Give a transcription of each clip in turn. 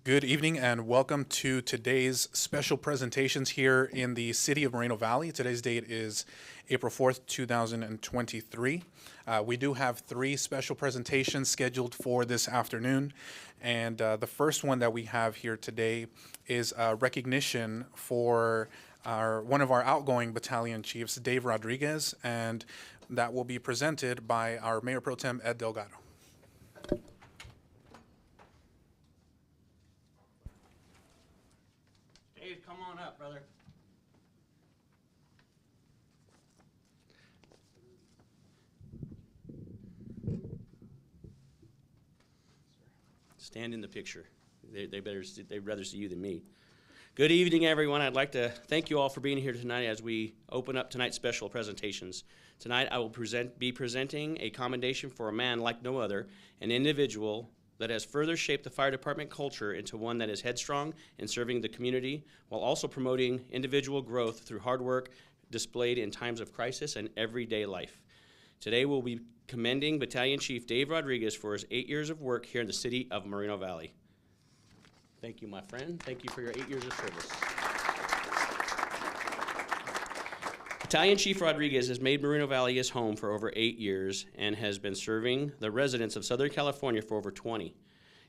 Good evening and welcome to today's special presentations here in the city of Moreno Valley. Today's date is April 4th, 2023. We do have three special presentations scheduled for this afternoon. And the first one that we have here today is a recognition for one of our outgoing battalion chiefs, Dave Rodriguez, and that will be presented by our Mayor Pro Tem, Ed Delgado. Dave, come on up, brother. Stand in the picture. They'd rather see you than me. Good evening, everyone. I'd like to thank you all for being here tonight as we open up tonight's special presentations. Tonight, I will be presenting a commendation for a man like no other, an individual that has further shaped the fire department culture into one that is headstrong in serving the community while also promoting individual growth through hard work displayed in times of crisis and everyday life. Today we'll be commending Battalion Chief Dave Rodriguez for his 8 years of work here in the city of Moreno Valley. Thank you, my friend. Thank you for your 8 years of service. Battalion Chief Rodriguez has made Moreno Valley his home for over 8 years and has been serving the residents of Southern California for over 20,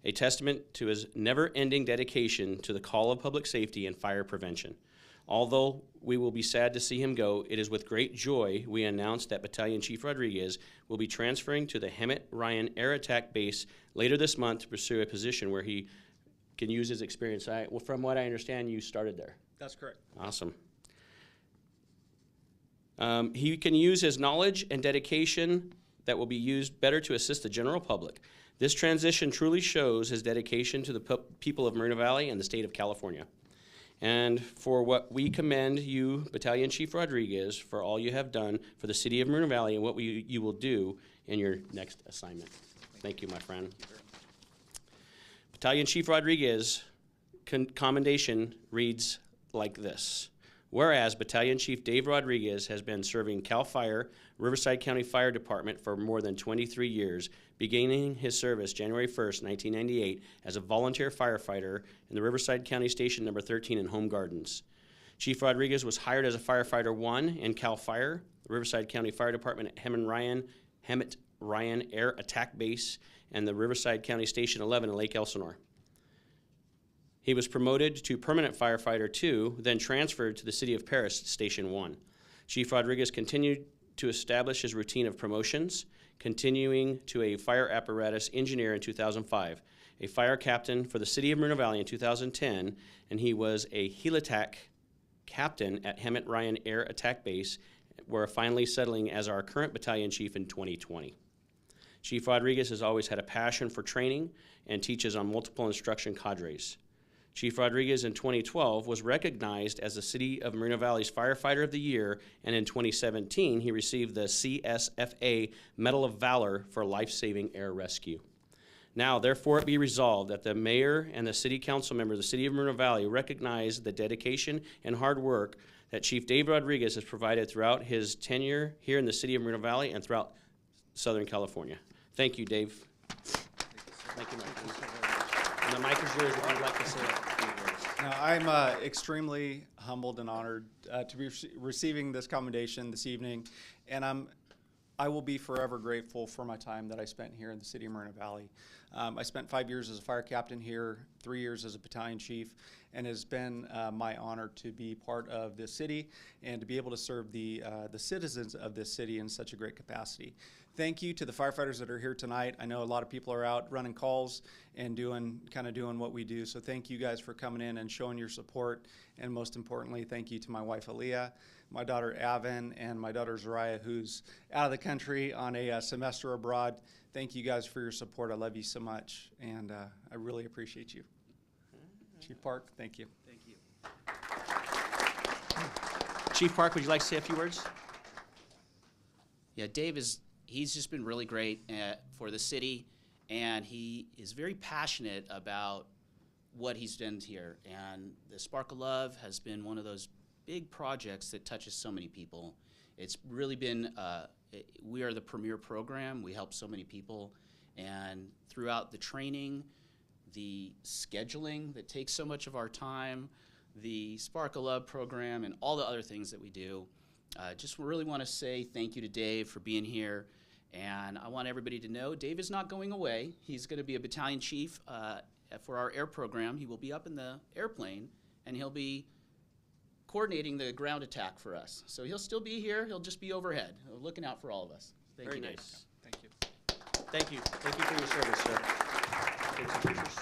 a testament to his never-ending dedication to the call of public safety and fire prevention. Although we will be sad to see him go, it is with great joy we announce that Battalion Chief Rodriguez will be transferring to the Hemet Ryan Air Attack Base later this month to pursue a position where he can use his experience. From what I understand, you started there. That's correct. Awesome. He can use his knowledge and dedication that will be used better to assist the general public. This transition truly shows his dedication to the people of Moreno Valley and the state of California. And for what we commend you, Battalion Chief Rodriguez, for all you have done for the city of Moreno Valley and what you will do in your next assignment. Thank you, my friend. Battalion Chief Rodriguez commendation reads like this. Whereas Battalion Chief Dave Rodriguez has been serving CAL FIRE, Riverside County Fire Department for more than 23 years, beginning his service January 1st, 1998 as a volunteer firefighter in the Riverside County Station Number 13 in Home Gardens. Chief Rodriguez was hired as a firefighter 1 in CAL FIRE, the Riverside County Fire Department at Hemet Ryan Air Attack Base, and the Riverside County Station 11 in Lake Elsinore. He was promoted to Permanent Firefighter 2, then transferred to the City of Paris Station 1. Chief Rodriguez continued to establish his routine of promotions, continuing to a fire apparatus engineer in 2005, a fire captain for the City of Moreno Valley in 2010, and he was a heliTAC captain at Hemet Ryan Air Attack Base, where finally settling as our current battalion chief in 2020. Chief Rodriguez has always had a passion for training and teaches on multiple instruction cadres. Chief Rodriguez in 2012 was recognized as the City of Moreno Valley's Firefighter of the Year, and in 2017 he received the CSFA Medal of Valor for life-saving air rescue. Now, therefore it be resolved that the Mayor and the City Council member of the City of Moreno Valley recognize the dedication and hard work that Chief Dave Rodriguez has provided throughout his tenure here in the City of Moreno Valley and throughout Southern California. Thank you, Dave. Thank you, Mike. And the mic is yours if you'd like to say a few words. Now, I'm extremely humbled and honored to be receiving this commendation this evening, and I will be forever grateful for my time that I spent here in the city of Moreno Valley. I spent 5 years as a fire captain here, 3 years as a battalion chief, and it has been my honor to be part of this city and to be able to serve the citizens of this city in such a great capacity. Thank you to the firefighters that are here tonight. I know a lot of people are out running calls and doing what we do, so thank you guys for coming in and showing your support, and most importantly, thank you to my wife Aaliyah, my daughter Avin, and my daughter Zariah, who's out of the country on a semester abroad. Thank you guys for your support. I love you so much, and I really appreciate you. Chief Park, thank you. Thank you. Chief Park, would you like to say a few words? Yeah, Dave he's just been really great for the city, and he is very passionate about what he's done here. And the Spark of Love has been one of those big projects that touches so many people. It's really been, we are the premier program. We help so many people. And throughout the training, the scheduling that takes so much of our time, the Spark of Love program, and all the other things that we do. Just really want to say thank you to Dave for being here. And I want everybody to know Dave is not going away. He's going to be a battalion chief for our air program. He will be up in the airplane, and he'll be coordinating the ground attack for us. So he'll still be here. He'll just be overhead, looking out for all of us. Thank Very you, Dave. nice. Thank you. Thank you. Thank you for your service, sir. Take some pictures.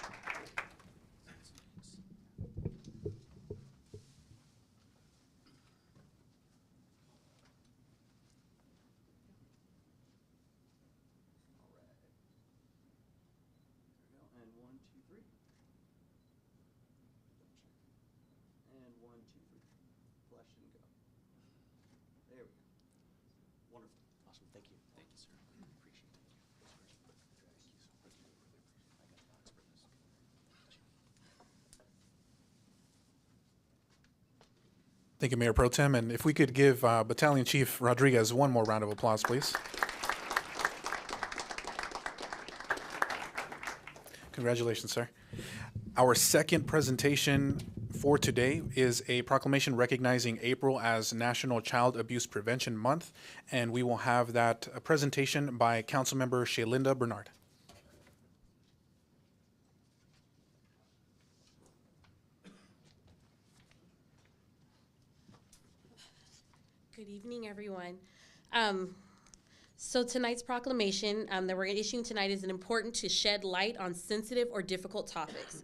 And 1, 2, 3. And 1, 2, 3. Flush and go. There we go. Wonderful. Awesome. Thank you. Thank you, sir. Appreciate it. Thank you, Mayor Pro Tem. And if we could give Battalion Chief Rodriguez one more round of applause, please. Congratulations, sir. Our second presentation for today is a proclamation recognizing April as National Child Abuse Prevention Month, and we will have that presentation by Councilmember Shalinda Bernard. Good evening, everyone. So tonight's proclamation that we're issuing tonight is important to shed light on sensitive or difficult topics.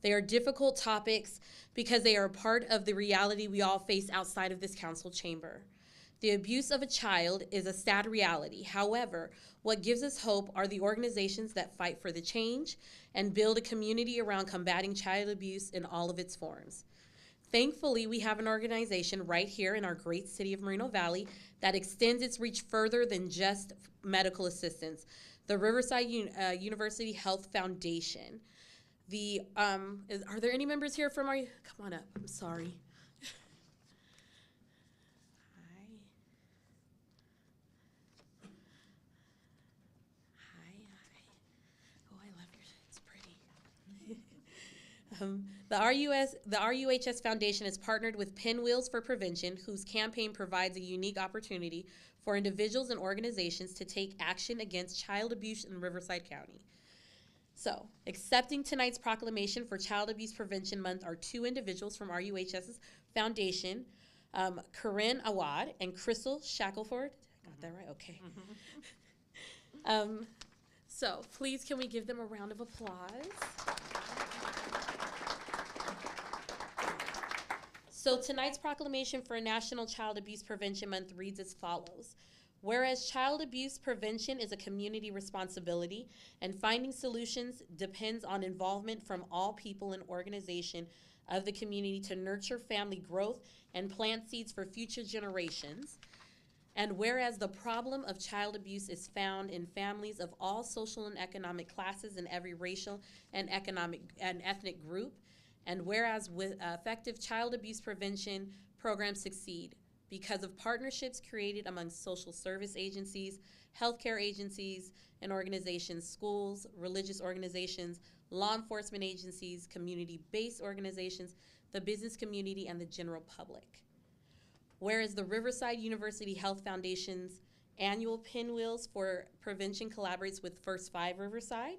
They are difficult topics because they are a part of the reality we all face outside of this council chamber. The abuse of a child is a sad reality. However, what gives us hope are the organizations that fight for the change and build a community around combating child abuse in all of its forms. Thankfully, we have an organization right here in our great city of Moreno Valley that extends its reach further than just medical assistance, the Riverside University Health Foundation. Are there any members here from our, come on up, I'm sorry. Hi. Oh, I love your, it's pretty. The RUHS Foundation has partnered with Pinwheels for Prevention, whose campaign provides a unique opportunity for individuals and organizations to take action against child abuse in Riverside County. So, accepting tonight's proclamation for Child Abuse Prevention Month are two individuals from RUHS's foundation, Corinne Awad and Crystal Shackelford. Got that right? Okay. So, please, can we give them a round of applause? So tonight's proclamation for National Child Abuse Prevention Month reads as follows. Whereas child abuse prevention is a community responsibility and finding solutions depends on involvement from all people and organizations of the community to nurture family growth and plant seeds for future generations. And whereas the problem of child abuse is found in families of all social and economic classes and every racial and economic and ethnic group, and whereas with effective child abuse prevention programs succeed because of partnerships created among social service agencies, healthcare agencies and organizations, schools, religious organizations, law enforcement agencies, community-based organizations, the business community, and the general public. Whereas the Riverside University Health Foundation's annual Pinwheels for Prevention collaborates with First 5 Riverside,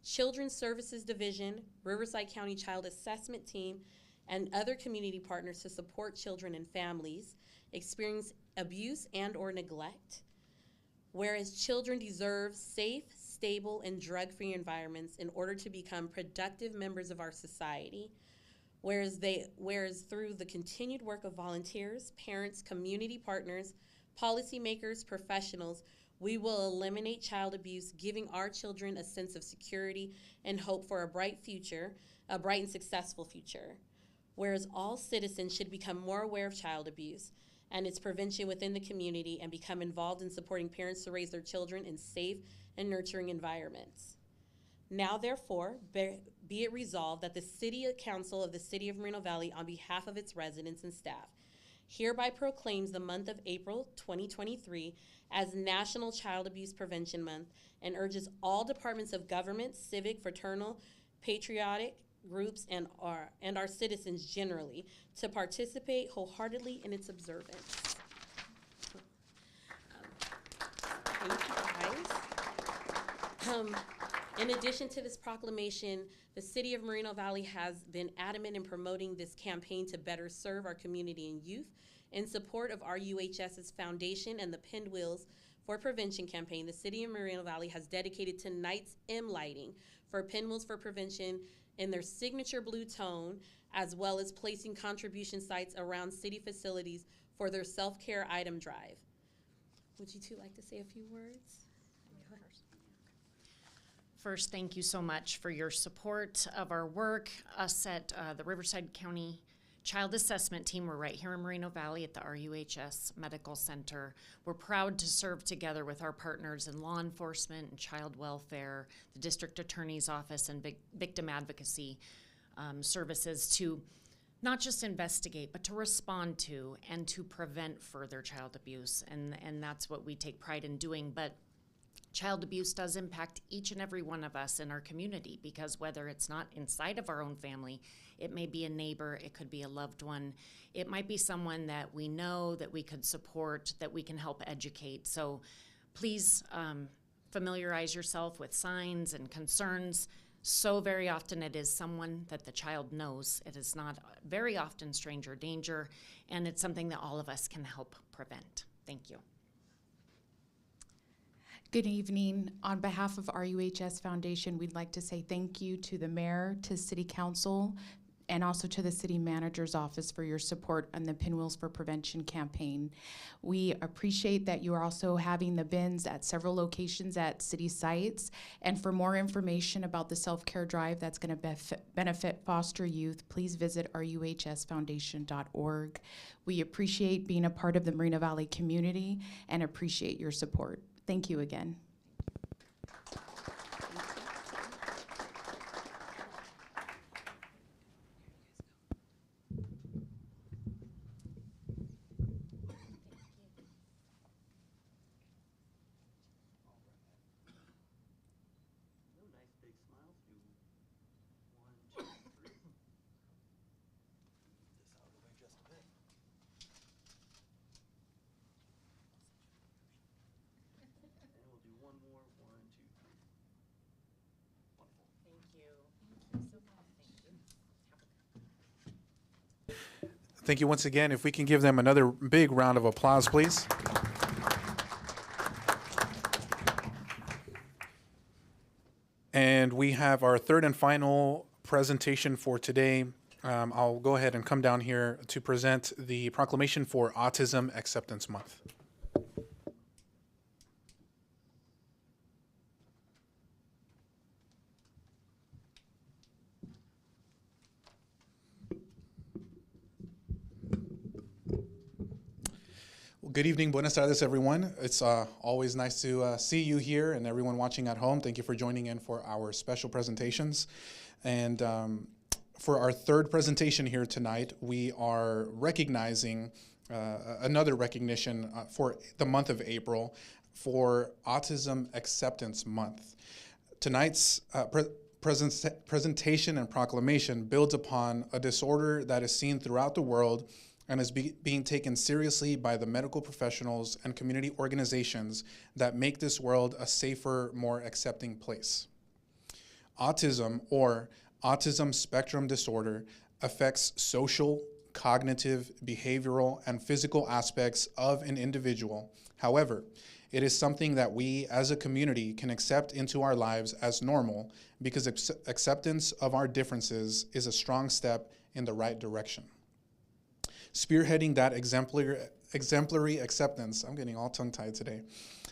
Children's Services Division, Riverside County Child Assessment Team, and other community partners to support children and families experience abuse and or neglect. Whereas children deserve safe, stable, and drug-free environments in order to become productive members of our society. Whereas through the continued work of volunteers, parents, community partners, policymakers, professionals, we will eliminate child abuse, giving our children a sense of security and hope for a bright future, a bright and successful future. Whereas all citizens should become more aware of child abuse and its prevention within the community and become involved in supporting parents to raise their children in safe and nurturing environments. Now, therefore, be it resolved that the City Council of the City of Moreno Valley, on behalf of its residents and staff, hereby proclaims the month of April 2023 as National Child Abuse Prevention Month and urges all departments of government, civic, fraternal, patriotic groups, and our citizens generally to participate wholeheartedly in its observance. Thank you, guys. In addition to this proclamation, the City of Moreno Valley has been adamant in promoting this campaign to better serve our community and youth. In support of RUHS's foundation and the Pinwheels for Prevention campaign, the City of Moreno Valley has dedicated tonight's M lighting for Pinwheels for Prevention in their signature blue tone, as well as placing contribution sites around city facilities for their self-care item drive. Would you two like to say a few words? First, thank you so much for your support of our work. Us at the Riverside County Child Assessment Team, we're right here in Moreno Valley at the RUHS Medical Center. We're proud to serve together with our partners in law enforcement and child welfare, the District Attorney's Office, and victim advocacy services to not just investigate, but to respond to and to prevent further child abuse. And that's what we take pride in doing. But child abuse does impact each and every one of us in our community, because whether it's not inside of our own family, it may be a neighbor, it could be a loved one, it might be someone that we know, that we could support, that we can help educate. So please familiarize yourself with signs and concerns. So very often it is someone that the child knows. It is not very often stranger danger, and it's something that all of us can help prevent. Thank you. Good evening. On behalf of RUHS Foundation, we'd like to say thank you to the mayor, to City Council, and also to the City Manager's Office for your support on the Pinwheels for Prevention campaign. We appreciate that you are also having the bins at several locations at city sites. And for more information about the self-care drive that's going to benefit foster youth, please visit ruhsfoundation.org. We appreciate being a part of the Moreno Valley community and appreciate your support. Thank you again. Thank you once again. If we can give them another big round of applause, please. And we have our third and final presentation for today. I'll go ahead and come down here to present the proclamation for Autism Acceptance Month. Good evening, buenas tardes, everyone. It's always nice to see you here and everyone watching at home. Thank you for joining in for our special presentations. And for our third presentation here tonight, we are recognizing another recognition for the month of April for Autism Acceptance Month. Tonight's presentation and proclamation builds upon a disorder that is seen throughout the world and is being taken seriously by the medical professionals and community organizations that make this world a safer, more accepting place. Autism, or autism spectrum disorder, affects social, cognitive, behavioral, and physical aspects of an individual. However, it is something that we as a community can accept into our lives as normal, because acceptance of our differences is a strong step in the right direction. Spearheading that exemplary acceptance, I'm getting all tongue-tied today,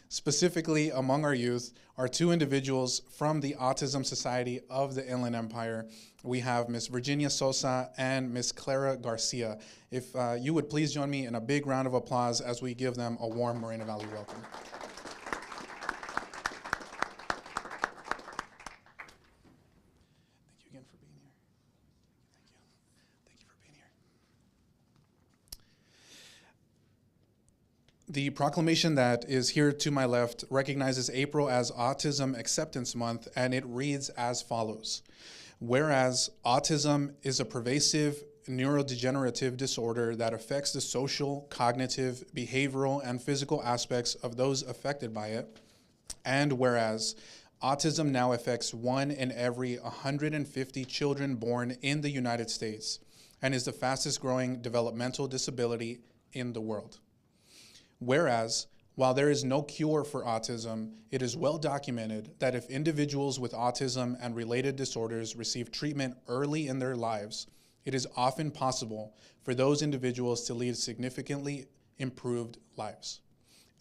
specifically among our youth, are two individuals from the Autism Society of the Inland Empire. We have Ms. Virginia Sosa and Ms. Clara Garcia. If you would please join me in a big round of applause as we give them a warm Moreno Valley welcome. Thank you again for being here. Thank you for being here. The proclamation that is here to my left recognizes April as Autism Acceptance Month, and it reads as follows. Whereas autism is a pervasive neurodegenerative disorder that affects the social, cognitive, behavioral, and physical aspects of those affected by it. And whereas autism now affects 1 in every 150 children born in the United States and is the fastest growing developmental disability in the world. Whereas, while there is no cure for autism, it is well documented that if individuals with autism and related disorders receive treatment early in their lives, it is often possible for those individuals to lead significantly improved lives.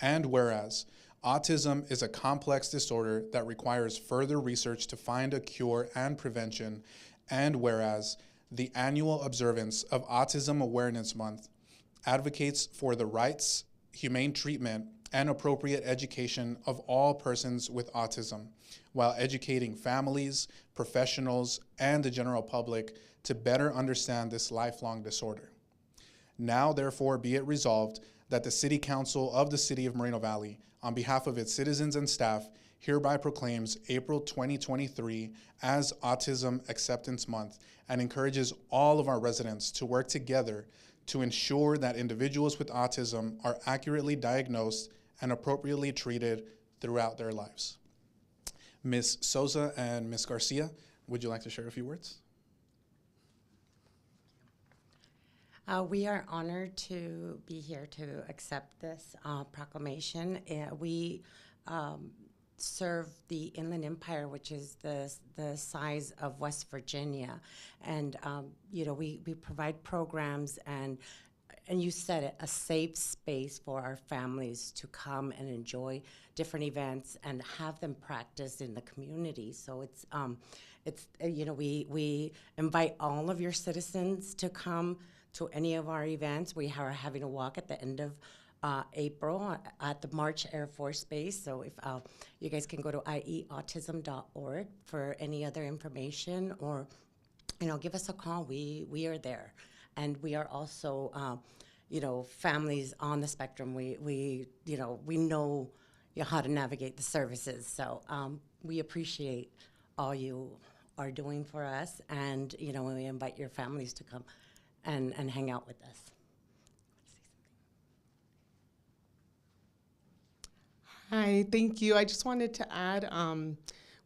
And whereas, autism is a complex disorder that requires further research to find a cure and prevention, and whereas, the annual observance of Autism Awareness Month advocates for the rights, humane treatment, and appropriate education of all persons with autism, while educating families, professionals, and the general public to better understand this lifelong disorder. Now, therefore, be it resolved that the City Council of the City of Moreno Valley, on behalf of its citizens and staff, hereby proclaims April 2023 as Autism Acceptance Month and encourages all of our residents to work together to ensure that individuals with autism are accurately diagnosed and appropriately treated throughout their lives. Ms. Souza and Ms. Garcia, would you like to share a few words? We are honored to be here to accept this proclamation. We serve the Inland Empire, which is the size of West Virginia, and we provide programs and you said it, a safe space for our families to come and enjoy different events and have them practice in the community. So we invite all of your citizens to come to any of our events. We are having a walk at the end of April at the March Air Force Base. So if you guys can go to ieautism.org for any other information, or give us a call. We are there, and we are also families on the spectrum. We know how to navigate the services. So we appreciate all you are doing for us, and we invite your families to come and hang out with us. Hi, thank you. I just wanted to add,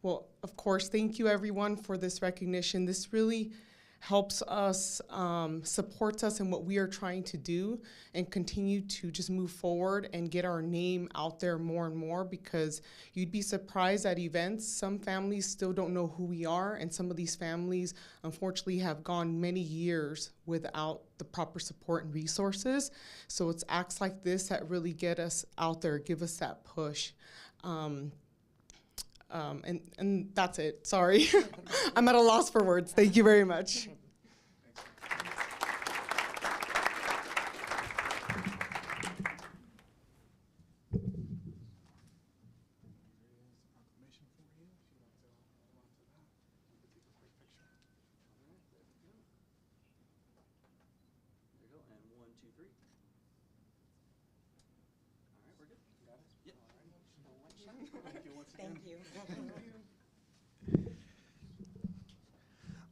well, of course, thank you everyone for this recognition. This really helps us, supports us in what we are trying to do and continue to just move forward and get our name out there more and more, because you'd be surprised at events. Some families still don't know who we are, and some of these families unfortunately have gone many years without the proper support and resources. So it's acts like this that really get us out there, give us that push. And that's it. Sorry. I'm at a loss for words. Thank you very much.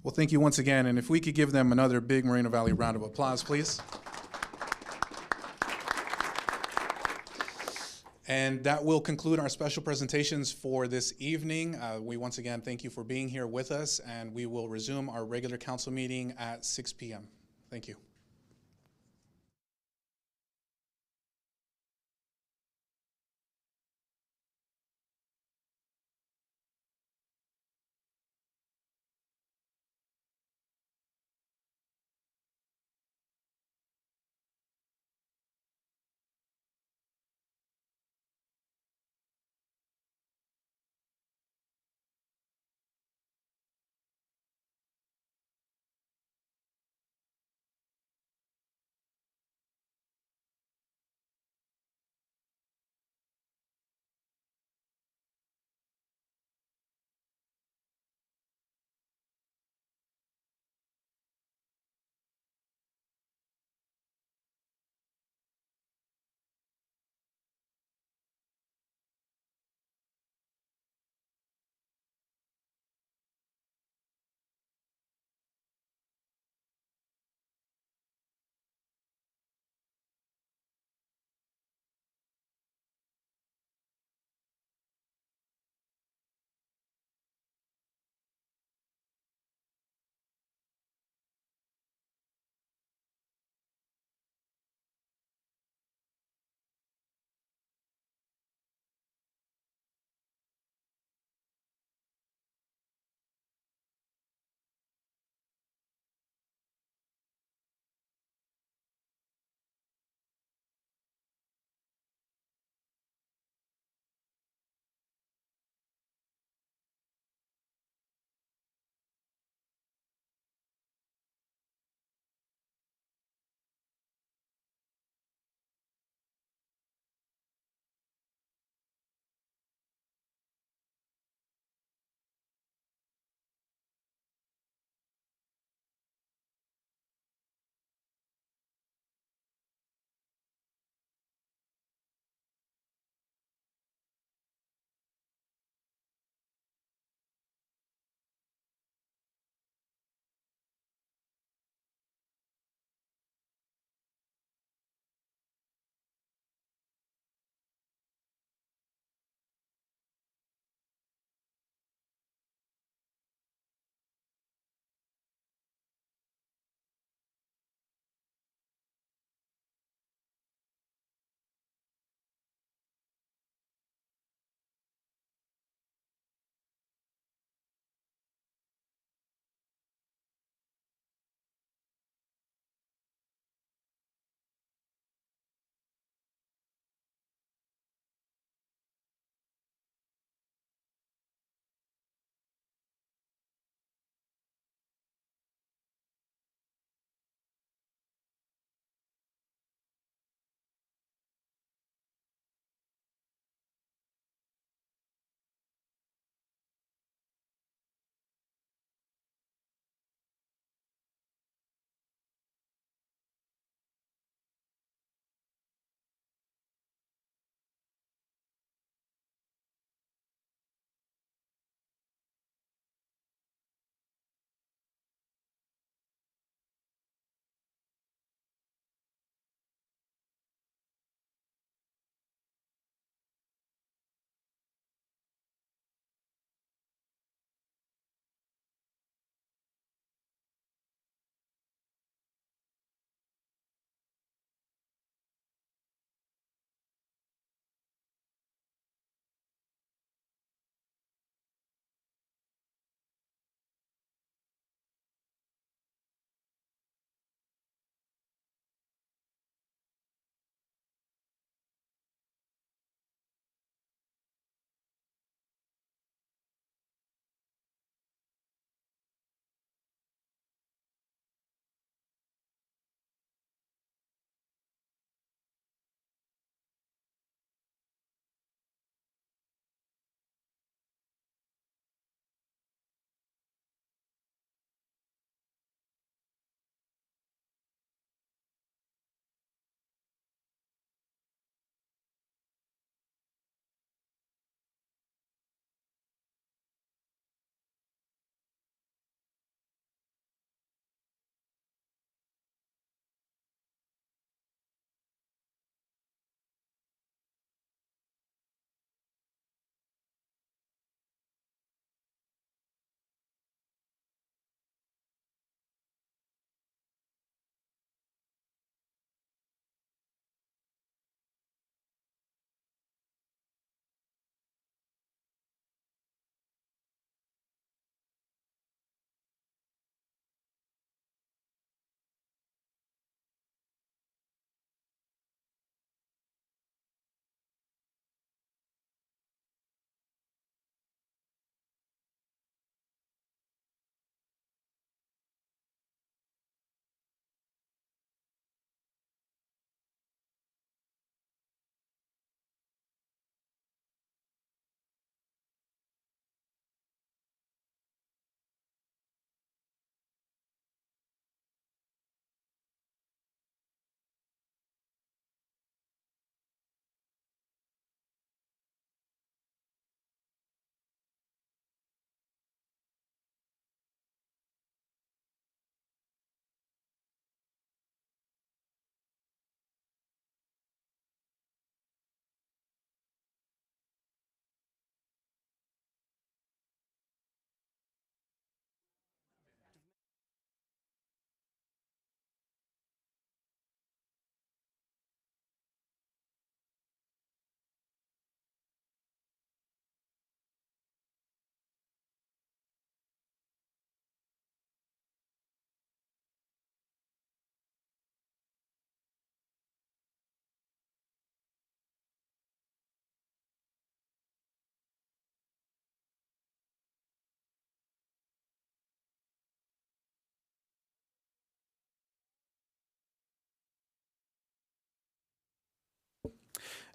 Well, thank you once again, and if we could give them another big Moreno Valley round of applause, please. And that will conclude our special presentations for this evening. We once again thank you for being here with us, and we will resume our regular council meeting at 6 p.m. Thank you.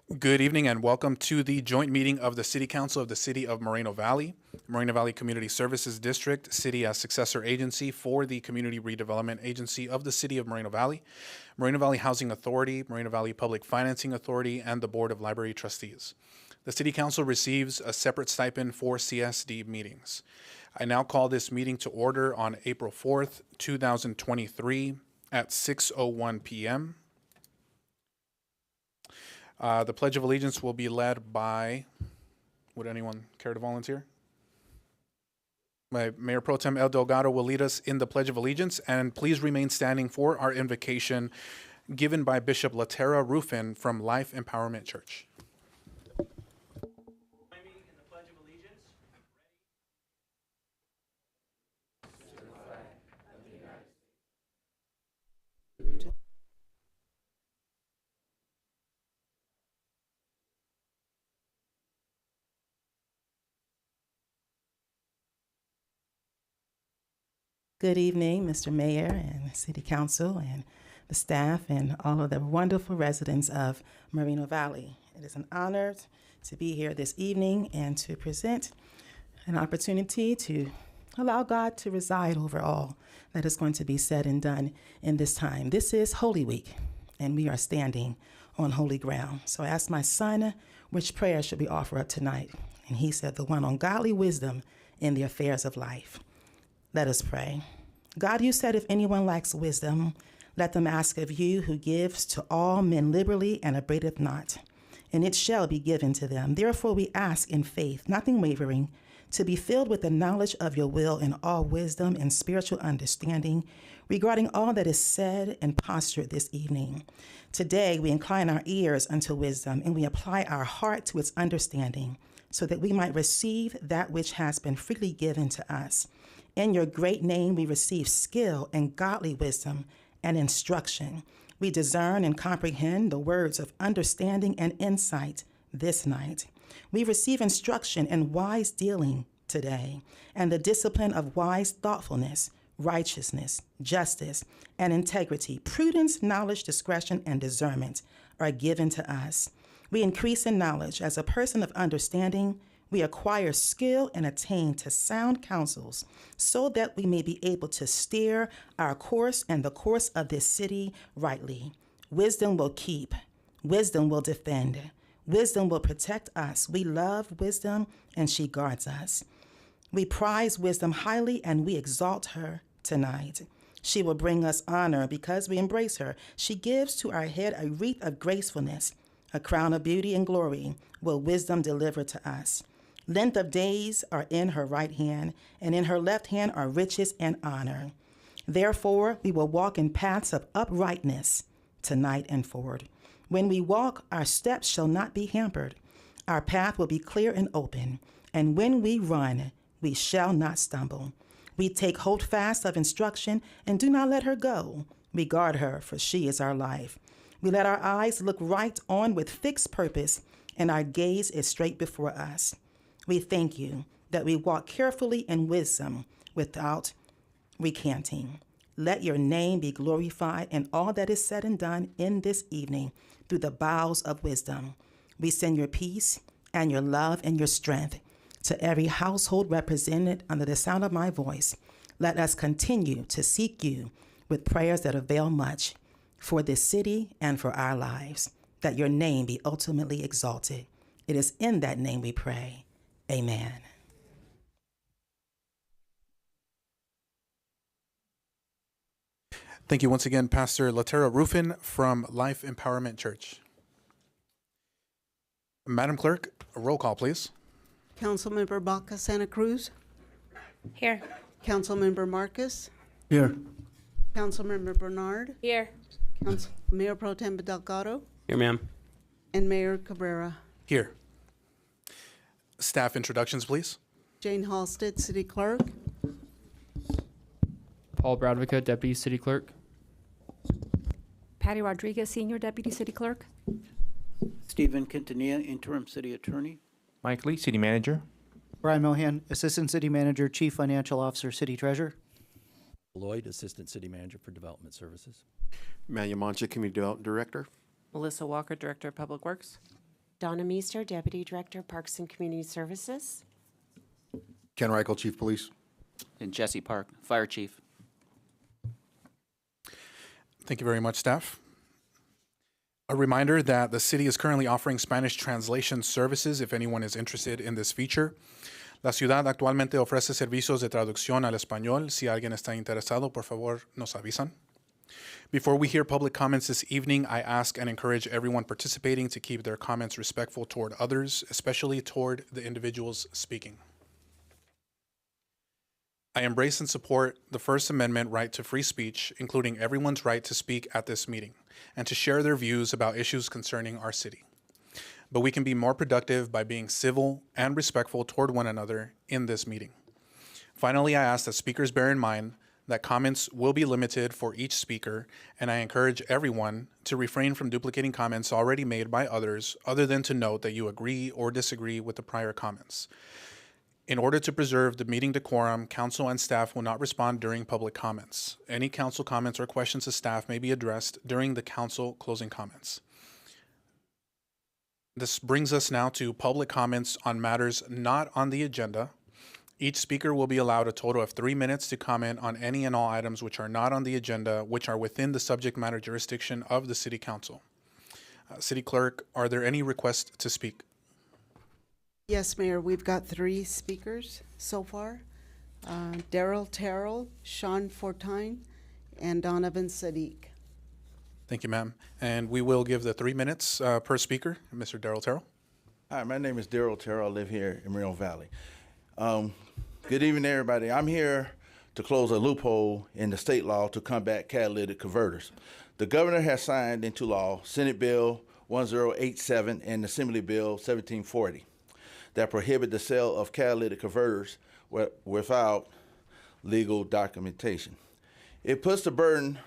Good evening and welcome to the joint meeting of the City Council of the City of Moreno Valley, Moreno Valley Community Services District, City as successor agency for the Community Redevelopment Agency of the City of Moreno Valley, Moreno Valley Housing Authority, Moreno Valley Public Financing Authority, and the Board of Library Trustees. The City Council receives a separate stipend for CSD meetings. I now call this meeting to order on April 4th, 2023 at 6:01 p.m. The Pledge of Allegiance will be led by, would anyone care to volunteer? My Mayor Pro Tem El Delgado will lead us in the Pledge of Allegiance, and please remain standing for our invocation given by Bishop Latera Rufin from Life Empowerment Church. Join me in the Pledge of Allegiance. Good evening, Mr. Mayor and City Council and the staff and all of the wonderful residents of Moreno Valley. It is an honor to be here this evening and to present an opportunity to allow God to reside over all that is going to be said and done in this time. This is Holy Week, and we are standing on holy ground. So I asked my son which prayer should we offer up tonight, and he said the one on godly wisdom in the affairs of life. Let us pray. God, you said if anyone lacks wisdom, let them ask of you, who gives to all men liberally and upbraideth not, and it shall be given to them. Therefore we ask in faith, nothing wavering, to be filled with the knowledge of your will and all wisdom and spiritual understanding regarding all that is said and postured this evening. Today we incline our ears unto wisdom, and we apply our heart to its understanding, so that we might receive that which has been freely given to us. In your great name, we receive skill and godly wisdom and instruction. We discern and comprehend the words of understanding and insight this night. We receive instruction in wise dealing today, and the discipline of wise thoughtfulness, righteousness, justice, and integrity. Prudence, knowledge, discretion, and discernment are given to us. We increase in knowledge as a person of understanding. We acquire skill and attain to sound counsels, so that we may be able to steer our course and the course of this city rightly. Wisdom will keep. Wisdom will defend. Wisdom will protect us. We love wisdom, and she guards us. We prize wisdom highly, and we exalt her tonight. She will bring us honor because we embrace her. She gives to our head a wreath of gracefulness, a crown of beauty and glory will wisdom deliver to us. Length of days are in her right hand, and in her left hand are riches and honor. Therefore, we will walk in paths of uprightness tonight and forward. When we walk, our steps shall not be hampered. Our path will be clear and open, and when we run, we shall not stumble. We take hold fast of instruction and do not let her go. We guard her, for she is our life. We let our eyes look right on with fixed purpose, and our gaze is straight before us. We thank you that we walk carefully in wisdom without recanting. Let your name be glorified in all that is said and done in this evening through the bowels of wisdom. We send your peace and your love and your strength to every household represented under the sound of my voice. Let us continue to seek you with prayers that avail much for this city and for our lives, that your name be ultimately exalted. It is in that name we pray. Amen. Thank you once again, Pastor Latera Rufin from Life Empowerment Church. Madam Clerk, a roll call, please. Councilmember Baca Santa Cruz. Here. Councilmember Marcus. Here. Councilmember Bernard. Here. Mayor Pro Tem Delgado. Here, ma'am. And Mayor Cabrera. Here. Staff introductions, please. Jane Halstead, City Clerk. Paul Bradvica, Deputy City Clerk. Patty Rodriguez, Senior Deputy City Clerk. Stephen Quintanilla, Interim City Attorney. Mike Lee, City Manager. Brian Mohan, Assistant City Manager, Chief Financial Officer, City Treasurer. Lloyd, Assistant City Manager for Development Services. Manuel Mancha, Community Development Director. Melissa Walker, Director of Public Works. Donna Meester, Deputy Director, Parks and Community Services. Ken Reichel, Chief Police. And Jesse Park, Fire Chief. Thank you very much, staff. A reminder that the city is currently offering Spanish translation services if anyone is interested in this feature. La ciudad actualmente ofrece servicios de traducción al español. Si alguien está interesado, por favor, nos avisan. Before we hear public comments this evening, I ask and encourage everyone participating to keep their comments respectful toward others, especially toward the individuals speaking. I embrace and support the First Amendment right to free speech, including everyone's right to speak at this meeting and to share their views about issues concerning our city. But we can be more productive by being civil and respectful toward one another in this meeting. Finally, I ask that speakers bear in mind that comments will be limited for each speaker, and I encourage everyone to refrain from duplicating comments already made by others, other than to note that you agree or disagree with the prior comments. In order to preserve the meeting decorum, council and staff will not respond during public comments. Any council comments or questions to staff may be addressed during the council closing comments. This brings us now to public comments on matters not on the agenda. Each speaker will be allowed a total of 3 minutes to comment on any and all items which are not on the agenda, which are within the subject matter jurisdiction of the City Council. City Clerk, are there any requests to speak? Yes, Mayor, we've got 3 speakers so far. Daryl Terrell, Sean Fortine, and Donovan Sadiq. Thank you, ma'am. And we will give the 3 minutes per speaker. Mr. Daryl Terrell. Hi, my name is Daryl Terrell. I live here in Moreno Valley. Good evening, everybody. I'm here to close a loophole in the state law to combat catalytic converters. The governor has signed into law Senate Bill 1087 and Assembly Bill 1740 that prohibit the sale of catalytic converters without legal documentation. It puts the burden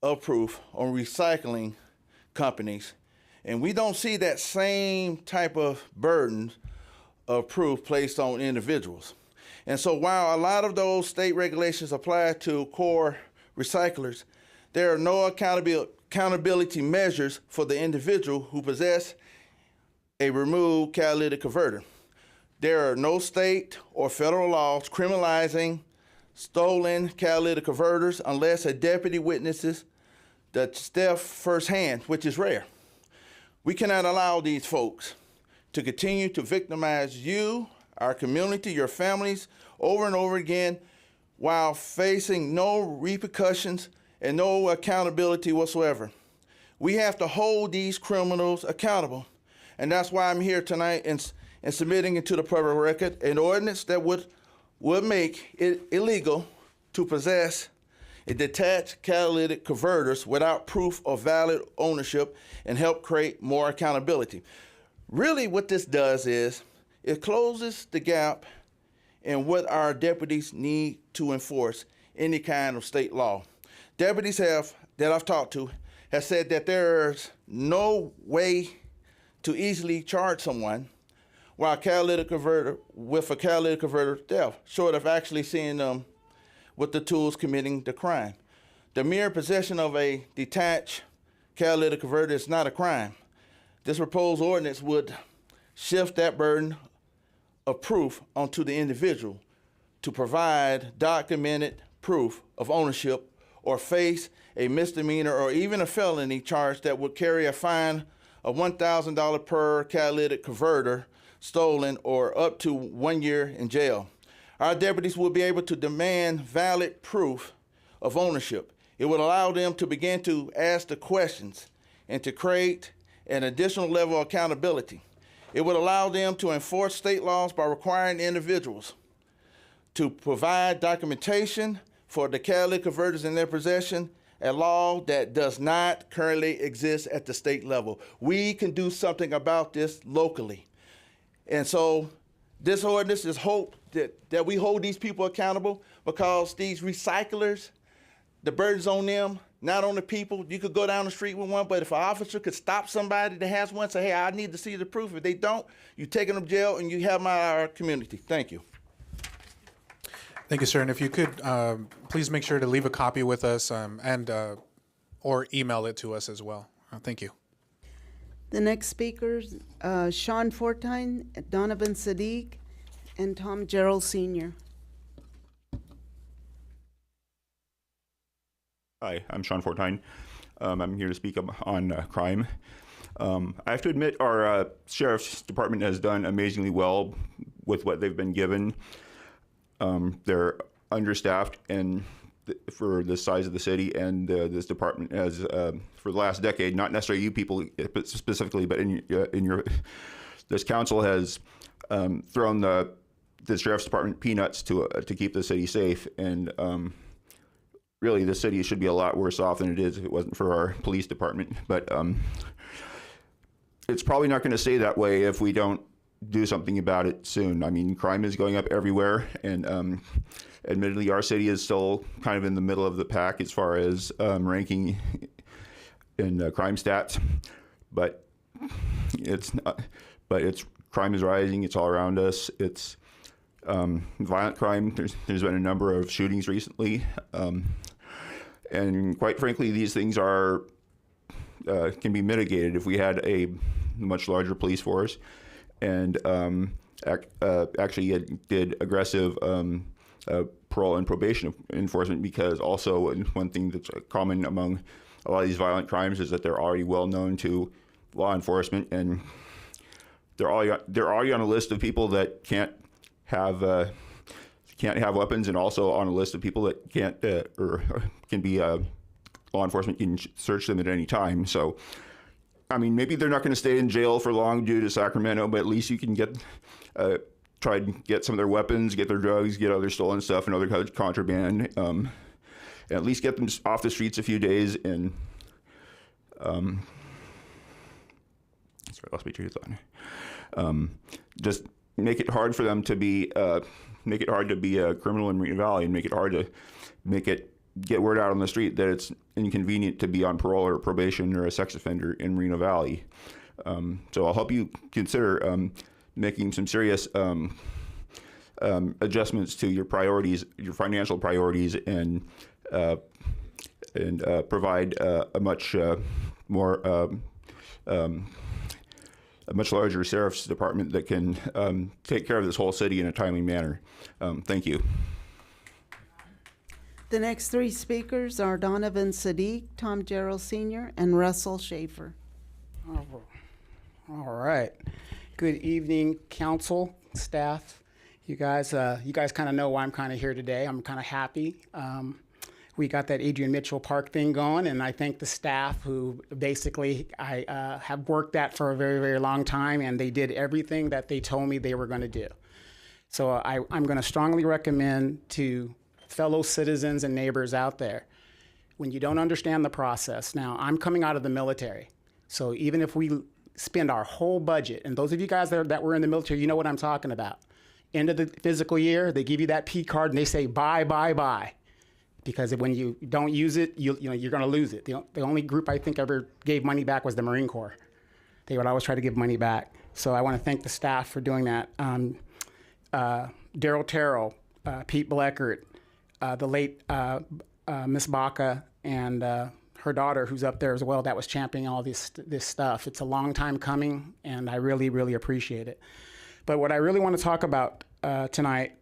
of proof on recycling companies, and we don't see that same type of burden of proof placed on individuals. And so while a lot of those state regulations apply to core recyclers, there are no accountability measures for the individual who possess a removed catalytic converter. There are no state or federal laws criminalizing stolen catalytic converters unless a deputy witnesses the theft firsthand, which is rare. We cannot allow these folks to continue to victimize you, our community, your families over and over again while facing no repercussions and no accountability whatsoever. We have to hold these criminals accountable. And that's why I'm here tonight and submitting into the public record an ordinance that would make it illegal to possess a detached catalytic converters without proof of valid ownership and help create more accountability. Really what this does is it closes the gap in what our deputies need to enforce any kind of state law. Deputies that I've talked to have said that there's no way to easily charge someone while a catalytic converter theft, short of actually seeing them with the tools committing the crime. The mere possession of a detached catalytic converter is not a crime. This proposed ordinance would shift that burden of proof onto the individual to provide documented proof of ownership or face a misdemeanor or even a felony charge that would carry a fine of $1,000 per catalytic converter stolen or up to 1 year in jail. Our deputies will be able to demand valid proof of ownership. It would allow them to begin to ask the questions and to create an additional level of accountability. It would allow them to enforce state laws by requiring individuals to provide documentation for the catalytic converters in their possession, a law that does not currently exist at the state level. We can do something about this locally. And so this ordinance is hope that we hold these people accountable, because these recyclers, the burden's on them, not on the people. You could go down the street with one, but if an officer could stop somebody that has one, say, hey, I need to see the proof. If they don't, you take them to jail and you have our community. Thank you. Thank you, sir. And if you could, please make sure to leave a copy with us or email it to us as well. Thank you. The next speakers, Sean Fortine, Donovan Sadiq, and Tom Gerald Sr. Hi, I'm Sean Fortine. I'm here to speak on crime. I have to admit our sheriff's department has done amazingly well with what they've been given. They're understaffed and for the size of the city, and this department has, for the last decade, not necessarily you people specifically, but this council has thrown the sheriff's department peanuts to keep the city safe, and really the city should be a lot worse off than it is if it wasn't for our police department. But it's probably not going to stay that way if we don't do something about it soon. I mean, crime is going up everywhere, and admittedly, our city is still kind of in the middle of the pack as far as ranking in crime stats. But crime is rising. It's all around us. It's violent crime. There's been a number of shootings recently, and quite frankly, these things are can be mitigated if we had a much larger police force and actually did aggressive parole and probation enforcement, because also one thing that's common among a lot of these violent crimes is that they're already well known to law enforcement, and they're already on a list of people that can't have weapons, and also on a list of people that can't or can be law enforcement can search them at any time. So, I mean, maybe they're not going to stay in jail for long due to Sacramento, but at least you can try and get some of their weapons, get their drugs, get other stolen stuff and other contraband, and at least get them off the streets a few days. And sorry, I lost my train of thought. Just make it hard for them to be, make it hard to be a criminal in Moreno Valley, and make it hard to get word out on the street that it's inconvenient to be on parole or probation or a sex offender in Moreno Valley. So I'll help you consider making some serious adjustments to your priorities, your financial priorities, and provide a much larger sheriff's department that can take care of this whole city in a timely manner. Thank you. The next three speakers are Donovan Sadiq, Tom Gerald Sr., and Russell Schaefer. All right. Good evening, council, staff. You guys kind of know why I'm kind of here today. I'm kind of happy. We got that Adrian Mitchell Park thing going, and I thank the staff who basically I have worked that for a very, very long time, and they did everything that they told me they were going to do. So I'm going to strongly recommend to fellow citizens and neighbors out there, when you don't understand the process. Now, I'm coming out of the military, so even if we spend our whole budget, and those of you guys that were in the military, you know what I'm talking about. End of the physical year, they give you that P card and they say buy, buy, buy. Because when you don't use it, you're going to lose it. The only group I think ever gave money back was the Marine Corps. They would always try to give money back. So I want to thank the staff for doing that. Daryl Terrell, Pete Bleckert, the late Miss Baca, and her daughter, who's up there as well, that was championing all this stuff. It's a long time coming, and I really, really appreciate it. But what I really want to talk about tonight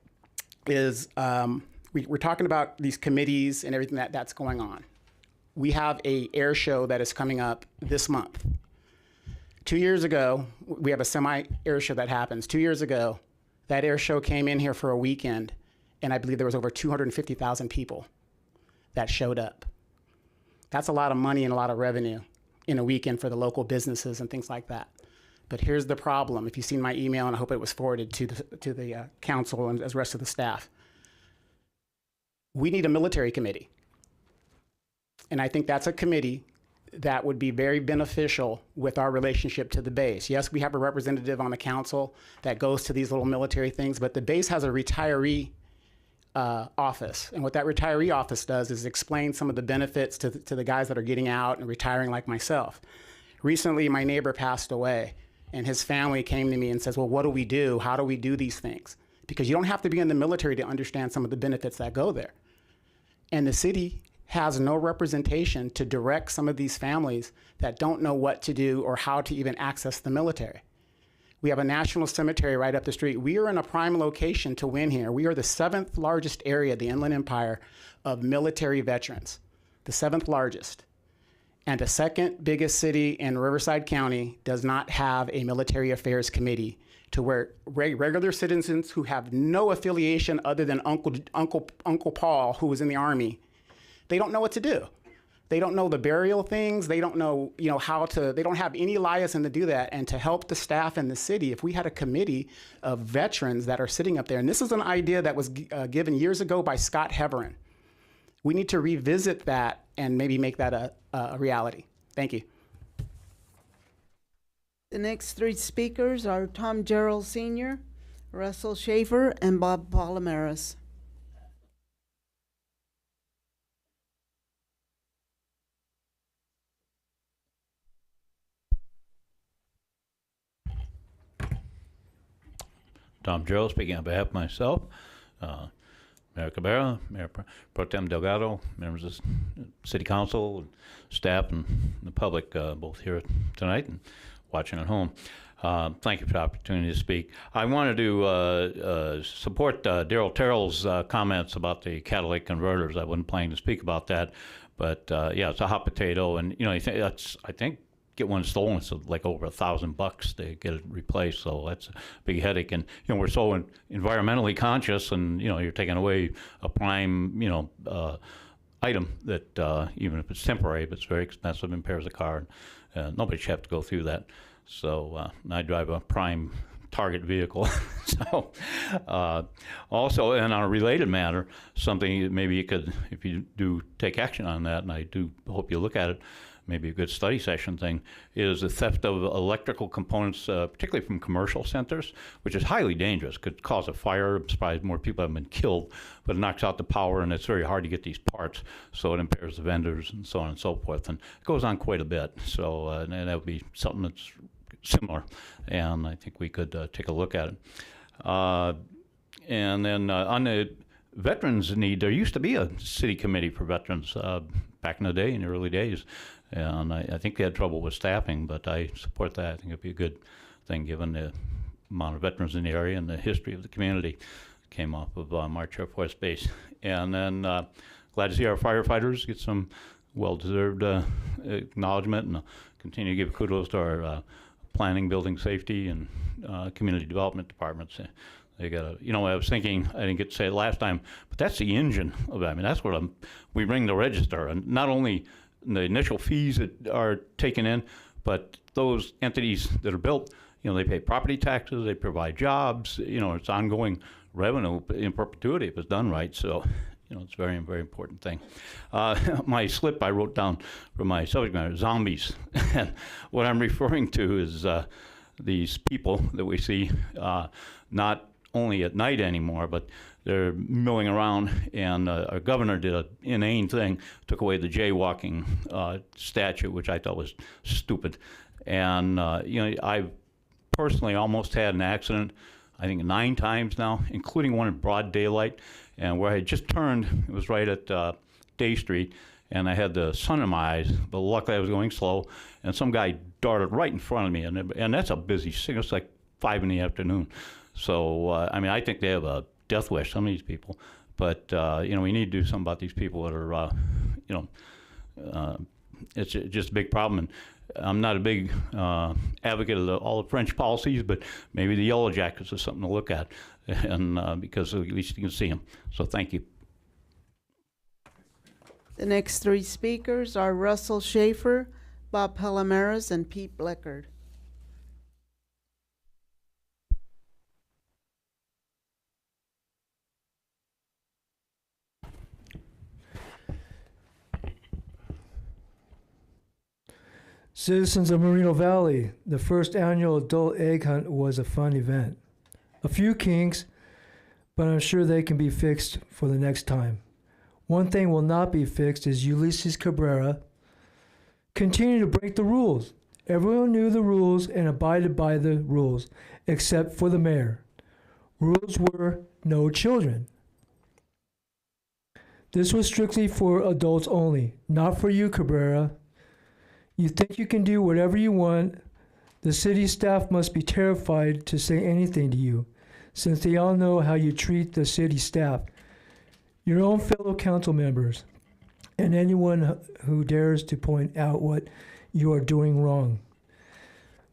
is we're talking about these committees and everything that's going on. We have a air show that is coming up this month. 2 years ago, we have a semi-air show that happens. 2 years ago, that air show came in here for a weekend, and I believe there was over 250,000 people that showed up. That's a lot of money and a lot of revenue in a weekend for the local businesses and things like that. But here's the problem. If you've seen my email, and I hope it was forwarded to the council and the rest of the staff, we need a military committee. And I think that's a committee that would be very beneficial with our relationship to the base. Yes, we have a representative on the council that goes to these little military things, but the base has a retiree office. And what that retiree office does is explain some of the benefits to the guys that are getting out and retiring like myself. Recently, my neighbor passed away, and his family came to me and says, well, what do we do? How do we do these things? Because you don't have to be in the military to understand some of the benefits that go there. And the city has no representation to direct some of these families that don't know what to do or how to even access the military. We have a national cemetery right up the street. We are in a prime location to win here. We are the 7th largest area of the Inland Empire of military veterans, the 7th largest. And the 2nd biggest city in Riverside County does not have a military affairs committee to where regular citizens who have no affiliation other than Uncle Paul, who was in the Army, they don't know what to do. They don't know the burial things. They don't know, how to, they don't have any liaison to do that. And to help the staff in the city, if we had a committee of veterans that are sitting up there, and this is an idea that was given years ago by Scott Heverin. We need to revisit that and maybe make that a reality. Thank you. The next 3 speakers are Tom Gerald Sr., Russell Schaefer, and Bob Palomares. Tom Gerald speaking on behalf of myself, Mayor Cabrera, Mayor Pro Tem Delgado, members of the City Council, staff, and the public, both here tonight and watching at home. Thank you for the opportunity to speak. I wanted to support Daryl Terrell's comments about the catalytic converters. I wasn't planning to speak about that, but yeah, it's a hot potato, and I think get one stolen, it's like over $1,000 to get it replaced. So that's a big headache. And we're so environmentally conscious, and you're taking away a prime item that even if it's temporary, but it's very expensive, impairs the car. Nobody should have to go through that. So I drive a prime target vehicle. So also, and on a related matter, something that maybe you could, if you do take action on that, and I do hope you look at it, maybe a good study session thing, is the theft of electrical components, particularly from commercial centers, which is highly dangerous. Could cause a fire. I'm surprised more people have been killed, but it knocks out the power, and it's very hard to get these parts, so it impairs the vendors and so on and so forth. And it goes on quite a bit. So and that would be something that's similar, and I think we could take a look at it. And then on the veterans need, there used to be a city committee for veterans back in the day, in the early days. And I think they had trouble with staffing, but I support that. I think it'd be a good thing given the amount of veterans in the area and the history of the community. Came off of March Air Force Base. And then glad to see our firefighters get some well-deserved acknowledgement, and continue to give kudos to our planning, building safety, and community development departments. They got a, I was thinking, I didn't get to say it last time, but that's the engine of it. I mean, that's what we ring the register, and not only the initial fees that are taken in, but those entities that are built, they pay property taxes, they provide jobs, it's ongoing revenue in perpetuity if it's done right. So, it's a very, very important thing. My slip I wrote down for my subject matter, zombies. And what I'm referring to is these people that we see not only at night anymore, but they're milling around, and our governor did an inane thing, took away the jaywalking statute, which I thought was stupid. And, I've personally almost had an accident, I think 9 times now, including one in broad daylight, and where I had just turned, it was right at Day Street, and I had the sun in my eyes, but luckily I was going slow, and some guy darted right in front of me, and that's a busy signal. It's like 5 in the afternoon. So, I think they have a death wish, some of these people. But, we need to do something about these people that are, it's just a big problem. And I'm not a big advocate of all the French policies, but maybe the Yellow Jackets is something to look at, and because at least you can see them. So thank you. The next 3 speakers are Russell Schaefer, Bob Palomares, and Pete Bleckard. Citizens of Moreno Valley, the first annual adult egg hunt was a fun event. A few kinks, but I'm sure they can be fixed for the next time. One thing will not be fixed is Ulysses Cabrera continued to break the rules. Everyone knew the rules and abided by the rules, except for the mayor. Rules were no children. This was strictly for adults only, not for you, Cabrera. You think you can do whatever you want. The city staff must be terrified to say anything to you, since they all know how you treat the city staff, your own fellow council members, and anyone who dares to point out what you are doing wrong.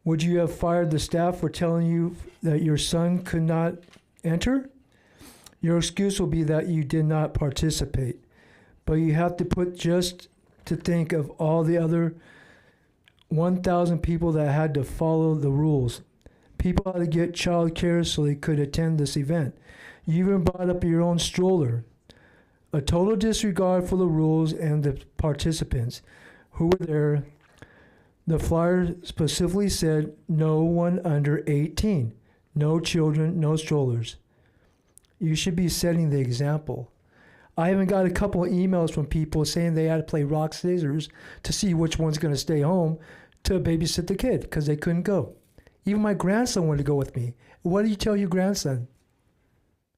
Would you have fired the staff for telling you that your son could not enter? Your excuse will be that you did not participate, but you have to put just to think of all the other 1,000 people that had to follow the rules. People had to get child care so they could attend this event. You even brought up your own stroller. A total disregard for the rules and the participants who were there. The flyer specifically said no one under 18, no children, no strollers. You should be setting the example. I even got a couple of emails from people saying they had to play rock, scissors to see which one's going to stay home to babysit the kid because they couldn't go. Even my grandson wanted to go with me. What do you tell your grandson?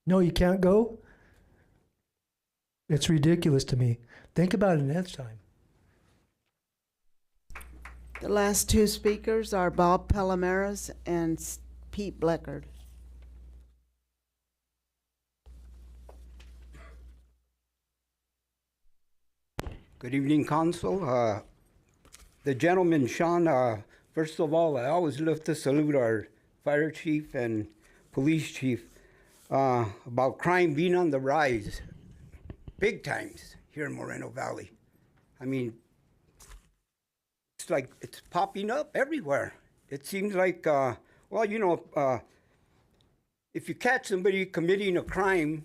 No, you can't go? It's ridiculous to me. Think about it next time. The last two speakers are Bob Palomares and Pete Bleckard. Good evening, Council. The gentleman, Sean, first of all, I always love to salute our fire chief and police chief about crime being on the rise, big times here in Moreno Valley. I mean, it's like it's popping up everywhere. It seems like, well, you know, if you catch somebody committing a crime,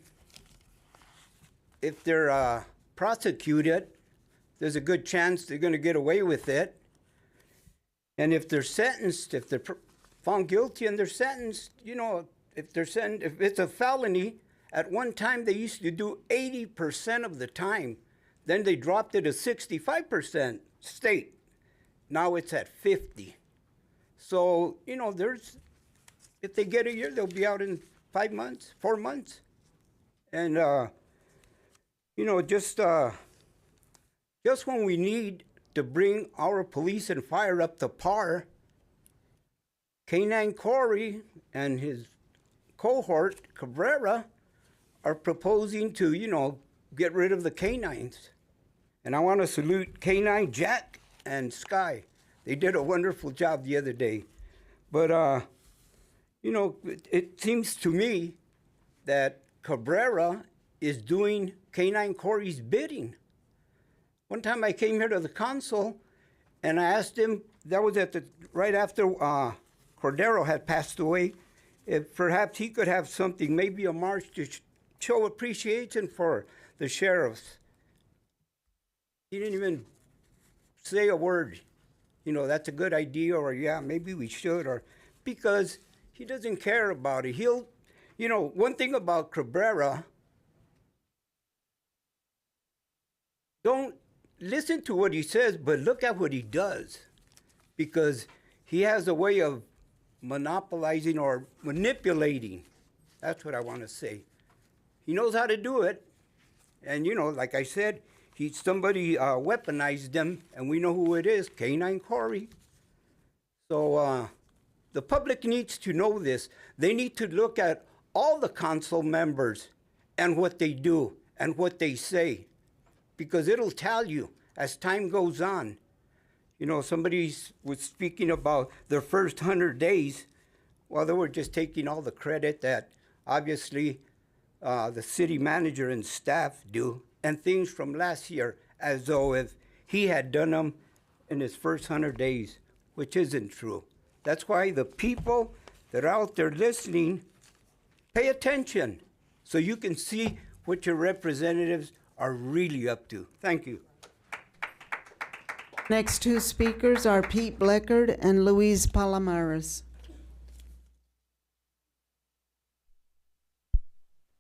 if they're prosecuted, there's a good chance they're going to get away with it. And if they're sentenced, if they're found guilty and they're sentenced, you know, if it's a felony, at one time they used to do 80% of the time. Then they dropped it to 65% state. Now it's at 50. So, you know, if they get a year, they'll be out in 5 months, 4 months. And, you know, just when we need to bring our police and fire up to par, Canine Corey and his cohort, Cabrera, are proposing to, you know, get rid of the canines. And I want to salute Canine, Jack, and Sky. They did a wonderful job the other day. But, you know, it seems to me that Cabrera is doing Canine Corey's bidding. One time I came here to the council and I asked him, that was right after Cordero had passed away, if perhaps he could have something, maybe a march to show appreciation for the sheriffs. He didn't even say a word. You know, that's a good idea, or yeah, maybe we should, or because he doesn't care about it. You know, one thing about Cabrera, don't listen to what he says, but look at what he does, because he has a way of monopolizing or manipulating. That's what I want to say. He knows how to do it. And, you know, like I said, somebody weaponized them, and we know who it is, Canine Corey. So the public needs to know this. They need to look at all the council members and what they do and what they say, because it'll tell you as time goes on. You know, somebody was speaking about their first 100 days. Well, they were just taking all the credit that obviously the city manager and staff do, and things from last year, as though if he had done them in his first 100 days, which isn't true. That's why the people that are out there listening, pay attention so you can see what your representatives are really up to. Thank you. Next two speakers are Pete Bleckard and Luis Palomares.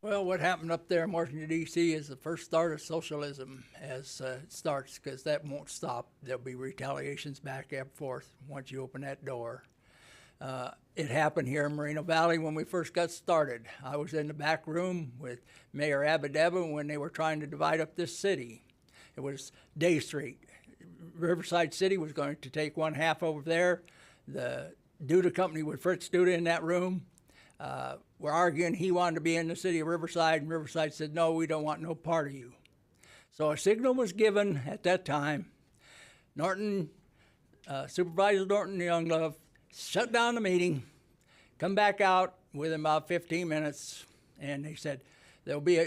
Well, what happened up there in Washington, D.C. is the first start of socialism as it starts, because that won't stop. There'll be retaliations back and forth once you open that door. It happened here in Moreno Valley when we first got started. I was in the back room with Mayor Abadeba when they were trying to divide up this city. It was Day Street. Riverside City was going to take one half over there. The Duda company with Fritz Duda in that room were arguing he wanted to be in the city of Riverside, and Riverside said, no, we don't want no part of you. So a signal was given at that time. Norton, Supervisor Norton Younglove, shut down the meeting, come back out within about 15 minutes, and they said, there'll be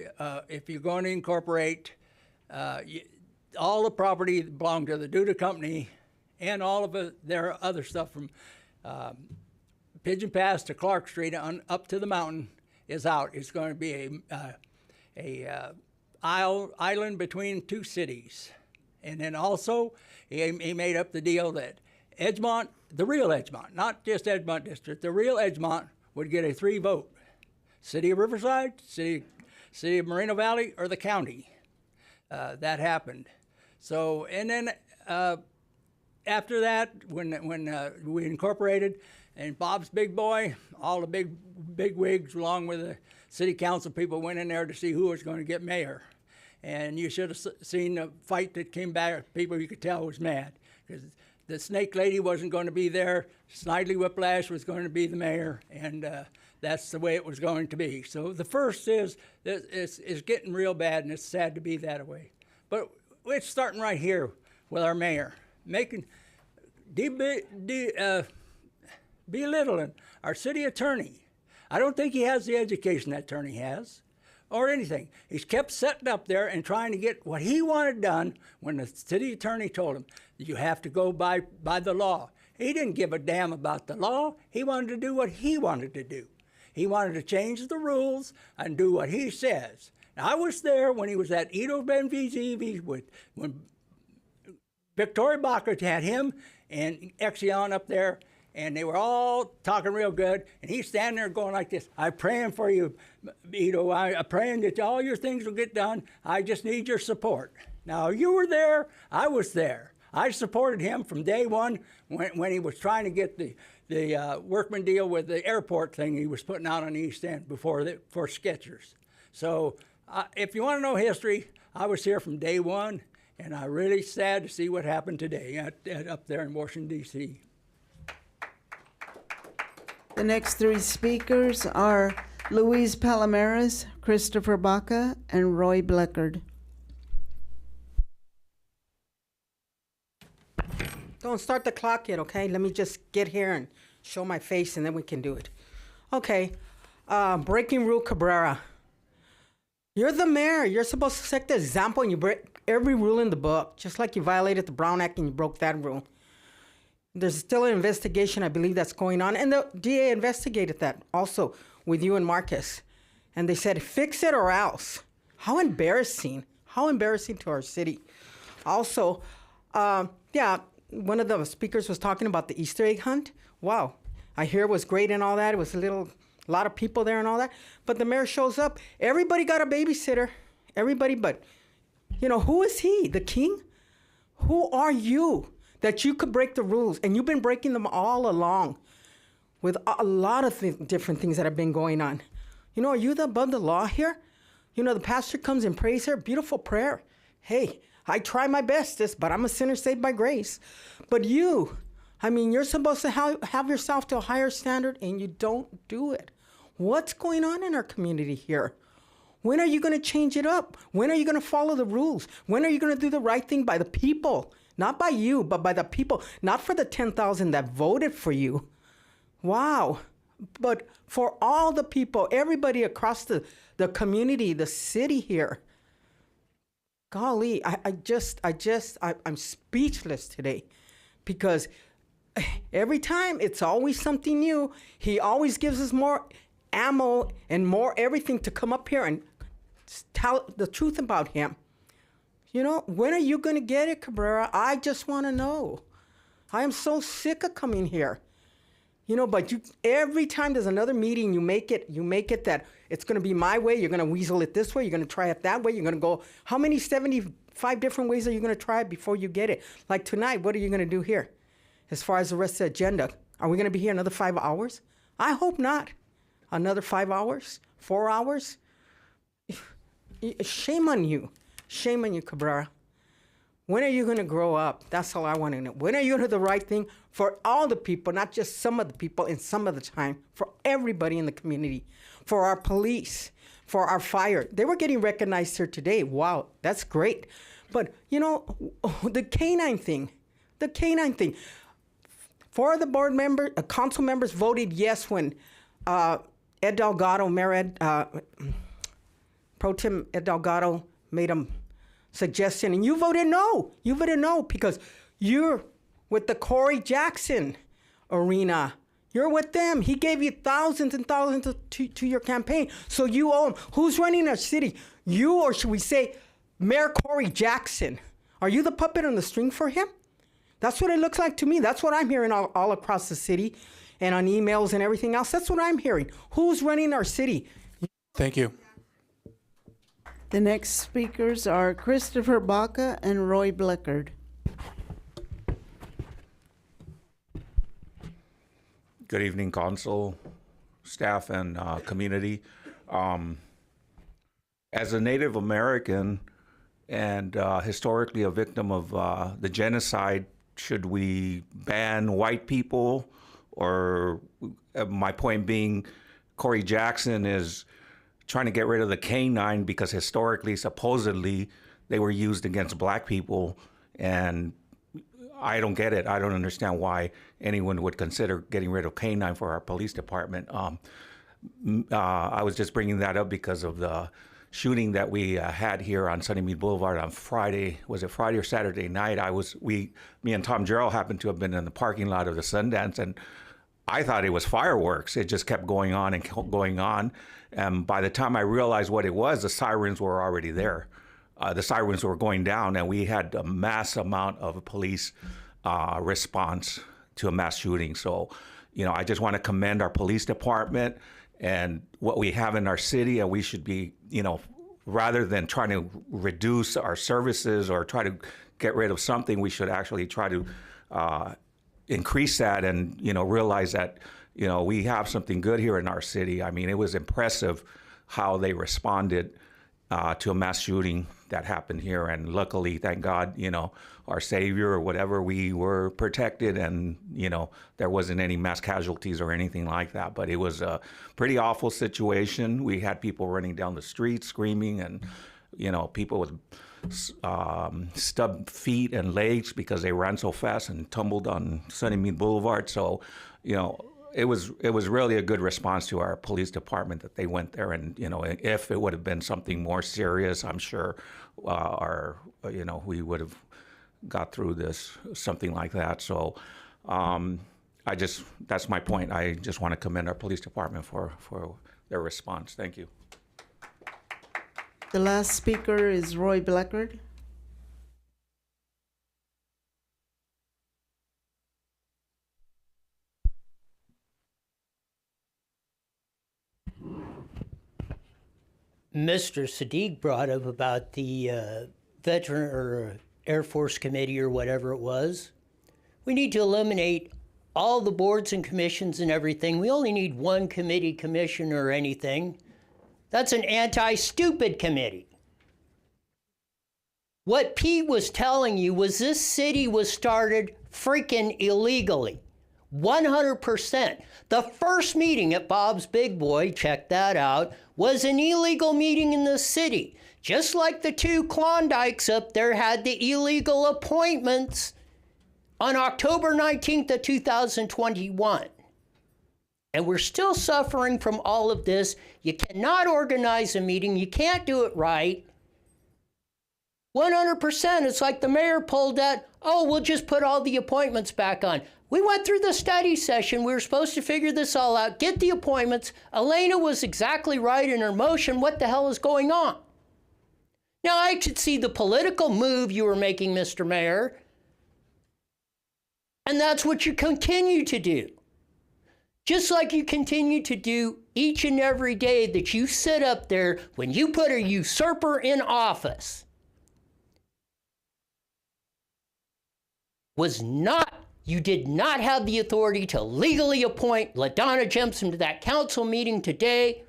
if you're going to incorporate all the property that belonged to the Duda company and all of their other stuff from Pigeon Pass to Clark Street up to the mountain is out. It's going to be a island between two cities. And then also, he made up the deal that Edgemont, the real Edgemont, not just Edgemont District, the real Edgemont would get a 3-vote. City of Riverside, City of Moreno Valley, or the county. That happened. So, and then after that, when we incorporated, and Bob's big boy, all the big wigs along with the city council people went in there to see who was going to get mayor. And you should have seen the fight that came back. People you could tell was mad because the snake lady wasn't going to be there. Snidely Whiplash was going to be the mayor, and that's the way it was going to be. So the first is it's getting real bad, and it's sad to be that way. But it's starting right here with our mayor, belittling our city attorney. I don't think he has the education that attorney has, or anything. He's kept setting up there and trying to get what he wanted done when the city attorney told him, you have to go by the law. He didn't give a damn about the law. He wanted to do what he wanted to do. He wanted to change the rules and do what he says. Now, I was there when he was at Edo Benvizi when Victoria Baca had him and Exion up there, and they were all talking real good, and he's standing there going like this, I'm praying for you, Edo. I'm praying that all your things will get done. I just need your support. Now, you were there. I was there. I supported him from day one when he was trying to get the workman deal with the airport thing he was putting out on the East End for Skechers. So if you want to know history, I was here from day one, and I'm really sad to see what happened today up there in Washington, D.C. The next 3 speakers are Luis Palomares, Christopher Baca, and Roy Bleckard. Don't start the clock yet, okay? Let me just get here and show my face, and then we can do it. Okay, breaking rule Cabrera. You're the mayor. You're supposed to set the example, and you break every rule in the book, just like you violated the Brown Act and you broke that rule. There's still an investigation, I believe, that's going on. And the DA investigated that also with you and Marcus. And they said, fix it or else. How embarrassing. How embarrassing to our city. Also, one of the speakers was talking about the Easter egg hunt. Wow. I hear it was great and all that. It was a lot of people there and all that. But the mayor shows up. Everybody got a babysitter. Everybody but, who is he? The king? Who are you? That you could break the rules, and you've been breaking them all along with a lot of different things that have been going on. Are you above the law here? The pastor comes and prays here, beautiful prayer. Hey, I try my bestest, but I'm a sinner saved by grace. But you're supposed to have yourself to a higher standard, and you don't do it. What's going on in our community here? When are you going to change it up? When are you going to follow the rules? When are you going to do the right thing by the people? Not by you, but by the people. Not for the 10,000 that voted for you. Wow. But for all the people, everybody across the community, the city here. Golly, I'm speechless today. Because every time it's always something new. He always gives us more ammo and more everything to come up here and tell the truth about him. When are you going to get it, Cabrera? I just want to know. I am so sick of coming here. But every time there's another meeting, you make it that it's going to be my way. You're going to weasel it this way. You're going to try it that way. You're going to go, how many 75 different ways are you going to try it before you get it? Like tonight, what are you going to do here? As far as the rest of the agenda, Are we going to be here another 5 hours? I hope not. Another 5 hours? 4 hours? Shame on you. Shame on you, Cabrera. When are you going to grow up? That's all I want to know. When are you going to do the right thing for all the people, not just some of the people and some of the time, for everybody in the community, for our police, for our fire? They were getting recognized here today. Wow, that's great. But, you know, the canine thing, 4 of the board members, council members voted yes when Ed Delgado, Mayor Ed, Pro Tem Ed Delgado made a suggestion, and you voted no. You voted no because you're with the Corey Jackson arena. You're with them. He gave you thousands and thousands to your campaign, so you owe him. Who's running our city? You, or should we say Mayor Corey Jackson? Are you the puppet on the string for him? That's what it looks like to me. That's what I'm hearing all across the city and on emails and everything else. That's what I'm hearing. Who's running our city? Thank you. The next speakers are Christopher Baca and Roy Bleckard. Good evening, council, staff, and community. As a Native American and historically a victim of the genocide, should we ban white people? Or my point being, Corey Jackson is trying to get rid of the canine because historically, supposedly, they were used against black people. And I don't get it. I don't understand why anyone would consider getting rid of canine for our police department. I was just bringing that up because of the shooting that we had here on Sunnymead Boulevard on Friday. Was it Friday or Saturday night? Me and Tom Jarrell happened to have been in the parking lot of the Sundance, and I thought it was fireworks. It just kept going on and going on. And by the time I realized what it was, the sirens were already there. The sirens were going down, and we had a mass amount of police response to a mass shooting. So, you know, I just want to commend our police department and what we have in our city, and we should be, you know, rather than trying to reduce our services or try to get rid of something, we should actually try to increase that and, you know, realize that, you know, we have something good here in our city. I mean, it was impressive how they responded to a mass shooting that happened here. And luckily, thank God, you know, our savior or whatever, we were protected and, you know, there wasn't any mass casualties or anything like that. But it was a pretty awful situation. We had people running down the street screaming and, you know, people with stubbed feet and legs because they ran so fast and tumbled on Sunnymead Boulevard. So, you know, it was really a good response to our police department that they went there. And, you know, if it would have been something more serious, I'm sure we would have got through this, something like that. So that's my point. I just want to commend our police department for their response. Thank you. The last speaker is Roy Bleckard. Mr. Sadiq brought up about the veteran or Air Force Committee or whatever it was. We need to eliminate all the boards and commissions and everything. We only need one committee, commission, or anything. That's an anti-stupid committee. What Pete was telling you was this city was started freaking illegally. 100%. The first meeting at Bob's Big Boy, check that out, was an illegal meeting in the city. Just like the 2 Klondikes up there had the illegal appointments on October 19th of 2021. And we're still suffering from all of this. You cannot organize a meeting. You can't do it right. 100%. It's like the mayor pulled that, oh, we'll just put all the appointments back on. We went through the study session. We were supposed to figure this all out, get the appointments. Elena was exactly right in her motion. What the hell is going on? Now, I could see the political move you were making, Mr. Mayor. And that's what you continue to do. Just like you continue to do each and every day that you sit up there when you put a usurper in office. Was not You did not have the authority to legally appoint LaDonna Jemison to that council meeting today.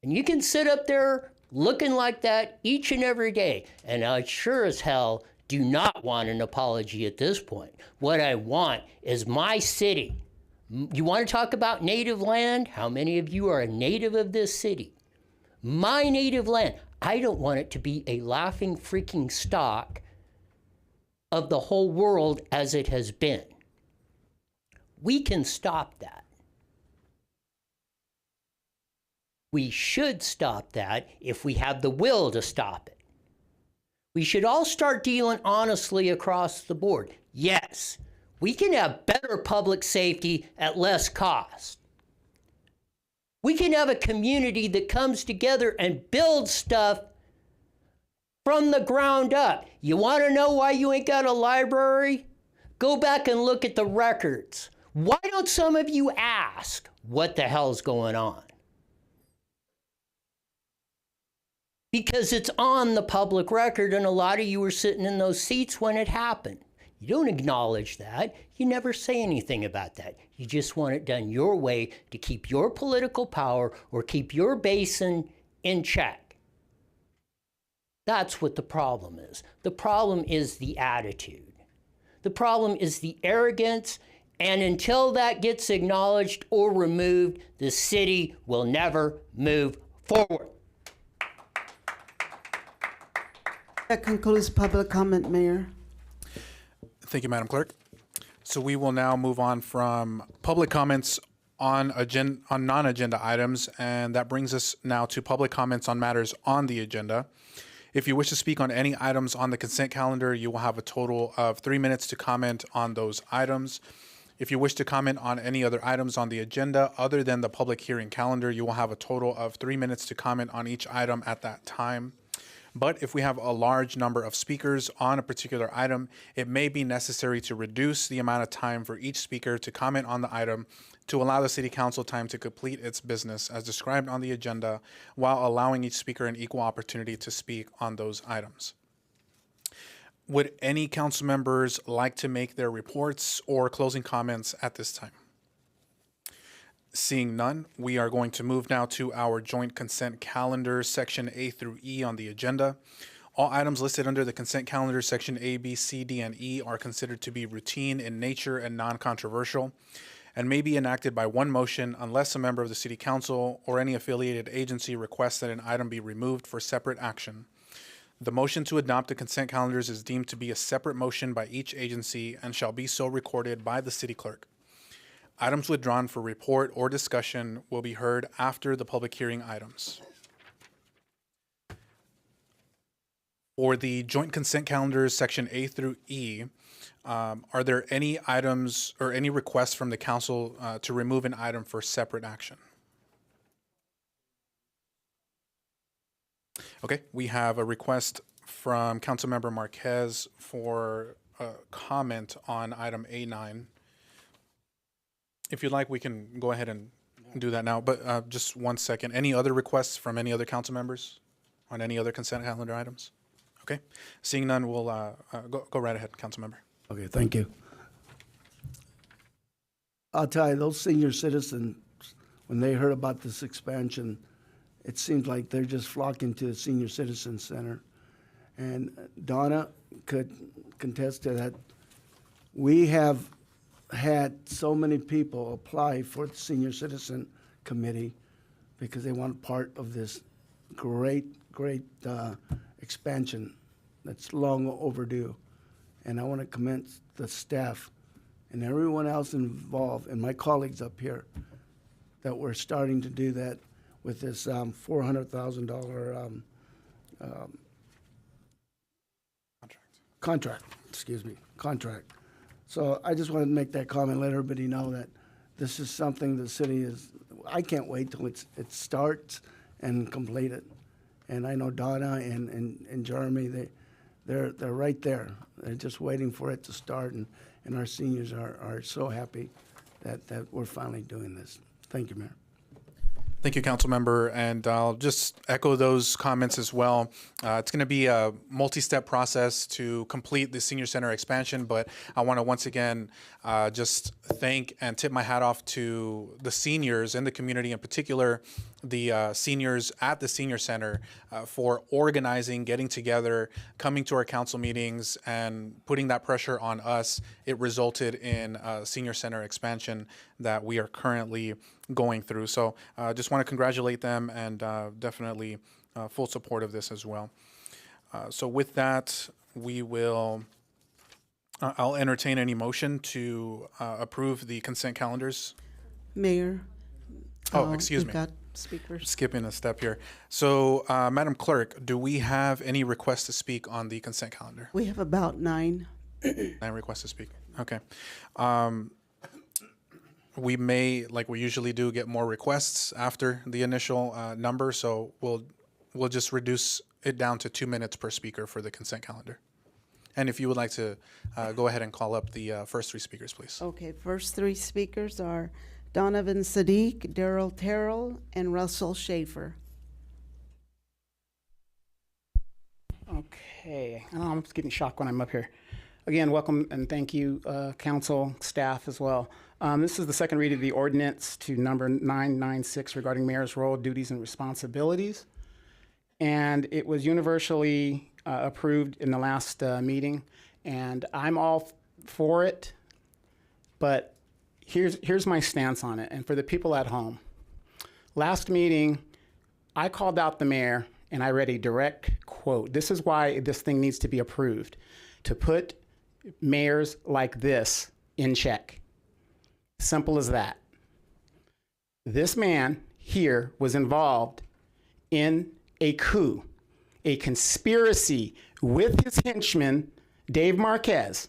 And you can sit up there looking like that each and every day. And I sure as hell do not want an apology at this point. What I want is my city. You want to talk about native land? How many of you are a native of this city? My native land. I don't want it to be a laughing freaking stock of the whole world as it has been. We can stop that. We should stop that if we have the will to stop it. We should all start dealing honestly across the board. Yes, we can have better public safety at less cost. We can have a community that comes together and builds stuff from the ground up. You want to know why you ain't got a library? Go back and look at the records. Why don't some of you ask what the hell's going on? Because it's on the public record, and a lot of you were sitting in those seats when it happened. You don't acknowledge that. You never say anything about that. You just want it done your way to keep your political power or keep your basin in check. That's what the problem is. The problem is the attitude. The problem is the arrogance, and until that gets acknowledged or removed, the city will never move forward. That concludes public comment, Mayor. Thank you, Madam Clerk. So we will now move on from public comments on non-agenda items, and that brings us now to public comments on matters on the agenda. If you wish to speak on any items on the consent calendar, you will have a total of 3 minutes to comment on those items. If you wish to comment on any other items on the agenda other than the public hearing calendar, you will have a total of 3 minutes to comment on each item at that time. But if we have a large number of speakers on a particular item, it may be necessary to reduce the amount of time for each speaker to comment on the item to allow the City Council time to complete its business as described on the agenda, while allowing each speaker an equal opportunity to speak on those items. Would any council members like to make their reports or closing comments at this time? Seeing none, we are going to move now to our joint consent calendar, section A through E on the agenda. All items listed under the consent calendar, section A, B, C, D, and E, are considered to be routine in nature and non-controversial, and may be enacted by one motion unless a member of the City Council or any affiliated agency requests that an item be removed for separate action. The motion to adopt the consent calendars is deemed to be a separate motion by each agency and shall be so recorded by the City Clerk. Items withdrawn for report or discussion will be heard after the public hearing items. For the joint consent calendars, section A through E, are there any items or any requests from the council to remove an item for separate action? Okay, we have a request from Councilmember Marquez for a comment on item A9. If you'd like, we can go ahead and do that now, but just 1 second. Any other requests from any other council members on any other consent calendar items? Okay, seeing none, we'll go right ahead, council member. Okay, thank you. I'll tell you, those senior citizens, when they heard about this expansion, it seems like they're just flocking to the Senior Citizen Center. And Donna could contest to that. We have had so many people apply for the Senior Citizen Committee because they want part of this great expansion that's long overdue. And I want to commend the staff and everyone else involved and my colleagues up here that we're starting to do that with this $400,000 contract. So I just wanted to make that comment, let everybody know that this is something the city is, I can't wait till it starts and completed. And I know Donna and Jeremy, they're right there. They're just waiting for it to start, and our seniors are so happy that we're finally doing this. Thank you, Mayor. Thank you, council member, and I'll just echo those comments as well. It's going to be a multi-step process to complete the senior center expansion, but I want to once again just thank and tip my hat off to the seniors in the community, in particular the seniors at the senior center, for organizing, getting together, coming to our council meetings, and putting that pressure on us. It resulted in a senior center expansion that we are currently going through. So just want to congratulate them, and definitely full support of this as well. So with that, we will, I'll entertain any motion to approve the consent calendars. Mayor. Oh, excuse we've me. got speakers. Skipping a step here. So, Madam Clerk, do we have any requests to speak on the consent calendar? We have about 9. 9 requests to speak. Okay. We may, like we usually do, get more requests after the initial number, so we'll just reduce it down to 2 minutes per speaker for the consent calendar. And if you would like to go ahead and call up the first 3 speakers, please. Okay, first 3 speakers are Donovan Sadiq, Daryl Terrell, and Russell Schaefer. Okay, I'm just getting shocked when I'm up here. Again, welcome and thank you, council, staff as well. This is the second reading of the ordinance to number 996 regarding mayor's role, duties, and responsibilities. And it was universally approved in the last meeting, and I'm all for it, but here's my stance on it, and for the people at home. Last meeting, I called out the mayor, and I read a direct quote. This is why this thing needs to be approved, to put mayors like this in check. Simple as that. This man here was involved in a coup, a conspiracy with his henchman, Dave Marquez.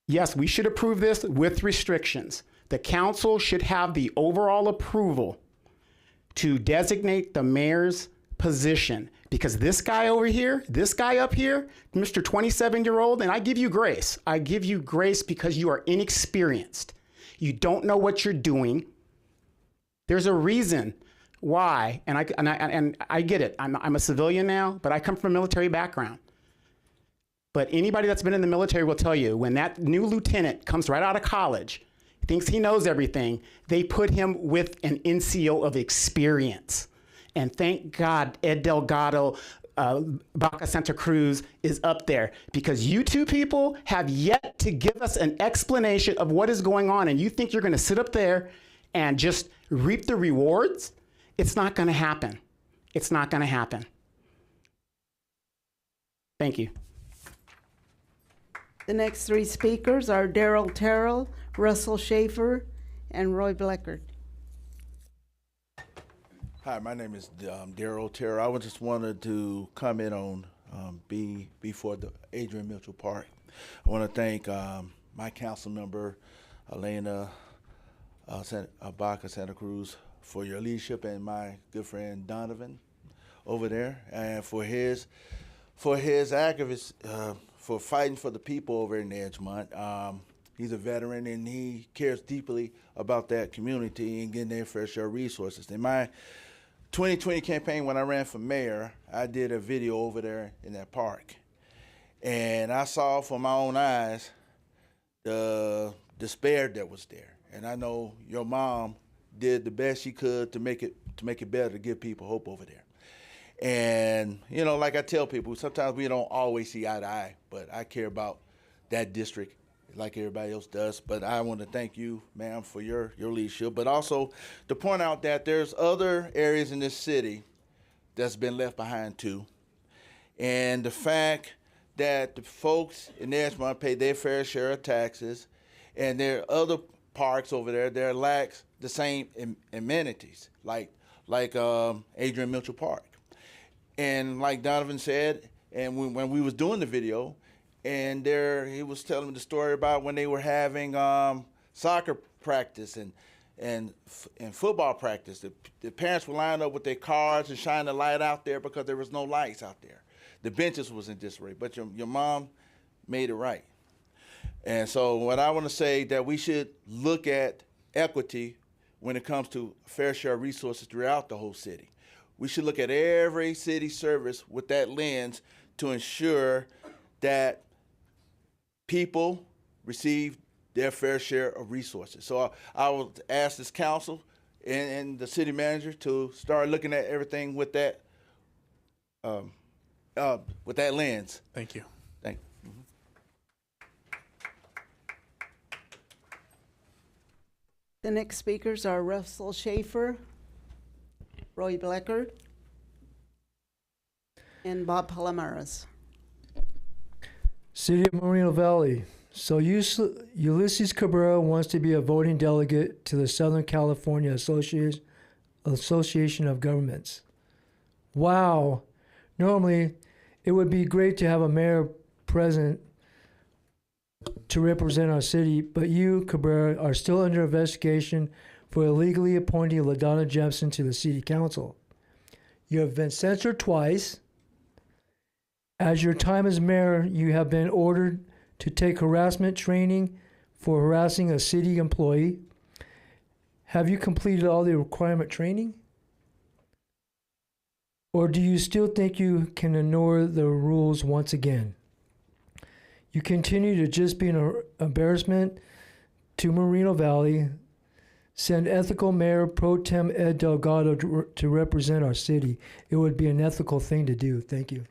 Yes, we should approve this with restrictions. The council should have the overall approval to designate the mayor's position, because this guy over here, this guy up here, Mr. 27-year-old, and I give you grace. I give you grace because you are inexperienced. You don't know what you're doing. There's a reason why, and I get it. I'm a civilian now, but I come from a military background. But anybody that's been in the military will tell you, when that new lieutenant comes right out of college, thinks he knows everything, they put him with an NCO of experience. And thank God Ed Delgado, Baca Santa Cruz is up there, because you two people have yet to give us an explanation of what is going on. And you think you're going to sit up there and just reap the rewards? It's not going to happen. It's not going to happen. Thank you. The next 3 speakers are Daryl Terrell, Russell Schaefer, and Roy Bleckert. Hi, my name is Daryl Terrell. I just wanted to comment on before the Adrian Mitchell Park. I want to thank my council member, Elena Baca Santa Cruz, for your leadership, and my good friend Donovan over there, and for his activists, for fighting for the people over in Edgemont. He's a veteran, and he cares deeply about that community and getting their fair share of resources. In my 2020 campaign, when I ran for mayor, I did a video over there in that park. And I saw from my own eyes the despair that was there. And I know your mom did the best she could to make it better, to give people hope over there. And, you know, like I tell people, sometimes we don't always see eye to eye, but I care about that district like everybody else does. But I want to thank you, ma'am, for your leadership, but also to point out that there's other areas in this city that's been left behind too. And the fact that the folks in Edgemont pay their fair share of taxes, and there are other parks over there that lacks the same amenities, like Adrian Mitchell Park. And like Donovan said, and when we was doing the video, and there he was telling me the story about when they were having soccer practice and football practice. The parents were lined up with their cars and shining the light out there because there was no lights out there. The benches was in disarray, but your mom made it right. And so what I want to say, that we should look at equity when it comes to fair share of resources throughout the whole city. We should look at every city service with that lens to ensure that people receive their fair share of resources. So I will ask this council and the city manager to start looking at everything with that lens. Thank you. Thank you. The next speakers are Russell Schaefer, Roy Bleckert, and Bob Palomares. City of Moreno Valley. So Ulysses Cabrera wants to be a voting delegate to the Southern California Association of Governments. Wow. Normally, it would be great to have a mayor present to represent our city, but you, Cabrera, are still under investigation for illegally appointing LaDonna Jepson to the city council. You have been censored twice. As your time as mayor, you have been ordered to take harassment training for harassing a city employee. Have you completed all the requirement training? Or do you still think you can ignore the rules once again? You continue to just be an embarrassment to Moreno Valley. Send ethical Mayor Pro Tem Ed Delgado to represent our city. It would be an ethical thing to do. Thank you.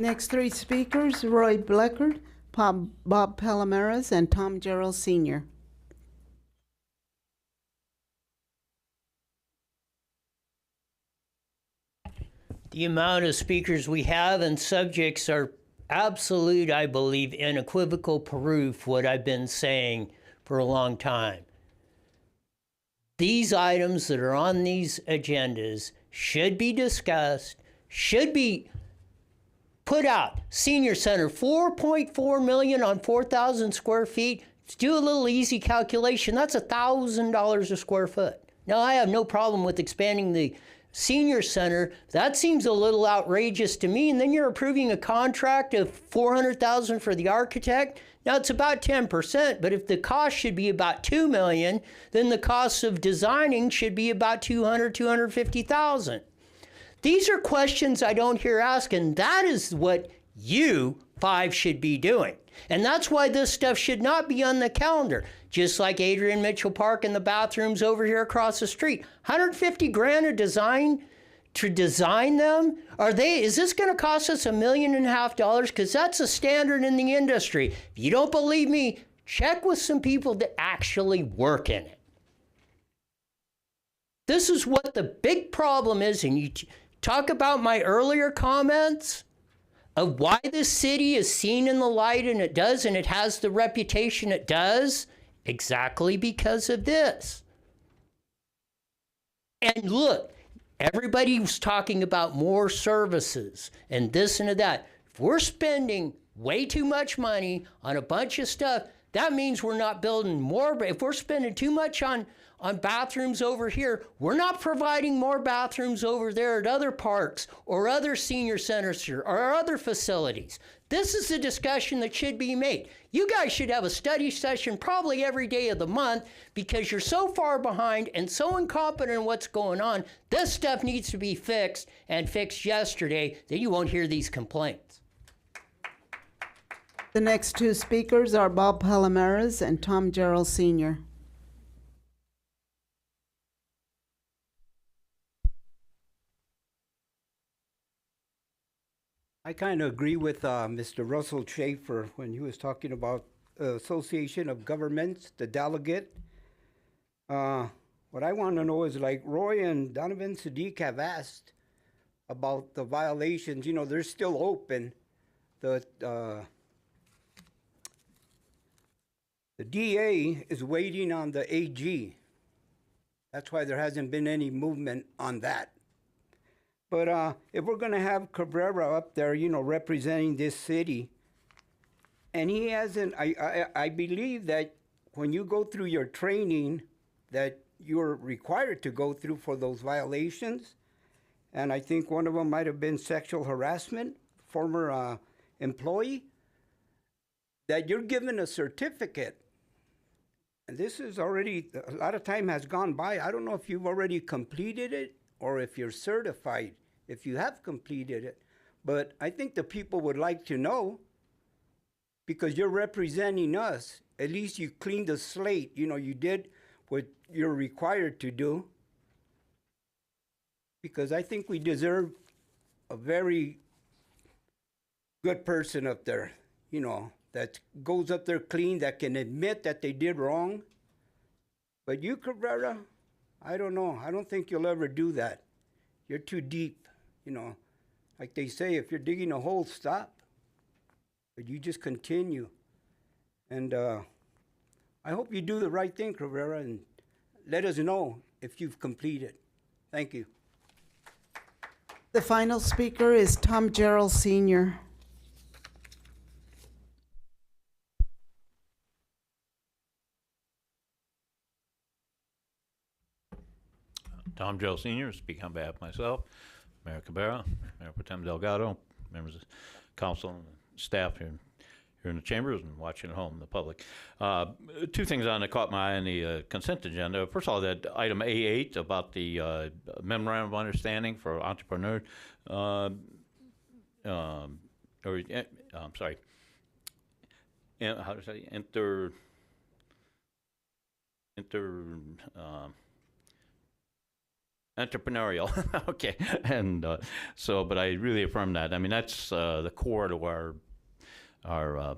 Next three speakers, Roy Bleckert, Bob Palomares, and Tom Gerald Sr. The amount of speakers we have and subjects are absolute, I believe, unequivocal proof what I've been saying for a long time. These items that are on these agendas should be discussed, should be put out. Senior Center, $4.4 million on 4,000 square feet. Let's do a little easy calculation. That's $1,000 a square foot. Now, I have no problem with expanding the Senior Center. That seems a little outrageous to me. And then you're approving a contract of $400,000 for the architect. Now, it's about 10%, but if the cost should be about $2 million, then the cost of designing should be about $250,000. These are questions I don't hear asked, and that is what you five should be doing. And that's why this stuff should not be on the calendar. Just like Adrian Mitchell Park and the bathrooms over here across the street. $150,000 a design to design them? Is this going to cost us $1.5 million? Because that's a standard in the industry. If you don't believe me, check with some people that actually work in it. This is what the big problem is, and you talk about my earlier comments of why this city is seen in the light and it does, and it has the reputation it does, exactly because of this. And look, everybody was talking about more services and this and that. If we're spending way too much money on a bunch of stuff, that means we're not building more. If we're spending too much on bathrooms over here, we're not providing more bathrooms over there at other parks or other senior centers or other facilities. This is a discussion that should be made. You guys should have a study session probably every day of the month because you're so far behind and so incompetent in what's going on. This stuff needs to be fixed and fixed yesterday that you won't hear these complaints. The next two speakers are Bob Palomares and Tom Gerald Sr. I kind of agree with Mr. Russell Schaefer when he was talking about Association of Governments, the delegate. What I want to know is, like, Roy and Donovan Sadiq have asked about the violations. You know, they're still open. The DA is waiting on the AG. That's why there hasn't been any movement on that. But if we're going to have Cabrera up there, you know, representing this city, and he hasn't, I believe that when you go through your training that you're required to go through for those violations, and I think one of them might have been sexual harassment, former employee, that you're given a certificate And this is already, a lot of time has gone by. I don't know if you've already completed it or if you're certified, if you have completed it. But I think the people would like to know, because you're representing us. At least you cleaned the slate. You know, you did what you're required to do. Because I think we deserve a very good person up there, you know, that goes up there clean, that can admit that they did wrong. But you, Cabrera, I don't know. I don't think you'll ever do that. You're too deep, you know. Like they say, if you're digging a hole, stop. But you just continue. And I hope you do the right thing, Cabrera, and let us know if you've completed. Thank you. The final speaker is Tom Gerald Sr. Tom Joe Sr., speaking on behalf of myself, Mayor Cabrera, Mayor Pro Tem Delgado, members of the council and staff here in the chambers and watching at home, the public. Two things on that caught my eye on the consent agenda. First of all, that item A8 about the memorandum of understanding for entrepreneurs, I'm sorry, how to say, entrepreneurial. Okay, and but I really affirm that. I mean, that's the core to our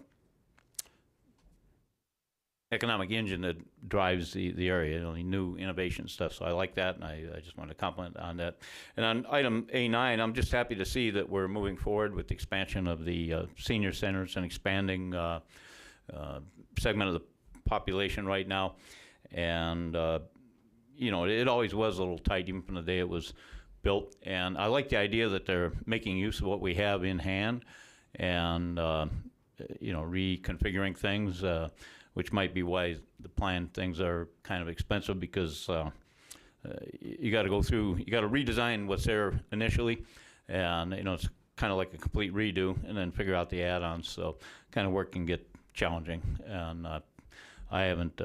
economic engine that drives the area, new innovation stuff. So I like that, and I just want to compliment on that. And on item A9, I'm just happy to see that we're moving forward with the expansion of the senior centers and expanding segment of the population right now. And you know, it always was a little tight even from the day it was built. And I like the idea that they're making use of what we have in hand and, you know, reconfiguring things, which might be why the planned things are kind of expensive, because you got to go through, you got to redesign what's there initially. And, you know, it's kind of like a complete redo and then figure out the add-ons. So kind of work can get challenging. And I haven't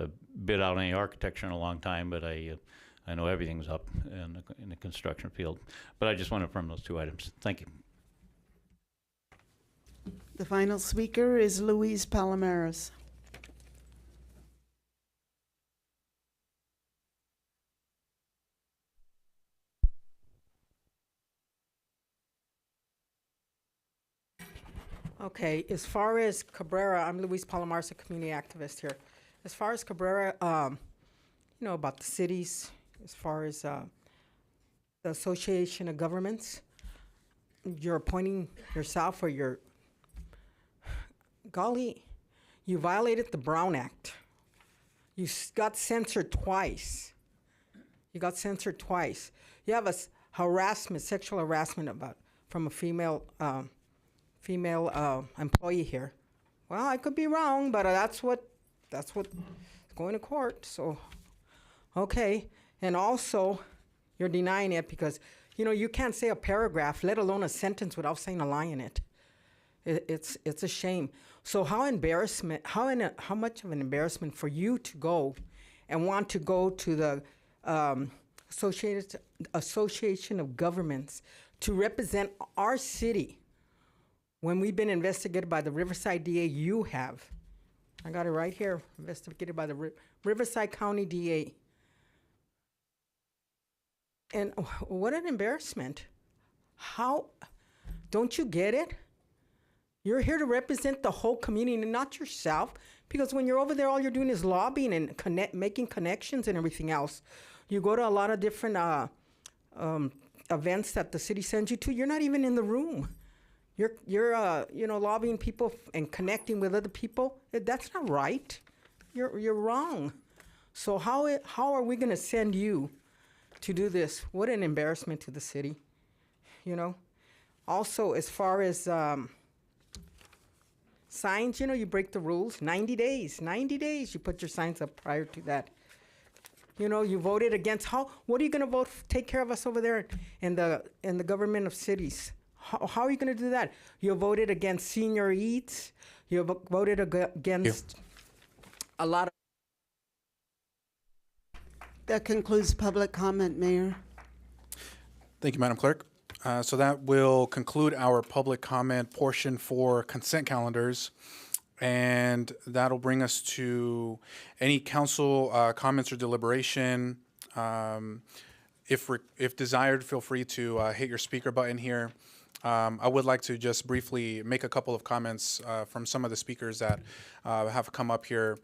bid out any architecture in a long time, but I know everything's up in the construction field. But I just want to affirm those two items. Thank you. The final speaker is Luis Palomares. Okay, as far as Cabrera, I'm Luis Palomares, a community activist here. As far as Cabrera, you know, about the cities, as far as the Association of Governments, you're appointing yourself, or you're, golly, you violated the Brown Act. You got censored twice. You got censored twice. You have a harassment, sexual harassment from a female employee here. Well, I could be wrong, but that's what's going to court. So, okay. And also, you're denying it because, you know, you can't say a paragraph, let alone a sentence, without saying a lie in it. It's a shame. So how much of an embarrassment for you to go and want to go to the Association of Governments to represent our city when we've been investigated by the Riverside DA? You have. I got it right here, investigated by the Riverside County DA. And what an embarrassment. How, don't you get it? You're here to represent the whole community and not yourself, because when you're over there, all you're doing is lobbying and making connections and everything else. You go to a lot of different events that the city sends you to. You're not even in the room. You're you know, lobbying people and connecting with other people. That's not right. You're wrong. So how are we going to send you to do this? What an embarrassment to the city, you know. Also, as far as signs, you know, you break the rules. 90 days. 90 days. You put your signs up prior to that. You know, you voted against. What are you going to vote? Take care of us over there in the government of cities. How are you going to do that? You voted against senior eats. You voted against a lot of That concludes public comment, Mayor. Thank you, Madam Clerk. So that will conclude our public comment portion for consent calendars. And that'll bring us to any council comments or deliberation. If desired, feel free to hit your speaker button here. I would like to just briefly make a couple of comments from some of the speakers that have come up here.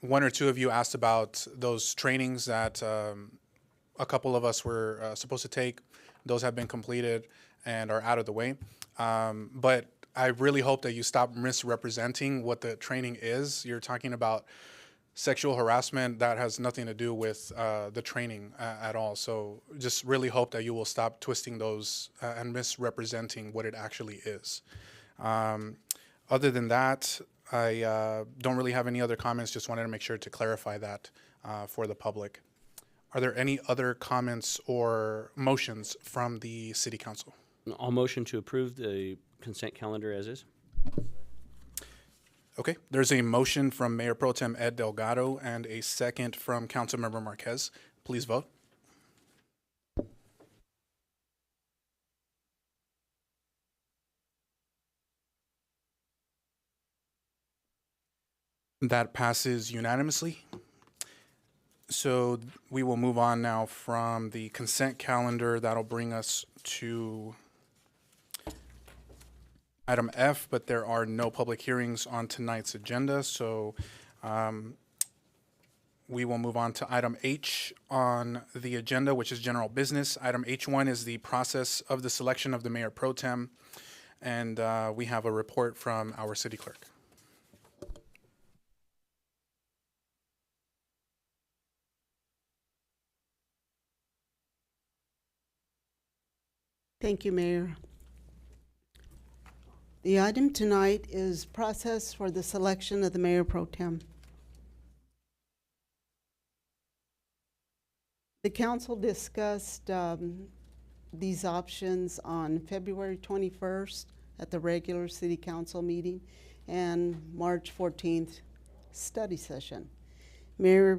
One or two of you asked about those trainings that a couple of us were supposed to take. Those have been completed and are out of the way. But I really hope that you stop misrepresenting what the training is. You're talking about sexual harassment that has nothing to do with the training at all. So just really hope that you will stop twisting those and misrepresenting what it actually is. Other than that, I don't really have any other comments. Just wanted to make sure to clarify that for the public. Are there any other comments or motions from the City Council? I'll motion to approve the consent calendar as is. Okay, there's a motion from Mayor Pro Tem Ed Delgado and a second from Councilmember Marquez. Please vote. That passes unanimously. So we will move on now from the consent calendar. That'll bring us to item F, but there are no public hearings on tonight's agenda, so we will move on to item H on the agenda, which is general business. Item H1 is the process of the selection of the Mayor Pro Tem, and we have a report from our city clerk. Thank you, Mayor. The item tonight is process for the selection of the Mayor Pro Tem. The council discussed these options on February 21st at the regular city council meeting and March 14th study session. Mayor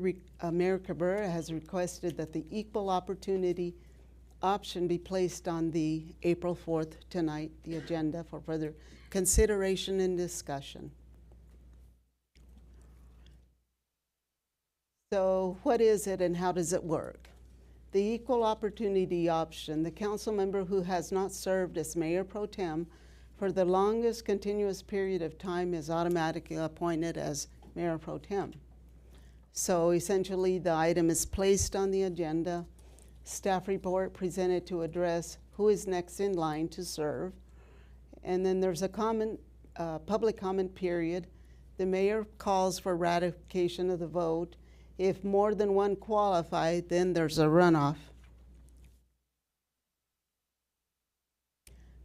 Cabrera has requested that the equal opportunity option be placed on the April 4th tonight, the agenda for further consideration and discussion. So what is it and how does it work? The equal opportunity option, the council member who has not served as Mayor Pro Tem for the longest continuous period of time is automatically appointed as Mayor Pro Tem. So essentially the item is placed on the agenda. Staff report presented to address who is next in line to serve. And then there's a public comment period. The mayor calls for ratification of the vote. If more than one qualify, then there's a runoff.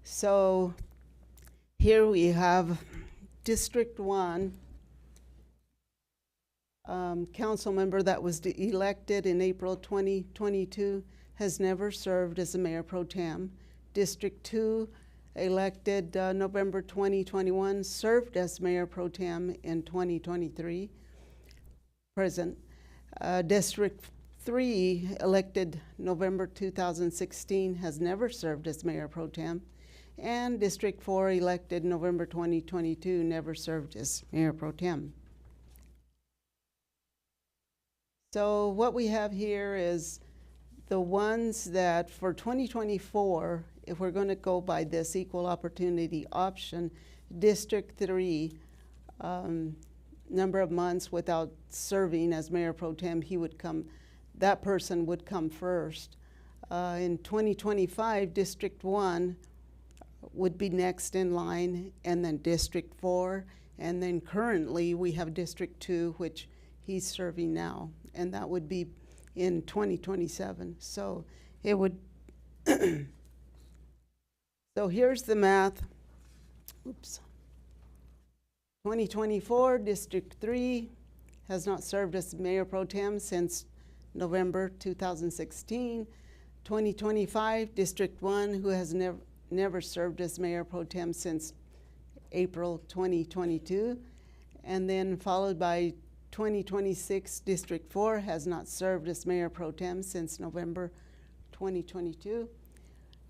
So here we have District 1, council member that was elected in April 2022 has never served as a Mayor Pro Tem. District 2, elected November 2021, served as Mayor Pro Tem in 2023, present. District 3, elected November 2016, has never served as Mayor Pro Tem. And District 4, elected November 2022, never served as Mayor Pro Tem. So what we have here is the ones that for 2024, if we're going to go by this equal opportunity option, District 3, number of months without serving as Mayor Pro Tem, that person would come first. In 2025, District 1 would be next in line, and then District 4, and then currently we have District 2, which he's serving now, and that would be in 2027. So it would, so here's the math. Oops. 2024, District 3 has not served as Mayor Pro Tem since November 2016. 2025, District 1, who has never served as Mayor Pro Tem since April 2022. And then followed by 2026 District 4 has not served as mayor pro tem since November 2022.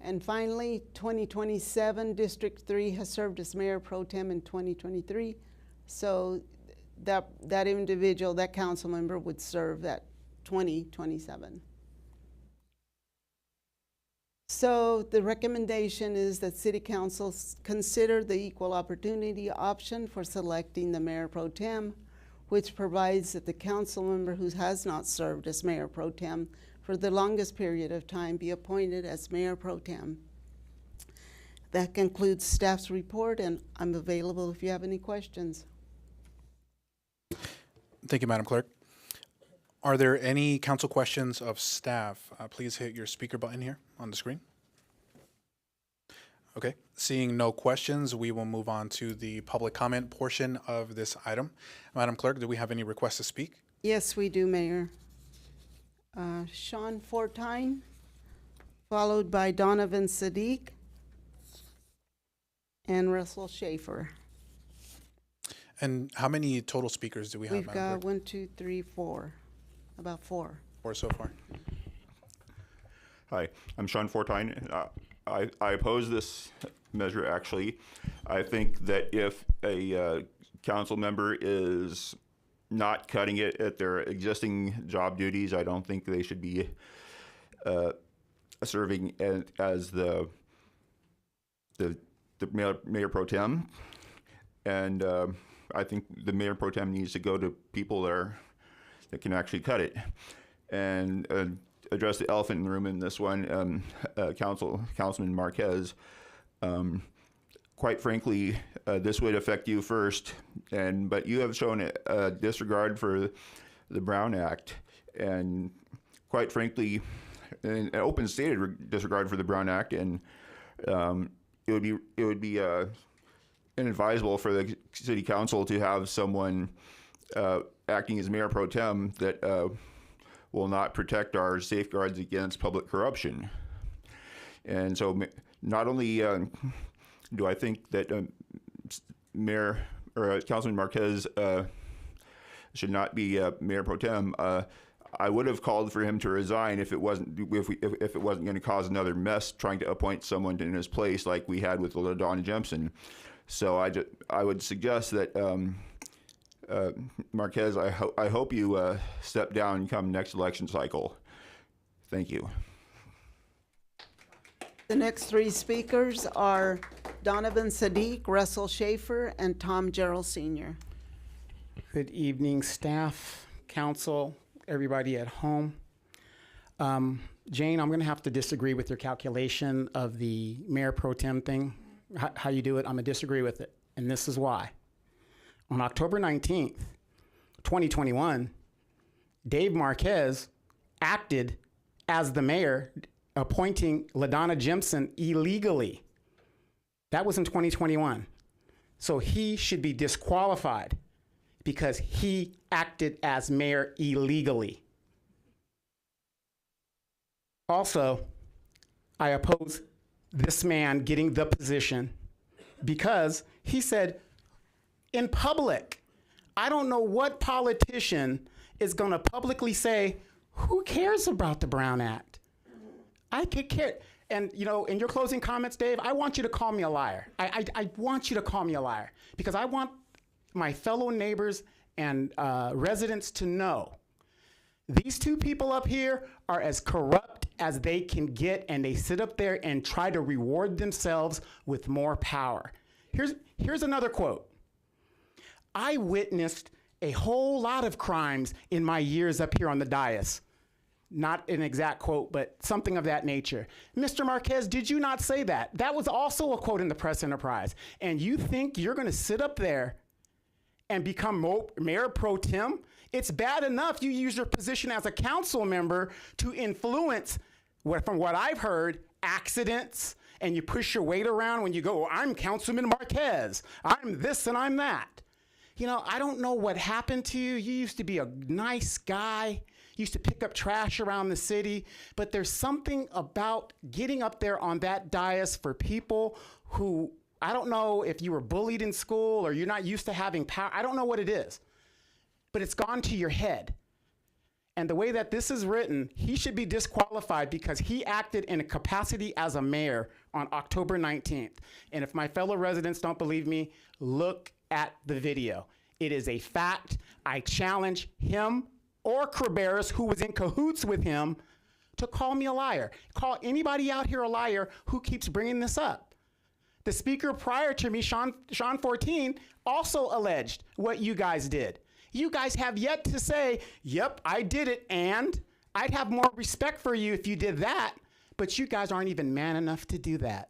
And finally, 2027 District 3 has served as mayor pro tem in 2023. So that individual, that council member would serve that 2027. So the recommendation is that City Council consider the equal opportunity option for selecting the Mayor Pro Tem, which provides that the council member who has not served as Mayor Pro Tem for the longest period of time be appointed as Mayor Pro Tem. That concludes staff's report, and I'm available if you have any questions. Thank you, Madam Clerk. Are there any council questions of staff? Please hit your speaker button here on the screen. Okay, seeing no questions, we will move on to the public comment portion of this item. Madam Clerk, do we have any requests to speak? Yes, we do, Mayor. Sean Fortine, followed by Donovan Sadiq and Russell Schaefer. And how many total speakers do we have, We've Madam got Clerk? 1, 2, 3, 4, about 4. 4 so far. Hi, I'm Sean Fortine. I oppose this measure, actually. I think that if a council member is not cutting it at their existing job duties, I don't think they should be serving as the mayor pro tem. And I think the mayor pro tem needs to go to people that can actually cut it. And address the elephant in the room in this one, Councilman Marquez. Quite frankly, this would affect you first, but you have shown a disregard for the Brown Act, and quite frankly, an open stated disregard for the Brown Act, and it would be inadvisable for the city council to have someone acting as mayor pro tem that will not protect our safeguards against public corruption. And so not only do I think that Mayor or Councilman Marquez should not be mayor pro tem, I would have called for him to resign if it wasn't going to cause another mess trying to appoint someone in his place like we had with LaDonna Jempson. So I would suggest that Marquez, I hope you step down come next election cycle. Thank you. The next 3 speakers are Donovan Sadiq, Russell Schaefer, and Tom Gerald Sr. Good evening, staff, council, everybody at home. Jane, I'm going to have to disagree with your calculation of the mayor pro tem thing, how you do it. I'm going to disagree with it, and this is why. On October 19th, 2021, Dave Marquez acted as the mayor, appointing LaDonna Jempson illegally. That was in 2021. So he should be disqualified because he acted as mayor illegally. Also, I oppose this man getting the position because he said, in public, I don't know what politician is going to publicly say, who cares about the Brown Act? I could care. And, you know, in your closing comments, Dave, I want you to call me a liar. I want you to call me a liar because I want my fellow neighbors and residents to know these 2 people up here are as corrupt as they can get, and they sit up there and try to reward themselves with more power. Here's another quote. I witnessed a whole lot of crimes in my years up here on the dais. Not an exact quote, but something of that nature. Mr. Marquez, did you not say that? That was also a quote in the press enterprise. And you think you're going to sit up there and become mayor pro tem? It's bad enough you use your position as a council member to influence, from what I've heard, accidents, and you push your weight around when you go, I'm Councilman Marquez. I'm this and I'm that. You know, I don't know what happened to you. You used to be a nice guy. You used to pick up trash around the city. But there's something about getting up there on that dais for people who, I don't know if you were bullied in school or you're not used to having power. I don't know what it is. but it's gone to your head. And the way that this is written, he should be disqualified because he acted in a capacity as a mayor on October 19th. And if my fellow residents don't believe me, look at the video. It is a fact. I challenge him or Cabarrus, who was in cahoots with him, to call me a liar. Call anybody out here a liar who keeps bringing this up. The speaker prior to me, Sean 14, also alleged what you guys did. You guys have yet to say, yep, I did it, and I'd have more respect for you if you did that, but you guys aren't even man enough to do that.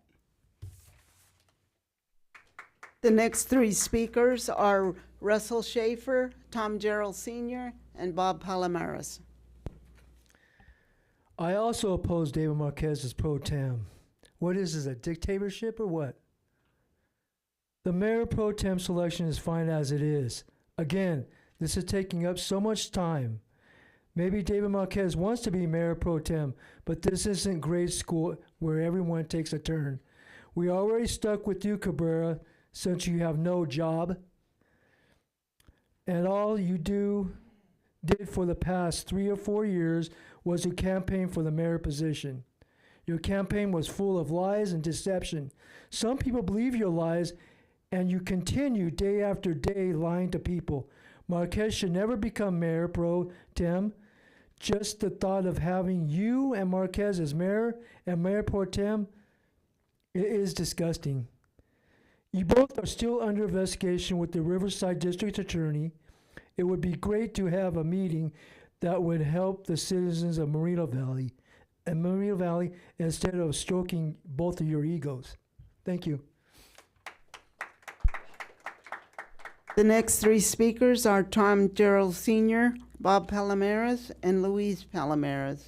The next three speakers are Russell Schaefer, Tom Gerald Sr., and Bob Palomares. I also oppose David Marquez as pro tem. What is this, a dictatorship or what? The mayor pro tem selection is fine as it is. Again, this is taking up so much time. Maybe David Marquez wants to be mayor pro tem, but this isn't grade school where everyone takes a turn. We already stuck with you, Cabrera, since you have no job. And all you did for the past 3 or 4 years was to campaign for the mayor position. Your campaign was full of lies and deception. Some people believe your lies, and you continue day after day lying to people. Marquez should never become mayor pro tem. Just the thought of having you and Marquez as mayor and mayor pro tem, it is disgusting. You both are still under investigation with the Riverside District Attorney. It would be great to have a meeting that would help the citizens of Moreno Valley instead of stroking both of your egos. Thank you. The next three speakers are Tom Gerald Sr., Bob Palomares, and Luis Palomares.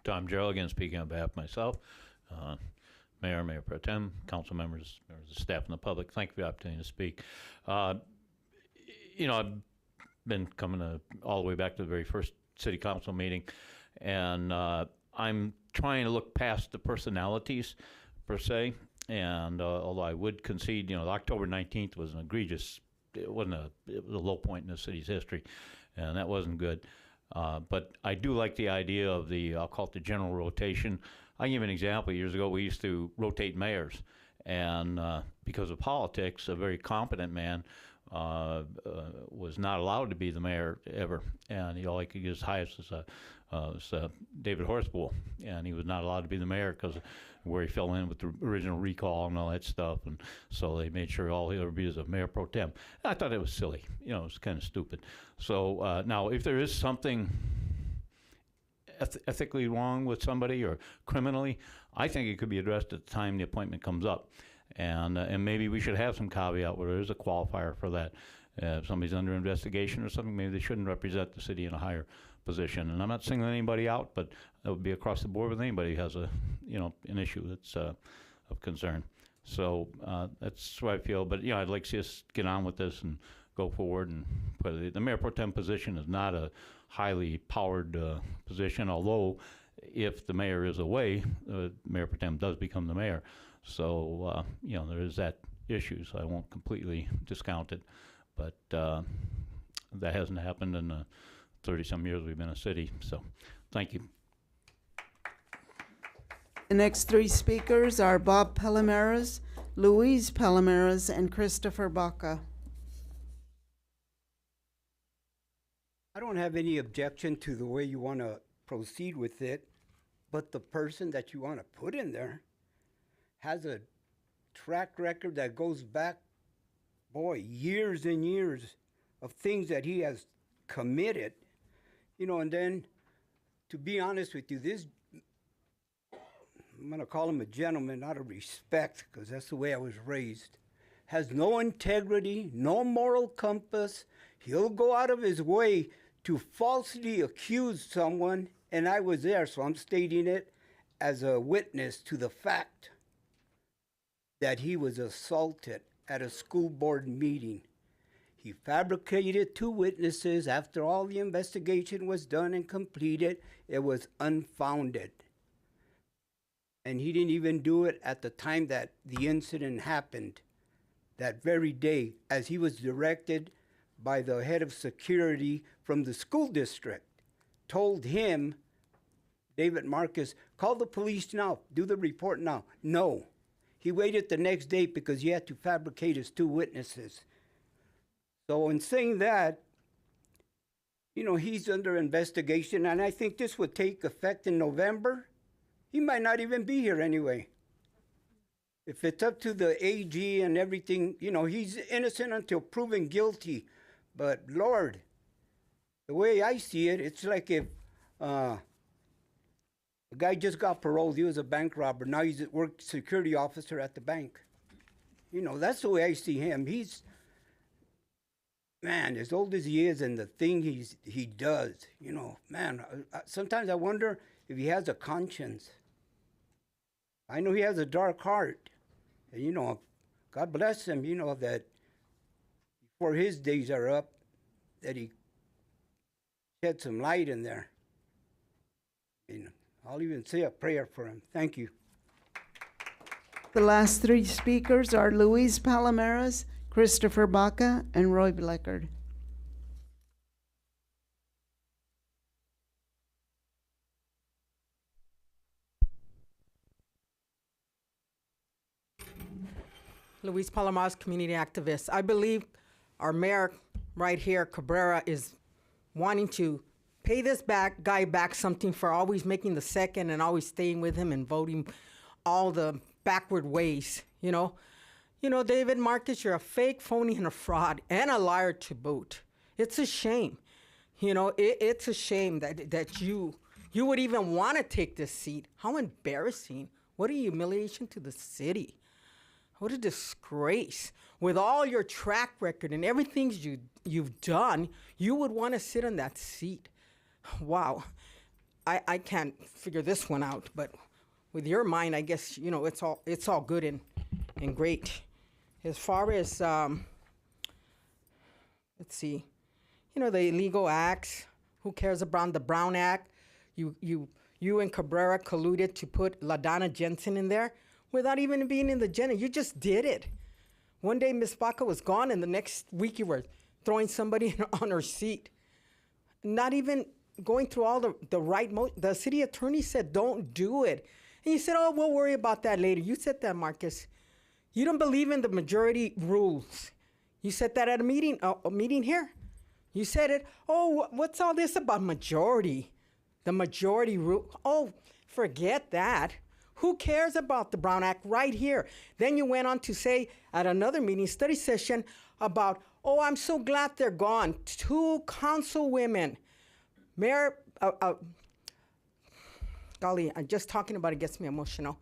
Tom Gerald, again speaking on behalf of myself, Mayor, Mayor Pro Tem, council members, members of staff, and the public. Thank you for the opportunity to speak. You know, I've been coming all the way back to the very first city council meeting, and I'm trying to look past the personalities per se. And although I would concede, you know, October 19th was an egregious, it was a low point in the city's history, and that wasn't good. But I do like the idea of I'll call it the general rotation. I'll give you an example. Years ago, we used to rotate mayors, and because of politics, a very competent man was not allowed to be the mayor ever, and all he could get as highest was David Horspool, and he was not allowed to be the mayor because where he fell in with the original recall and all that stuff, and so they made sure all he ever be is a mayor pro tem. I thought it was silly, you know, it was kind of stupid. So now, if there is something ethically wrong with somebody or criminally, I think it could be addressed at the time the appointment comes up. And maybe we should have some caveat where there is a qualifier for that. If somebody's under investigation or something, maybe they shouldn't represent the city in a higher position. And I'm not singling anybody out, but that would be across the board with anybody who has an issue that's of concern. So that's what I feel. But I'd like to see us get on with this and go forward. And put the mayor pro tem position is not a highly powered position, although if the mayor is away, mayor pro tem does become the mayor. So, there is that issue, so I won't completely discount it. But that hasn't happened in the 30-some years we've been a city. So, thank you. The next three speakers are Bob Palomares, Luis Palomares, and Christopher Baca. I don't have any objection to the way you want to proceed with it, but the person that you want to put in there has a track record that goes back, years and years of things that he has committed, and then, to be honest with you, I'm going to call him a gentleman out of respect, because that's the way I was raised, has no integrity, no moral compass. He'll go out of his way to falsely accuse someone, and I was there, so I'm stating it as a witness to the fact that he was assaulted at a school board meeting. He fabricated 2 witnesses. After all the investigation was done and completed, it was unfounded. and he didn't even do it at the time that the incident happened, that very day, as he was directed by the head of security from the school district. Told him, David Marcus, call the police now, do the report now. No. He waited the next day because he had to fabricate his 2 witnesses. So in saying that, you know, he's under investigation, and I think this would take effect in November. He might not even be here anyway. If it's up to the AG and everything, you know, he's innocent until proven guilty. But Lord, the way I see it, it's like if a guy just got paroled, he was a bank robber, now he's a work security officer at the bank. You know, that's the way I see him. He's, man, as old as he is and the thing he does, you know, man, sometimes I wonder if he has a conscience. I know he has a dark heart. And, you know, God bless him, you know, that before his days are up, that he shed some light in there. And I'll even say a prayer for him. Thank you. The last 3 speakers are Luis Palomares, Christopher Baca, and Roy Bleckard. Luis Palomares, community activist. I believe our mayor right here, Cabrera, is wanting to pay this guy back something for always making the second and always staying with him and voting all the backward ways, you know. You know, David Marcus, you're a fake, phony, and a fraud, and a liar to boot. It's a shame. You know, it's a shame that you would even want to take this seat. How embarrassing. What a humiliation to the city. What a disgrace. With all your track record and everything you've done, you would want to sit on that seat. Wow. I can't figure this one out, but with your mind, I guess, you know, it's all good and great. As far as, let's see, you know, the illegal acts, who cares about the Brown Act? You and Cabrera colluded to put LaDonna Jensen in there without even being in the agenda. You just did it. One day Ms. Baca was gone, and the next week you were throwing somebody on her seat. Not even going through all the right, the city attorney said, don't do it. And you said, oh, we'll worry about that later. You said that, Marcus. You don't believe in the majority rules. You said that at a meeting here. You said it. Oh, what's all this about majority? The majority rule. Oh, forget that. Who cares about the Brown Act right here? Then you went on to say at another meeting, study session, about, oh, I'm so glad they're gone. 2 councilwomen. Mayor, golly, I'm just talking about it gets me emotional.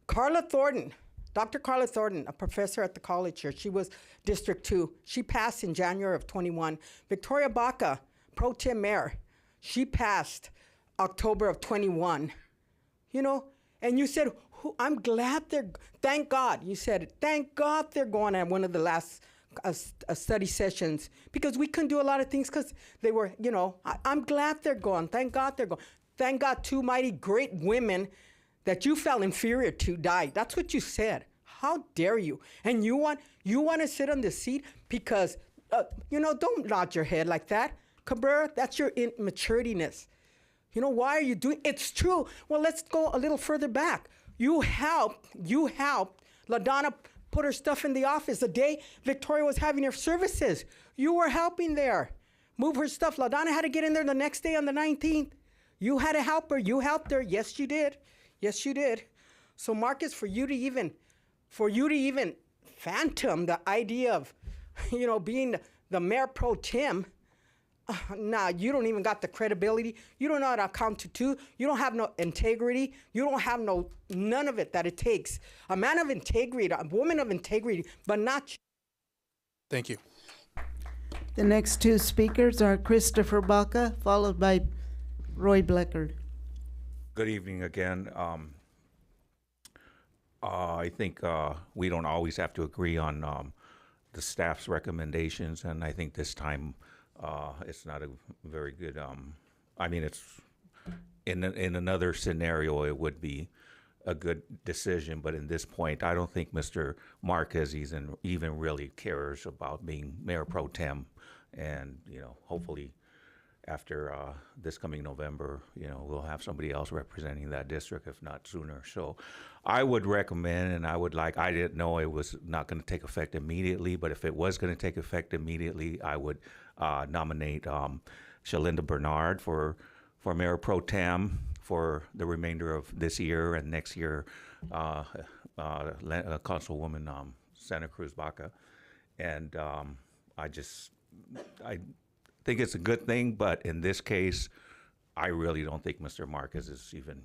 Carla Thornton, Dr. Carla Thornton, a professor at the college here. She was District 2. She passed in January of 21. Victoria Baca, Pro Tem mayor. She passed October of 21. You know, and you said, I'm glad thank God. You said, thank God they're going at one of the last study sessions, because we couldn't do a lot of things because they were, you know, I'm glad they're gone. Thank God they're gone. Thank God 2 mighty great women that you felt inferior to died. That's what you said. How dare you? And you want to sit on the seat because, you know, don't nod your head like that. Cabrera, that's your immaturitiness. You know, why are you doing, it's true. Well, let's go a little further back. You helped LaDonna put her stuff in the office the day Victoria was having her services. You were helping there. Move her stuff. LaDonna had to get in there the next day on the 19th. You had to help her. You helped her. Yes, you did. Yes, you did. So Marcus, for you to even phantom the idea of, you know, being the mayor pro tem, nah, you don't even got the credibility. You don't know how to account to 2. You don't have no integrity. You don't have none of it that it takes. A man of integrity, a woman of integrity, but not. Thank you. The next 2 speakers are Christopher Baca, followed by Roy Bleckard. Good evening again. I think we don't always have to agree on the staff's recommendations, and I think this time it's not a very good. I mean, it's in another scenario it would be, a good decision. But in this point, I don't think Mr. Marquez even really cares about being mayor pro tem. And, hopefully after this coming November, we'll have somebody else representing that district, if not sooner. So I would recommend, and I didn't know it was not going to take effect immediately, but if it was going to take effect immediately, I would nominate Shalinda Bernard for mayor pro tem for the remainder of this year, and next year, Councilwoman Santa Cruz Baca. And I think it's a good thing, but in this case, I really don't think Mr. Marquez is even,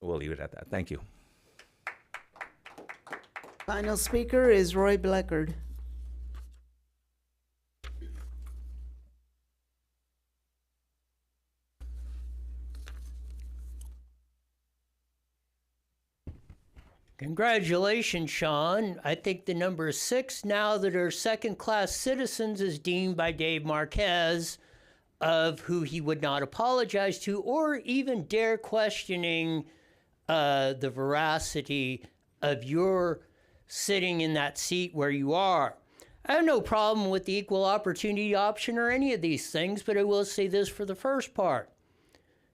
we'll leave it at that. Thank you. Final speaker is Roy Bleckard. Congratulations, Sean. I think the number 6 now that are second-class citizens is deemed by Dave Marquez, of who he would not apologize to or even dare questioning the veracity of your sitting in that seat where you are. I have no problem with the equal opportunity option or any of these things, but I will say this for the first part.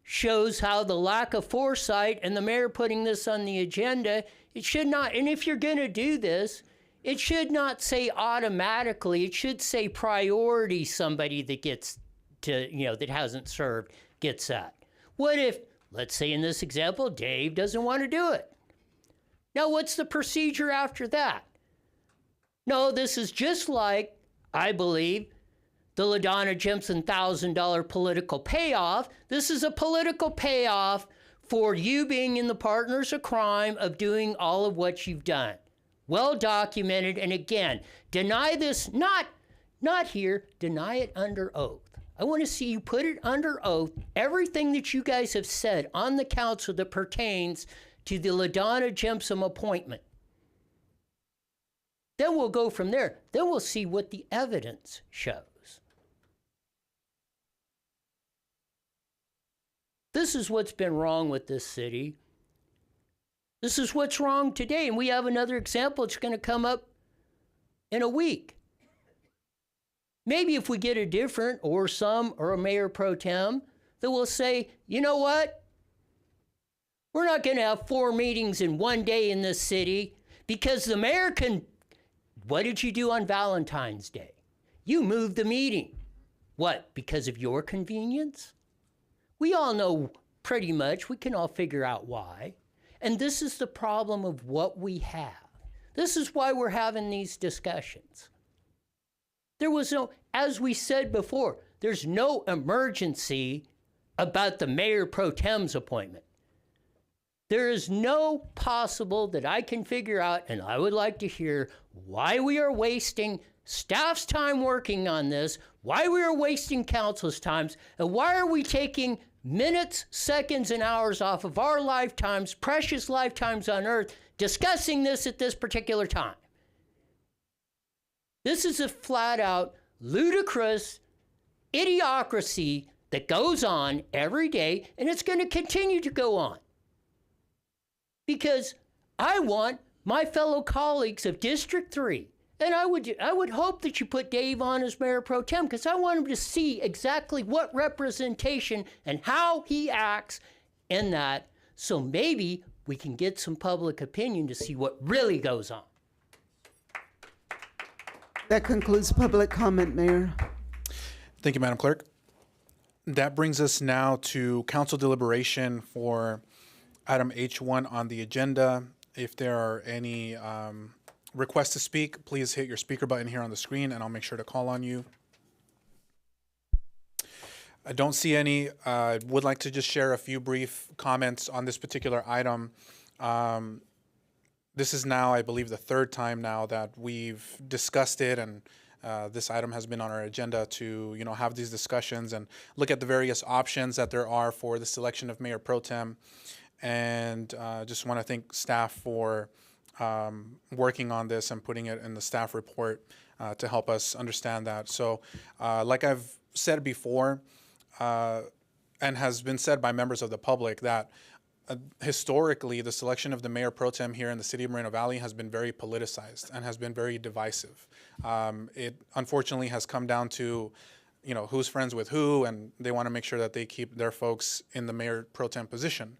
Shows how the lack of foresight and the mayor putting this on the agenda, it should not, and if you're going to do this, it should not say automatically, it should say priority somebody that gets to, that hasn't served gets that. What if, let's say in this example, Dave doesn't want to do it? Now, what's the procedure after that? No, this is just like, I believe, the LaDonna Jimson $1,000 political payoff. This is a political payoff for you being in the partners of crime of doing all of what you've done. Well documented, and again, deny this, not here, deny it under oath. I want to see you put it under oath, everything that you guys have said on the council that pertains to the LaDonna Jimson appointment. Then we'll go from there. Then we'll see what the evidence shows. This is what's been wrong with this city. This is what's wrong today. And we have another example that's going to come up in a week. Maybe if we get a different or a mayor pro tem that will say, you know what? We're not going to have 4 meetings in one day in this city because the mayor can. What did you do on Valentine's Day? You moved the meeting. What? Because of your convenience? We all know pretty much, we can all figure out why. And this is the problem of what we have. This is why we're having these discussions. There was no, as we said before, there's no emergency about the mayor pro tem's appointment. There is no possible that I can figure out, and I would like to hear why we are wasting staff's time working on this, why we are wasting council's times, and why are we taking minutes, seconds, and hours off of our lifetimes, precious lifetimes on earth, discussing this at this particular time. This is a flat-out, ludicrous idiocracy that goes on every day, and it's going to continue to go on. Because I want my fellow colleagues of District 3, and I would hope that you put Dave on as Mayor Pro Tem, because I want him to see exactly what representation and how he acts in that, so maybe we can get some public opinion to see what really goes on. That concludes public comment, Mayor. Thank you, Madam Clerk. That brings us now to council deliberation for item H1 on the agenda. If there are any requests to speak, please hit your speaker button here on the screen and I'll make sure to call on you. I don't see any. I would like to just share a few brief comments on this particular item. This is now, I believe, the 3rd time now that we've discussed it, and this item has been on our agenda to, have these discussions and look at the various options that there are for the selection of Mayor Pro Tem. And just want to thank staff for working on this and putting it in the staff report to help us understand that. So like I've said before, and has been said by members of the public that historically, the selection of the mayor pro tem here in the city of Moreno Valley has been very politicized and has been very divisive. It unfortunately has come down to, who's friends with who, and they want to make sure that they keep their folks in the mayor pro tem position.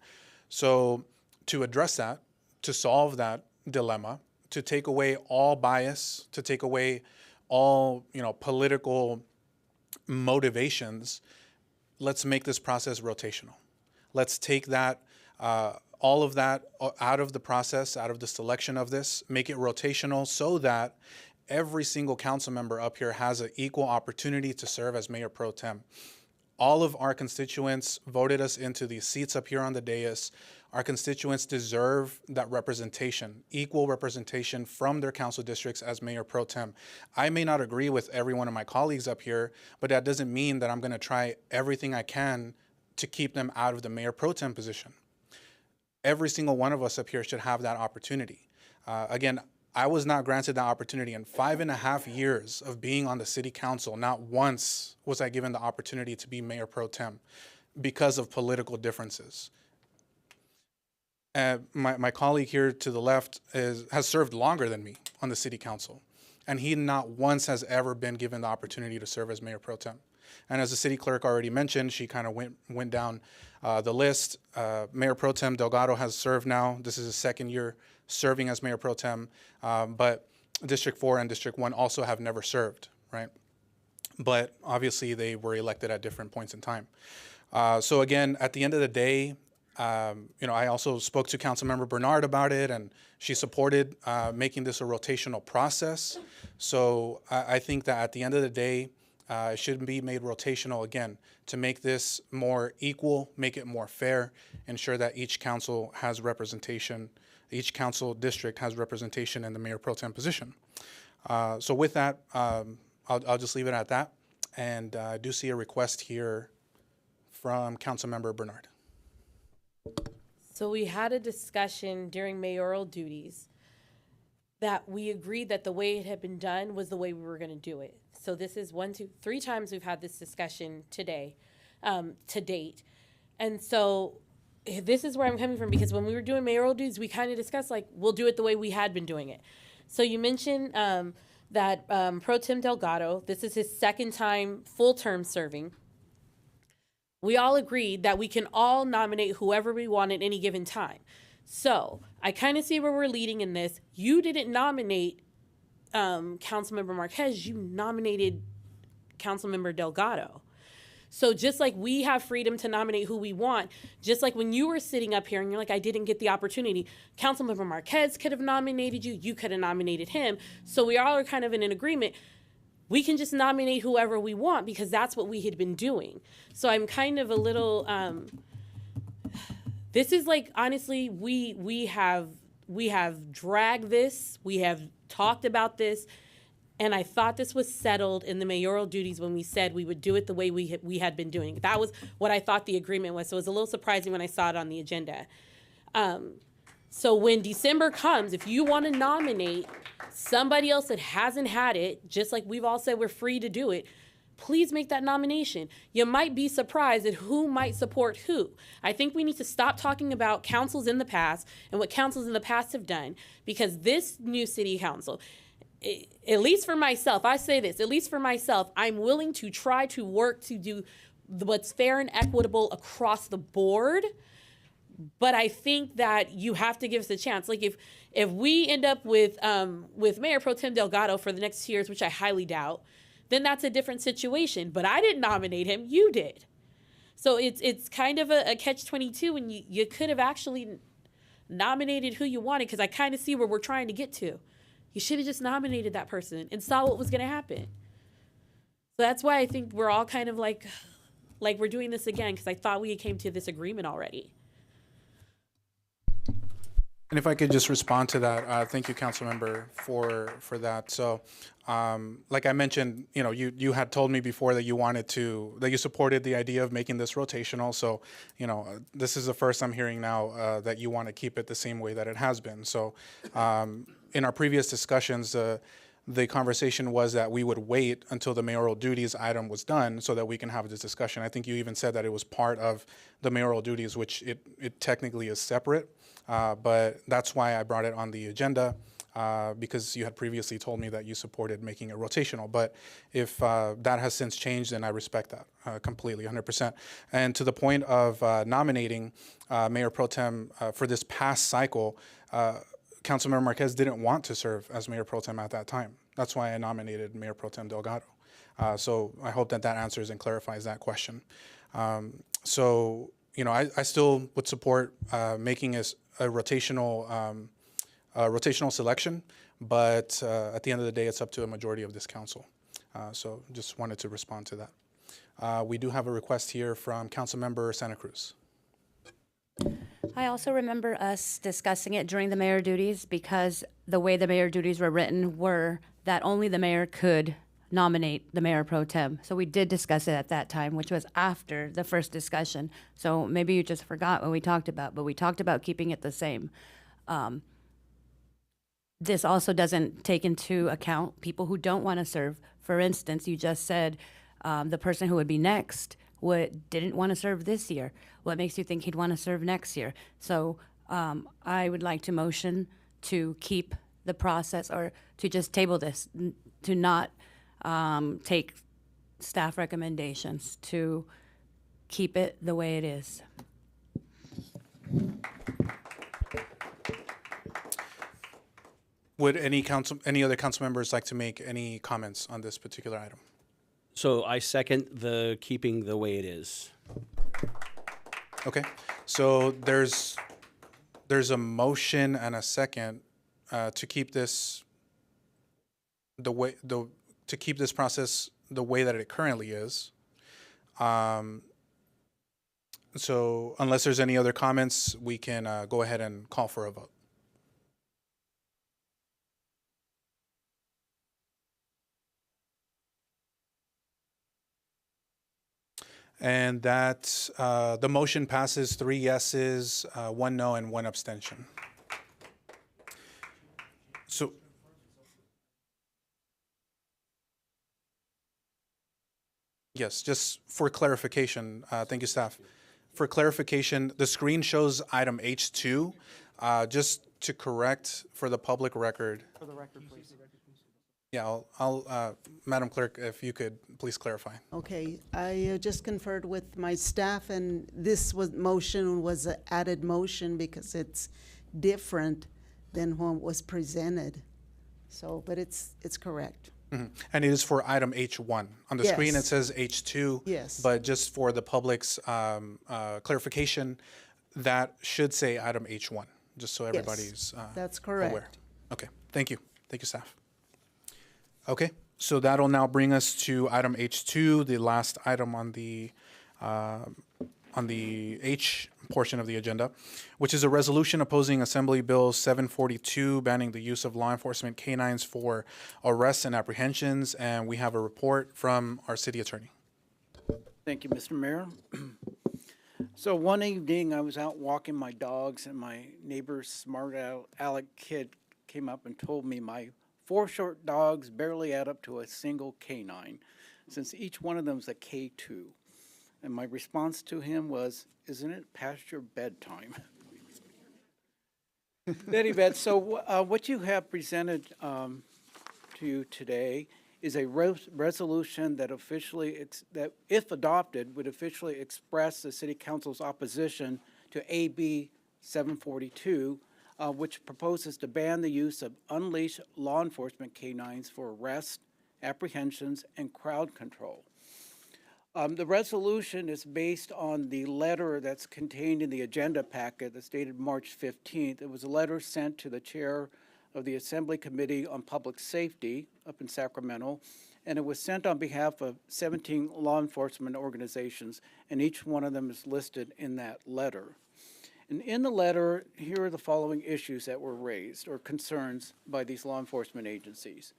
So to address that, to solve that dilemma, to take away all bias, to take away all, political motivations, let's make this process rotational. Let's take that, all of that out of the process, out of the selection of this, make it rotational so that every single council member up here has an equal opportunity to serve as mayor pro tem. All of our constituents voted us into these seats up here on the dais. Our constituents deserve that representation, equal representation from their council districts as mayor pro tem. I may not agree with every one of my colleagues up here, but that doesn't mean that I'm going to try everything I can to keep them out of the mayor pro tem position. Every single one of us up here should have that opportunity. Again, I was not granted that opportunity in 5.5 years of being on the city council. Not once was I given the opportunity to be mayor pro tem because of political differences. My colleague here to the left has served longer than me on the city council, and he not once has ever been given the opportunity to serve as mayor pro tem. And as the city clerk already mentioned, she kind of went down the list. Mayor pro tem Delgado has served now. This is his second year serving as mayor pro tem, but District 4 and District 1 also have never served, right? But obviously they were elected at different points in time. So again, at the end of the day, I also spoke to Councilmember Bernard about it, and she supported making this a rotational process. So I think that at the end of the day, it should be made rotational again to make this more equal, make it more fair, ensure that each council has representation, each council district has representation in the mayor pro tem position. So with that, I'll just leave it at that. And I do see a request here from Councilmember Bernard. So we had a discussion during mayoral duties that we agreed that the way it had been done was the way we were going to do it. So this is 1, 2, 3 times we've had this discussion today, to date. And so this is where I'm coming from, because when we were doing mayoral duties, we kind of discussed, like, we'll do it the way we had been doing it. So you mentioned that Pro Tem Delgado, this is his second time full term serving. We all agreed that we can all nominate whoever we want at any given time. So I kind of see where we're leading in this. You didn't nominate Councilmember Marquez, you nominated Councilmember Delgado. So just like we have freedom to nominate who we want, just like when you were sitting up here and you're like, I didn't get the opportunity, Councilmember Marquez could have nominated you, you could have nominated him. So we all are kind of in an agreement. We can just nominate whoever we want because that's what we had been doing. So I'm kind of a little, this is like, honestly, we have dragged this, we have talked about this, and I thought this was settled in the mayoral duties when we said we would do it the way we had been doing. That was what I thought the agreement was. So it was a little surprising when I saw it on the agenda. So when December comes, if you want to nominate somebody else that hasn't had it, just like we've all said we're free to do it, please make that nomination. You might be surprised at who might support who. I think we need to stop talking about councils in the past and what councils in the past have done, because this new city council, at least for myself, I say this, at least for myself, I'm willing to try to work to do what's fair and equitable across the board. But I think that you have to give us a chance. Like if we end up with Mayor Pro Tem Delgado for the next 2 years, which I highly doubt, then that's a different situation. But I didn't nominate him, you did. So it's kind of a catch-22, and you could have actually nominated who you wanted, because I kind of see where we're trying to get to. You should have just nominated that person and saw what was going to happen. So that's why I think we're all kind of like we're doing this again, because I thought we came to this agreement already. And if I could just respond to that, thank you, Councilmember, for that. So, like I mentioned, you had told me before that you supported the idea of making this rotational. So, this is the first I'm hearing now that you want to keep it the same way that it has been. So, in our previous discussions, the conversation was that we would wait until the mayoral duties item was done so that we can have this discussion. I think you even said that it was part of the mayoral duties, which it technically is separate, but that's why I brought it on the agenda, because you had previously told me that you supported making it rotational. But if that has since changed, then I respect that completely, 100%. And to the point of nominating Mayor Pro Tem for this past cycle, Councilmember Marquez didn't want to serve as Mayor Pro Tem at that time. That's why I nominated Mayor Pro Tem Delgado. So I hope that that answers and clarifies that question. So, you know, I still would support making a rotational selection, but at the end of the day, it's up to a majority of this council. So just wanted to respond to that. We do have a request here from Councilmember Santa Cruz. I also remember us discussing it during the mayor duties, because the way the mayor duties were written were that only the mayor could nominate the mayor pro tem. So we did discuss it at that time, which was after the first discussion. So maybe you just forgot what we talked about, but we talked about keeping it the same. This also doesn't take into account people who don't want to serve. For instance, you just said the person who would be next didn't want to serve this year. What makes you think he'd want to serve next year? So I would like to motion to keep the process, or to just table this, to not take staff recommendations, to keep it the way it is. Would any other council members like to make any comments on this particular item? So I second the keeping the way it is. Okay, so there's a motion and a second to keep this to keep this process the way that it currently is. So unless there's any other comments, we can go ahead and call for a vote. And that the motion passes 3 yeses, 1 no, and 1 abstention. So, yes, just for clarification, thank you, staff. For clarification, the screen shows item H2. Just to correct for the public record. For the record, please. Yeah, I'll Madam Clerk, if you could please clarify. Okay, I just conferred with my staff, and this motion was an added motion because it's different than what was presented. So, but it's correct. Mm-hmm. And it is for item H1. On the screen, it says H2. Yes. But just for the public's clarification, that should say item H1, just so everybody's that's correct. aware. Okay, thank you. Thank you, staff. Okay, so that'll now bring us to item H2, the last item on the H portion of the agenda, which is a resolution opposing Assembly Bill 742, banning the use of law enforcement canines for arrests and apprehensions. And we have a report from our city attorney. Thank you, Mr. Mayor. So one evening I was out walking my dogs, and my neighbor's smart aleck kid came up and told me my 4 short dogs barely add up to a single canine, since each one of them is a K2. And my response to him was, "Isn't it past your bedtime?" Betty Beth, so what you have presented to you today is a resolution that officially, that if adopted, would officially express the City Council's opposition to AB 742, which proposes to ban the use of unleashed law enforcement canines for arrests, apprehensions, and crowd control. The resolution is based on the letter that's contained in the agenda packet that's dated March 15th. It was a letter sent to the chair of the Assembly Committee on Public Safety up in Sacramento, and it was sent on behalf of 17 law enforcement organizations, and each one of them is listed in that letter. And in the letter, here are the following issues that were raised, or concerns by these law enforcement agencies.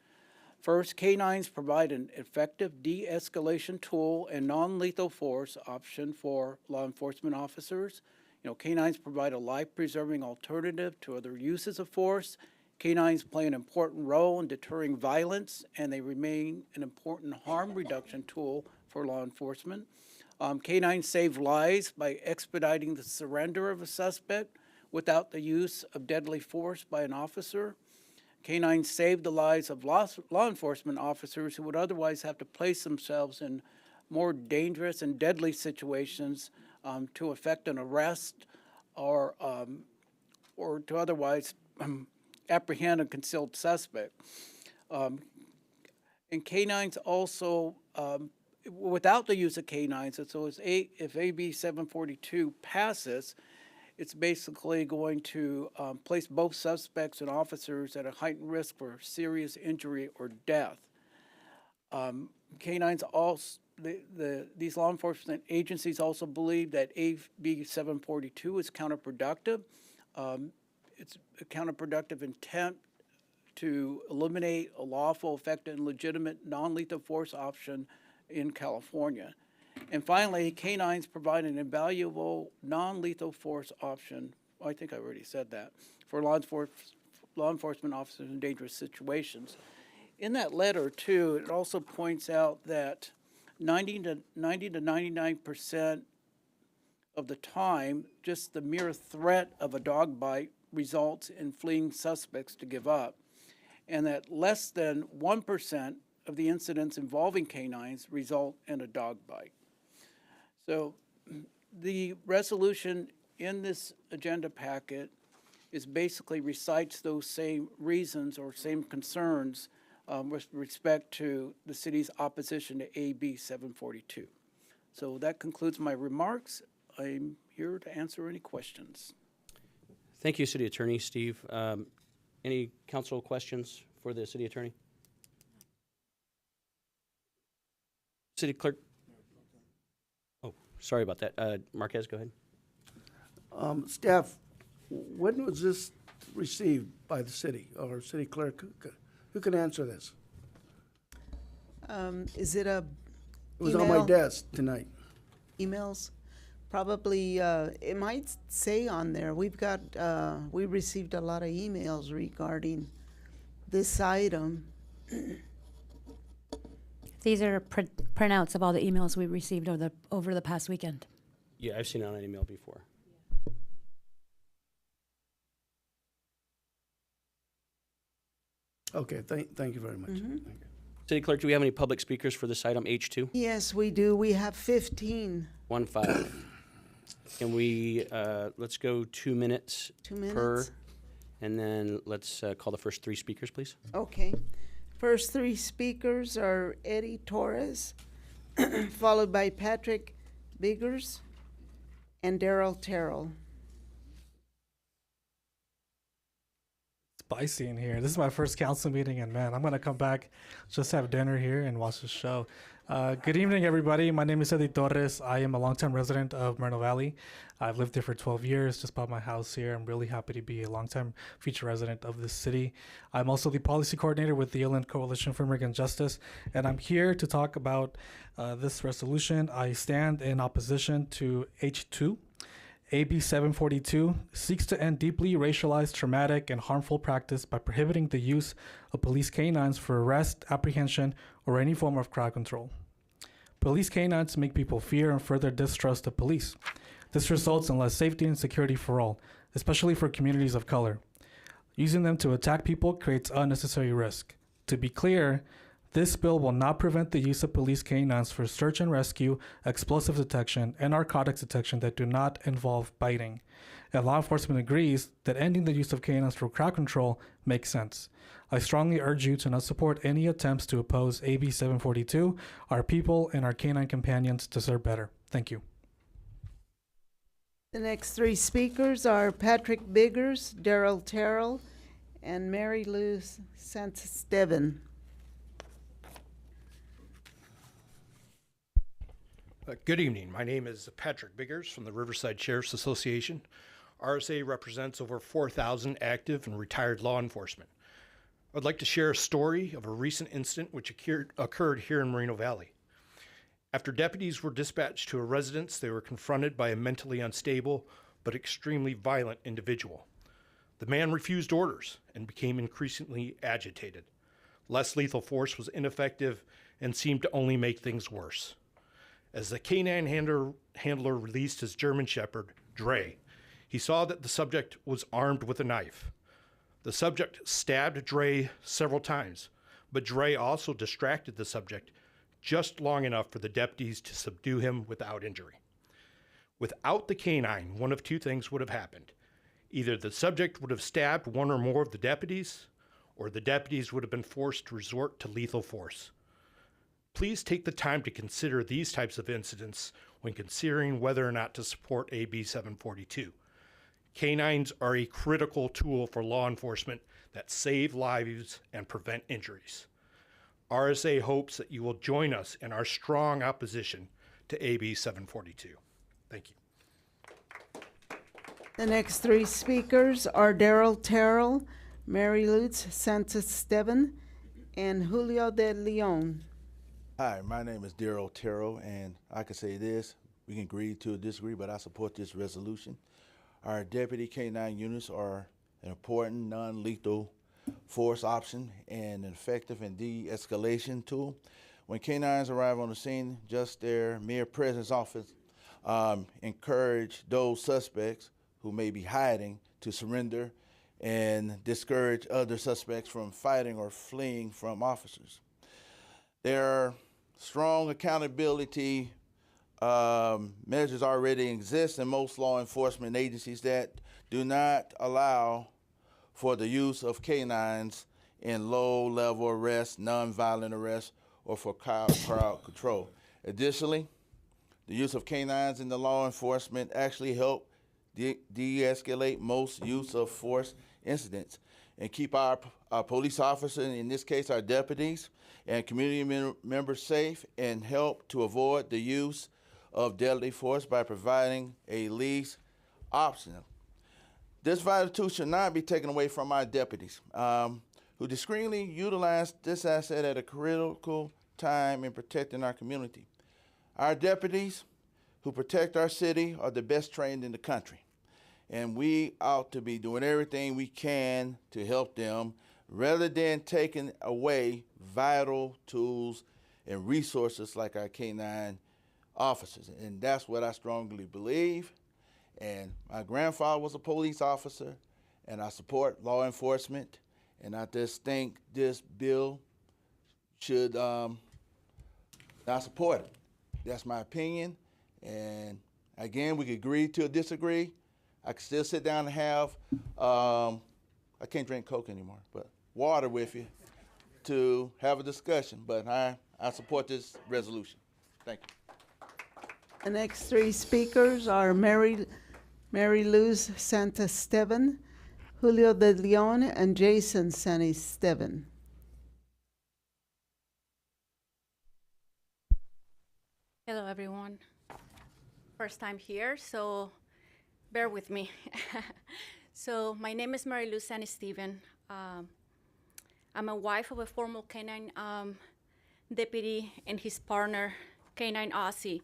First, canines provide an effective de-escalation tool and non-lethal force option for law enforcement officers. You know, canines provide a life-preserving alternative to other uses of force Canines play an important role in deterring violence, and they remain an important harm reduction tool for law enforcement. Canines save lives by expediting the surrender of a suspect without the use of deadly force by an officer. Canines save the lives of law enforcement officers who would otherwise have to place themselves in more dangerous and deadly situations to effect an arrest or to otherwise apprehend a concealed suspect. And canines also, without the use of canines, so if AB 742 passes, it's basically going to place both suspects and officers at a heightened risk for serious injury or death. Canines also, these law enforcement agencies also believe that AB 742 is counterproductive. It's a counterproductive intent to eliminate a lawful, effective, and legitimate non-lethal force option in California. And finally, canines provide an invaluable non-lethal force option, I think I already said that, for law enforcement officers in dangerous situations. In that letter, too, it also points out that 90 to 99% of the time, just the mere threat of a dog bite results in fleeing suspects to give up, and that less than 1% of the incidents involving canines result in a dog bite. So the resolution in this agenda packet is basically recites those same reasons or same concerns with respect to the city's opposition to AB 742. So that concludes my remarks. I'm here to answer any questions. Thank you, City Attorney Steve. Any council questions for the City Attorney? City Clerk? Oh, sorry about that. Marquez, go ahead. Staff, when was this received by the city or city clerk? Who can answer this? Is it a It was email? on my desk tonight. Emails? Probably, it might say on there, we received a lot of emails regarding this item. These are printouts of all the emails we received over the past weekend. Yeah, I've seen it on an email before. Okay, thank you very much. Mhm. Thank you. City Clerk, do we have any public speakers for this item, H2? Yes, we do. We have 15. 1-5. Can we, let's go 2 minutes 2 minutes. per, and then let's call the first 3 speakers, please. Okay. First 3 speakers are Eddie Torres, followed by Patrick Biggers and Daryl Terrell. Spicy in here. This is my first council meeting, and man, I'm gonna come back, just have dinner here and watch the show. Good evening, everybody. My name is Eddie Torres. I am a longtime resident of Moreno Valley. I've lived here for 12 years, just bought my house here. I'm really happy to be a longtime future resident of this city. I'm also the policy coordinator with the Inland Coalition for Immigrant Justice, and I'm here to talk about this resolution. I stand in opposition to H2. AB 742 seeks to end deeply racialized, traumatic, and harmful practice by prohibiting the use of police canines for arrest, apprehension, or any form of crowd control. Police canines make people fear and further distrust of police. This results in less safety and security for all, especially for communities of color. Using them to attack people creates unnecessary risk. To be clear, this bill will not prevent the use of police canines for search and rescue, explosive detection, and narcotics detection that do not involve biting. And law enforcement agrees that ending the use of canines for crowd control makes sense. I strongly urge you to not support any attempts to oppose AB 742. Our people and our canine companions deserve better. Thank you. The next 3 speakers are Patrick Biggers, Daryl Terrell, and Mary Lou Santisteban. Good evening. My name is Patrick Biggers from the Riverside Sheriff's Association. RSA represents over 4,000 active and retired law enforcement. I'd like to share a story of a recent incident which occurred here in Moreno Valley. After deputies were dispatched to a residence, they were confronted by a mentally unstable but extremely violent individual. The man refused orders and became increasingly agitated. Less lethal force was ineffective and seemed to only make things worse. As the canine handler released his German Shepherd, Dre, he saw that the subject was armed with a knife. The subject stabbed Dre several times, but Dre also distracted the subject just long enough for the deputies to subdue him without injury. Without the canine, one of two things would have happened. Either the subject would have stabbed one or more of the deputies, or the deputies would have been forced to resort to lethal force. Please take the time to consider these types of incidents when considering whether or not to support AB 742. Canines are a critical tool for law enforcement that save lives and prevent injuries. RSA hopes that you will join us in our strong opposition to AB 742. Thank you. The next three speakers are Daryl Terrell, Mary Lutz Santisteban, and Julio de Leon. Hi, my name is Daryl Terrell, and I can say this, we can agree to disagree, but I support this resolution. Our deputy K-9 units are an important non-lethal force option and an effective and de-escalation tool. When K-9s arrive on the scene, just their mere presence often encourage those suspects who may be hiding to surrender and discourage other suspects from fighting or fleeing from officers. There are strong accountability measures already exist in most law enforcement agencies that do not allow for the use of canines in low-level arrests, nonviolent arrests, or for crowd control. Additionally, the use of canines in the law enforcement actually help de-escalate most use of force incidents and keep our police officers, in this case our deputies, and community members safe, and help to avoid the use of deadly force by providing a least option. This vital tool should not be taken away from our deputies, who discreetly utilize this asset at a critical time in protecting our community. Our deputies who protect our city are the best trained in the country, and we ought to be doing everything we can to help them rather than taking away vital tools and resources like our K-9 officers. And that's what I strongly believe. And my grandfather was a police officer, and I support law enforcement, and I just think this bill should not support it. That's my opinion, and again, we could agree to disagree. I could still sit down and have, I can't drink Coke anymore, but water with you to have a discussion, but I support this resolution. Thank you. The next three speakers are Mary Luz Santisteban, Julio de Leon, and Jason Santisteban. Hello, everyone. First time here, so bear with me. So my name is Mary Luz Santisteban. I'm a wife of a former canine deputy and his partner, Canine Aussie,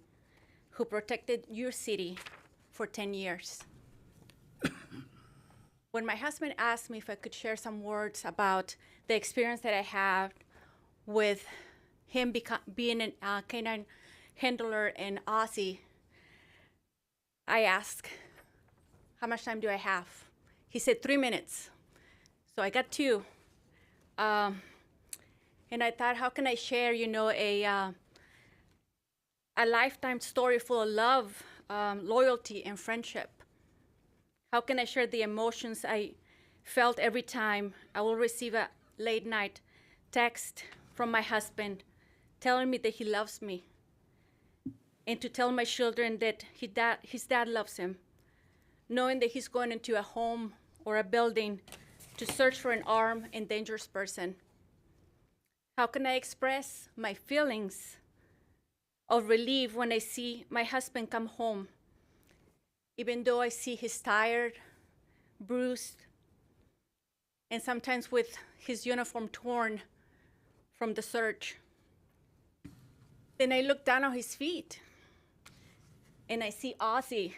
who protected your city for 10 years. When my husband asked me if I could share some words about the experience that I had with him being a canine handler and Aussie, I asked, how much time do I have? He said 3 minutes. So I got 2. And I thought, how can I share, a lifetime story full of love, loyalty, and friendship? How can I share the emotions I felt every time I will receive a late night text from my husband telling me that he loves me, and to tell my children that his dad loves him, knowing that he's going into a home or a building to search for an armed and dangerous person? How can I express my feelings of relief when I see my husband come home, even though I see he's tired, bruised, and sometimes with his uniform torn from the search? Then I look down on his feet, and I see Ozzy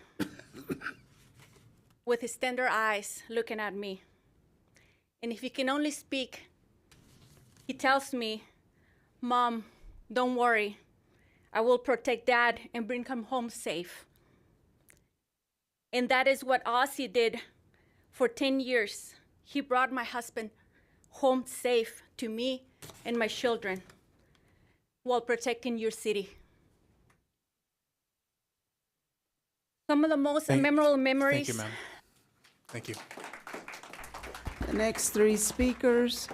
with his tender eyes looking at me. And if he can only speak, he tells me, Mom, don't worry. I will protect Dad and bring him home safe. And that is what Ozzy did for 10 years. He brought my husband home safe to me and my children while protecting your city. Some of the most memorable memories. Thank you, ma'am. Thank you. The next three speakers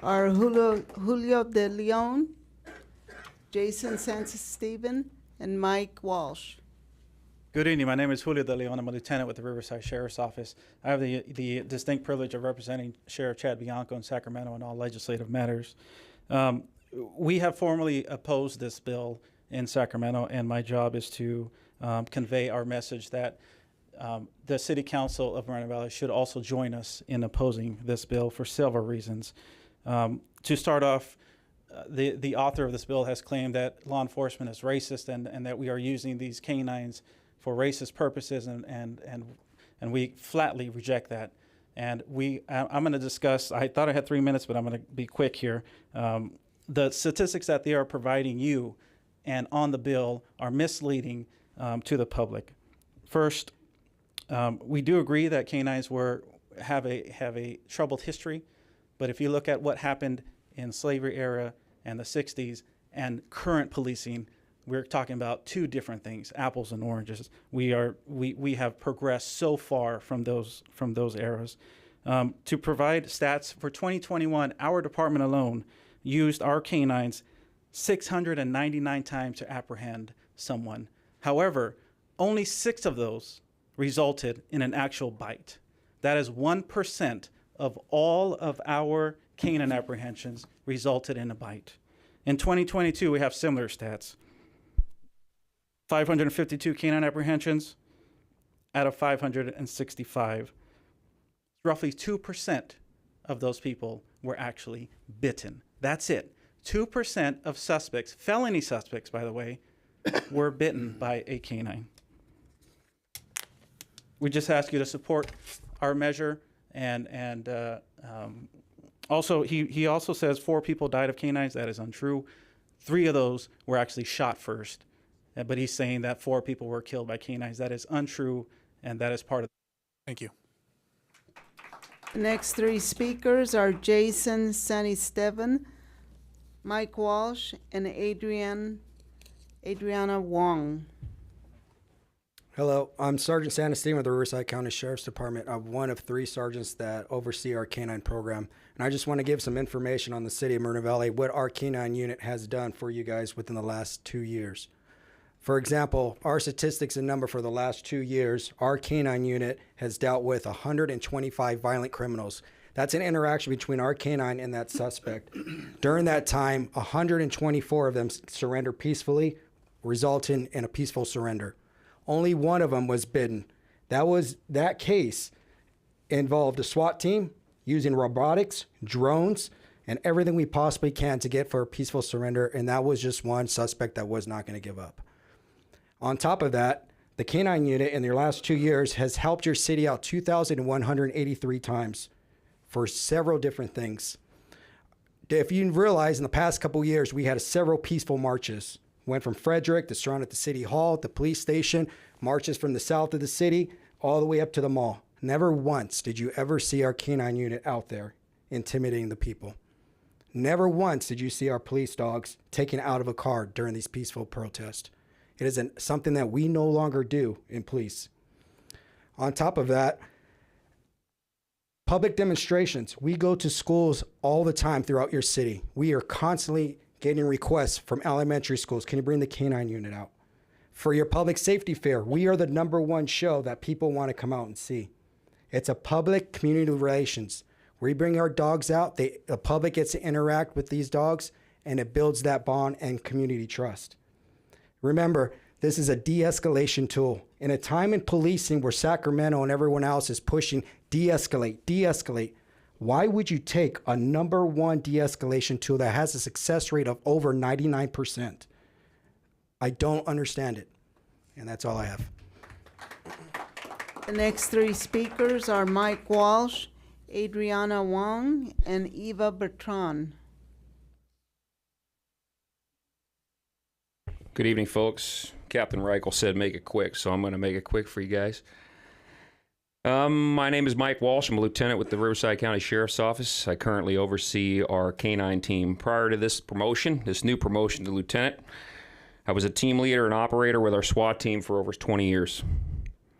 are Julio De Leon, Jason Santos-Steven, and Mike Walsh. Good evening. My name is Julio De Leon. I'm a lieutenant with the Riverside Sheriff's Office. I have the distinct privilege of representing Sheriff Chad Bianco in Sacramento on all legislative matters. We have formally opposed this bill in Sacramento, and my job is to convey our message that the City Council of Moreno Valley should also join us in opposing this bill for several reasons. To start off, the author of this bill has claimed that law enforcement is racist and that we are using these canines for racist purposes, and we flatly reject that. And I'm going to discuss, I thought I had 3 minutes, but I'm going to be quick here. The statistics that they are providing you and on the bill are misleading to the public. First, we do agree that canines have a troubled history, but if you look at what happened in slavery era and the 60s and current policing, we're talking about two different things, apples and oranges. We have progressed so far from those eras. To provide stats for 2021, our department alone used our canines 699 times to apprehend someone. However, only 6 of those resulted in an actual bite. That is 1% of all of our canine apprehensions resulted in a bite. In 2022, we have similar stats. 552 canine apprehensions out of 565. Roughly 2% of those people were actually bitten. That's it. 2% of suspects, felony suspects, by the way, were bitten by a canine. We just ask you to support our measure, and also he also says 4 people died of canines. That is untrue. 3 of those were actually shot first, but he's saying that 4 people were killed by canines. That is untrue, and that is part of. Thank you. The next 3 speakers are Jason Santos-Steven, Mike Walsh, and Adriana Wong. Hello, I'm Sergeant Santos-Steven with the Riverside County Sheriff's Department. I'm one of 3 sergeants that oversee our canine program. And I just want to give some information on the city of Moreno Valley, what our canine unit has done for you guys within the last 2 years. For example, our statistics and number for the last 2 years, our canine unit has dealt with 125 violent criminals. That's an interaction between our canine and that suspect. During that time, 124 of them surrendered peacefully, resulting in a peaceful surrender. Only 1 of them was bitten. That case involved a SWAT team using robotics, drones, and everything we possibly can to get for a peaceful surrender, and that was just one suspect that was not going to give up. On top of that, the canine unit in their last 2 years has helped your city out 2,183 times for several different things. If you realize, in the past couple years, we had several peaceful marches. Went from Frederick to surrounded the city hall, the police station, marches from the south of the city, all the way up to the mall. Never once did you ever see our canine unit out there intimidating the people. Never once did you see our police dogs taken out of a car during these peaceful protests. It is something that we no longer do in police. On top of that, public demonstrations. We go to schools all the time throughout your city. We are constantly getting requests from elementary schools. Can you bring the canine unit out? For your public safety fair, we are the #1 show that people want to come out and see. It's a public community relations. We bring our dogs out, the public gets to interact with these dogs, and it builds that bond and community trust. Remember, this is a de-escalation tool. In a time in policing where Sacramento and everyone else is pushing de-escalate, why would you take a #1 de-escalation tool that has a success rate of over 99%? I don't understand it. And that's all I have. The next 3 speakers are Mike Walsh, Adriana Wong, and Eva Bertrand. Good evening, folks. Captain Reichel said make it quick, so I'm going to make it quick for you guys. My name is Mike Walsh. I'm a lieutenant with the Riverside County Sheriff's Office. I currently oversee our canine team. Prior to this new promotion to lieutenant, I was a team leader and operator with our SWAT team for over 20 years.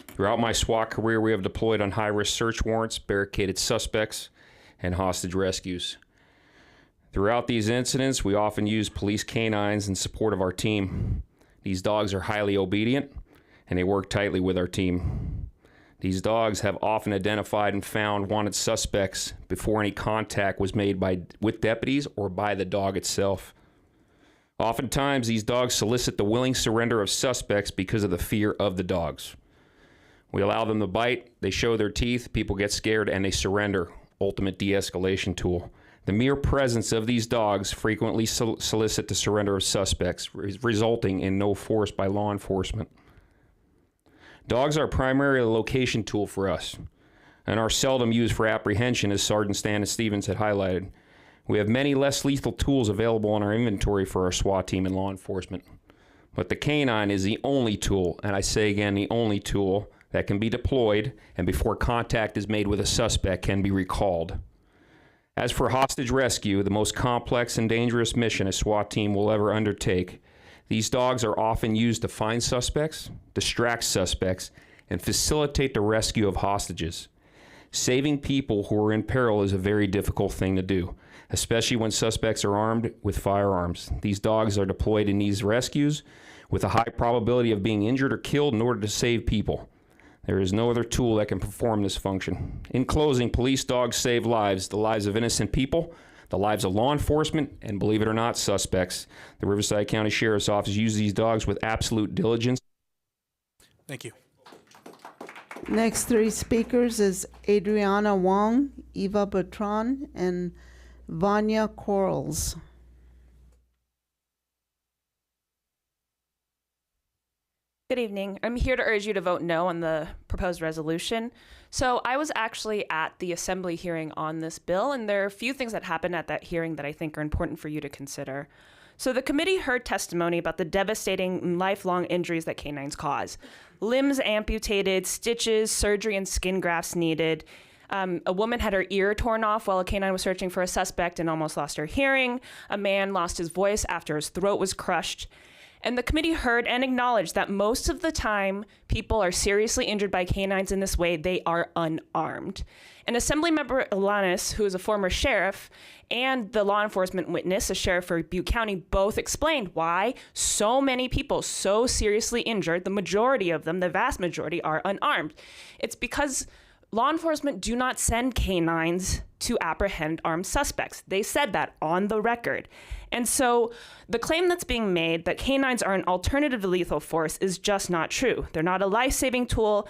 Throughout my SWAT career, we have deployed on high-risk search warrants, barricaded suspects, and hostage rescues. Throughout these incidents, we often use police canines in support of our team. These dogs are highly obedient, and they work tightly with our team. These dogs have often identified and found wanted suspects before any contact was made with deputies or by the dog itself. Oftentimes, these dogs solicit the willing surrender of suspects because of the fear of the dogs. We allow them to bite, they show their teeth, people get scared, and they surrender. Ultimate de-escalation tool. The mere presence of these dogs frequently solicit the surrender of suspects, resulting in no force by law enforcement. Dogs are a primary location tool for us and are seldom used for apprehension, as Sergeant Stan Stevens had highlighted. We have many less lethal tools available in our inventory for our SWAT team and law enforcement. But the canine is the only tool, and I say again, the only tool that can be deployed and before contact is made with a suspect can be recalled. As for hostage rescue, the most complex and dangerous mission a SWAT team will ever undertake, these dogs are often used to find suspects, distract suspects, and facilitate the rescue of hostages. Saving people who are in peril is a very difficult thing to do, especially when suspects are armed with firearms. These dogs are deployed in these rescues with a high probability of being injured or killed in order to save people. There is no other tool that can perform this function. In closing, police dogs save lives, the lives of innocent people, the lives of law enforcement, and believe it or not, suspects. The Riverside County Sheriff's Office uses these dogs with absolute diligence. Thank you. Next three speakers is Adriana Wong, Eva Bertrand, and Vanya Quarles. Good evening. I'm here to urge you to vote no on the proposed resolution. So I was actually at the assembly hearing on this bill, and there are a few things that happened at that hearing that I think are important for you to consider. So the committee heard testimony about the devastating and lifelong injuries that canines cause. Limbs amputated, stitches, surgery, and skin grafts needed. A woman had her ear torn off while a canine was searching for a suspect and almost lost her hearing. A man lost his voice after his throat was crushed. And the committee heard and acknowledged that most of the time people are seriously injured by canines in this way, they are unarmed. And Assemblymember Alanis, who is a former sheriff, and the law enforcement witness, a sheriff for Butte County, both explained why so many people so seriously injured, the majority of them, the vast majority, are unarmed. It's because law enforcement do not send canines to apprehend armed suspects. They said that on the record. And so the claim that's being made that canines are an alternative to lethal force is just not true. They're not a life-saving tool.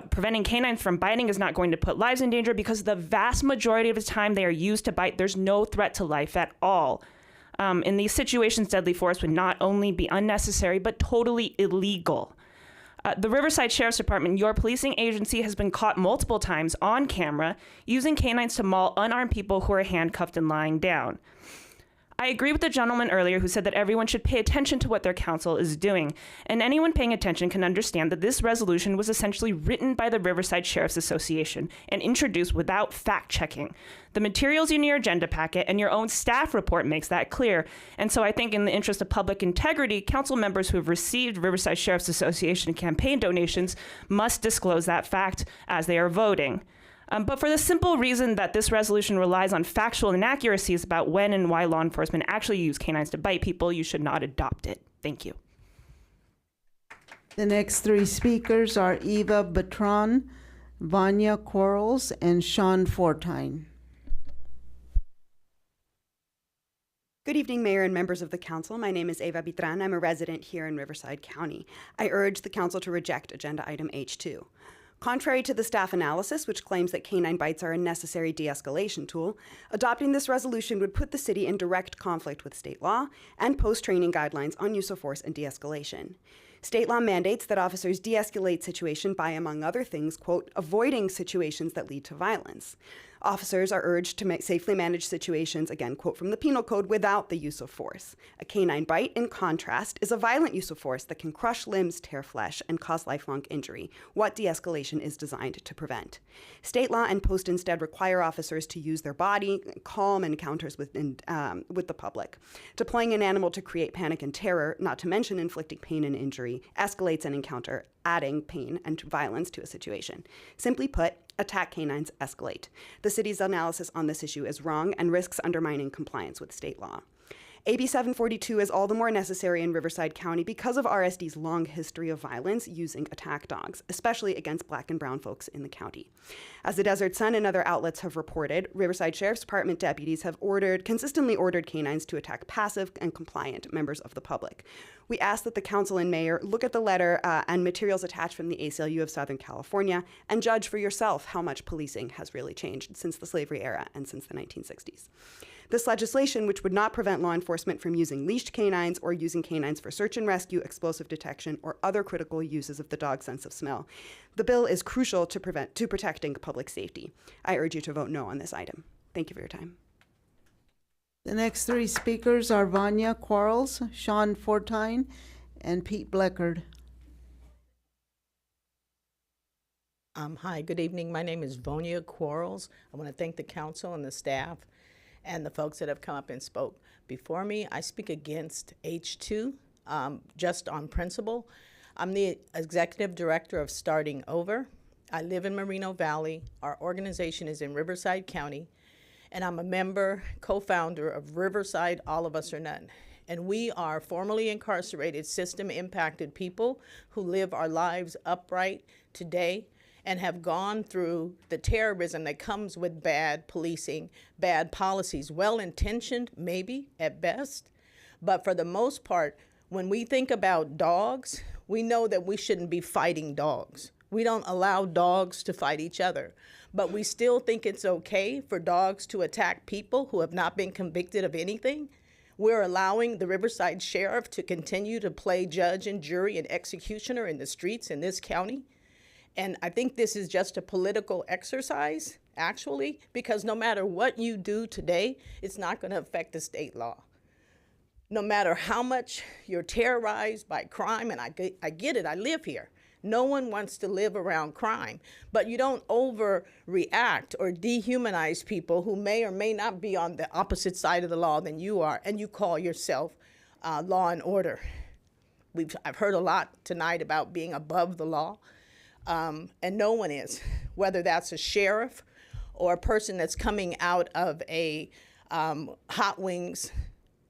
Preventing canines from biting is not going to put lives in danger because the vast majority of the time they are used to bite, there's no threat to life at all. In these situations, deadly force would not only be unnecessary, but totally illegal. The Riverside Sheriff's Department, your policing agency, has been caught multiple times on camera using canines to maul unarmed people who are handcuffed and lying down. I agree with the gentleman earlier who said that everyone should pay attention to what their counsel is doing, and anyone paying attention can understand that this resolution was essentially written by the Riverside Sheriff's Association and introduced without fact-checking. The materials in your agenda packet and your own staff report makes that clear, and so I think in the interest of public integrity, council members who have received Riverside Sheriff's Association campaign donations must disclose that fact as they are voting. But for the simple reason that this resolution relies on factual inaccuracies about when and why law enforcement actually use canines to bite people, you should not adopt it. Thank you. The next three speakers are Eva Bertrand, Vanya Quarles, and Sean Fortine. Good evening, Mayor and members of the council. My name is Eva Bertrand. I'm a resident here in Riverside County. I urge the council to reject agenda item H2. Contrary to the staff analysis, which claims that canine bites are a necessary de-escalation tool, adopting this resolution would put the city in direct conflict with state law and post-training guidelines on use of force and de-escalation. State law mandates that officers de-escalate situation by, among other things, quote, avoiding situations that lead to violence. Officers are urged to safely manage situations, again, quote from the Penal Code, without the use of force. A canine bite, in contrast, is a violent use of force that can crush limbs, tear flesh, and cause lifelong injury, what de-escalation is designed to prevent. State law and post instead require officers to use their body, calm encounters with the public. Deploying an animal to create panic and terror, not to mention inflicting pain and injury, escalates an encounter, adding pain and violence to a situation. Simply put, attack canines escalate. The city's analysis on this issue is wrong and risks undermining compliance with state law. AB 742 is all the more necessary in Riverside County because of RSD's long history of violence using attack dogs, especially against Black and brown folks in the county. As the Desert Sun and other outlets have reported, Riverside Sheriff's Department deputies have consistently ordered canines to attack passive and compliant members of the public. We ask that the council and mayor look at the letter and materials attached from the ACLU of Southern California and judge for yourself how much policing has really changed since the slavery era and since the 1960s. This legislation, which would not prevent law enforcement from using leashed canines or using canines for search and rescue, explosive detection, or other critical uses of the dog's sense of smell. The bill is crucial to protecting public safety. I urge you to vote no on this item. Thank you for your time. The next three speakers are Vanya Quarles, Sean Fortine, and Pete Bleckard. Hi, good evening. My name is Vanya Quarles. I want to thank the council and the staff and the folks that have come up and spoke before me. I speak against H2 just on principle. I'm the executive director of Starting Over. I live in Moreno Valley. Our organization is in Riverside County, and I'm a member, co-founder of Riverside All of Us or None. And we are formerly incarcerated, system-impacted people who live our lives upright today and have gone through the terrorism that comes with bad policing, bad policies, well-intentioned maybe at best, but for the most part, when we think about dogs, we know that we shouldn't be fighting dogs. We don't allow dogs to fight each other, but we still think it's okay for dogs to attack people who have not been convicted of anything. We're allowing the Riverside Sheriff to continue to play judge and jury and executioner in the streets in this county. And I think this is just a political exercise, actually, because no matter what you do today, it's not going to affect the state law. No matter how much you're terrorized by crime, and I get it, I live here. No one wants to live around crime, but you don't overreact or dehumanize people who may or may not be on the opposite side of the law than you are, and you call yourself law and order. I've heard a lot tonight about being above the law. And no one is, whether that's a sheriff or a person that's coming out of a hot wings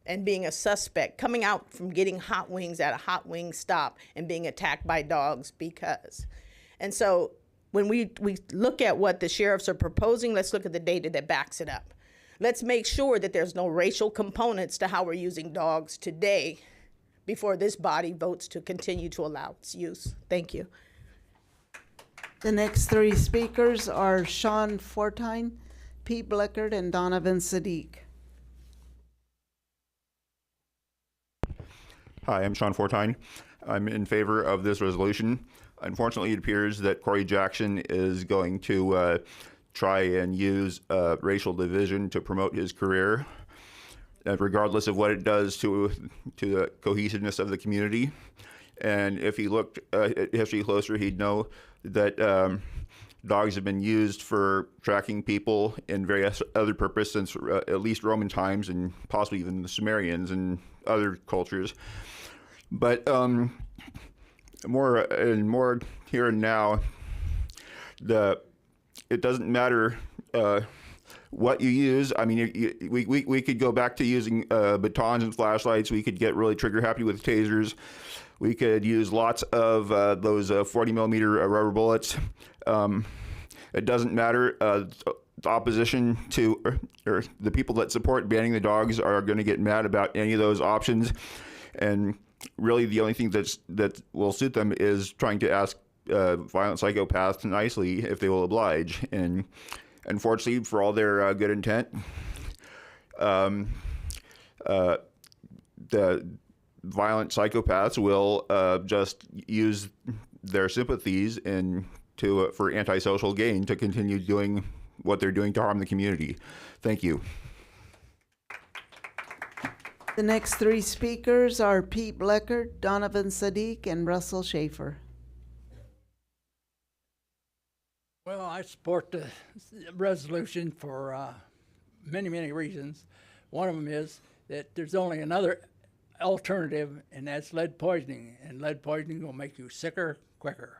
and being a suspect, coming out from getting hot wings at a hot wing stop and being attacked by dogs because. And so when we look at what the sheriffs are proposing, let's look at the data that backs it up. Let's make sure that there's no racial components to how we're using dogs today before this body votes to continue to allow its use. Thank you. The next three speakers are Sean Fortine, Pete Bleckard, and Donovan Sadiq. Hi, I'm Sean Fortine. I'm in favor of this resolution. Unfortunately, it appears that Corey Jackson is going to try and use racial division to promote his career, regardless of what it does to the cohesiveness of the community. And if he looked at history closer, he'd know that dogs have been used for tracking people in various other purposes since at least Roman times and possibly even the Sumerians and other cultures. But more here and now, it doesn't matter what you use. I mean, we could go back to using batons and flashlights. We could get really trigger happy with tasers. We could use lots of those 40 millimeter rubber bullets. It doesn't matter. The opposition to or the people that support banning the dogs are going to get mad about any of those options. And really the only thing that will suit them is trying to ask violent psychopaths nicely if they will oblige. And unfortunately, for all their good intent, the violent psychopaths will just use their sympathies for antisocial gain to continue doing what they're doing to harm the community. Thank you. The next three speakers are Pete Blecker, Donovan Sadiq, and Russell Schaefer. Well, I support the resolution for many, many reasons. One of them is that there's only another alternative, and that's lead poisoning, and lead poisoning will make you sicker quicker.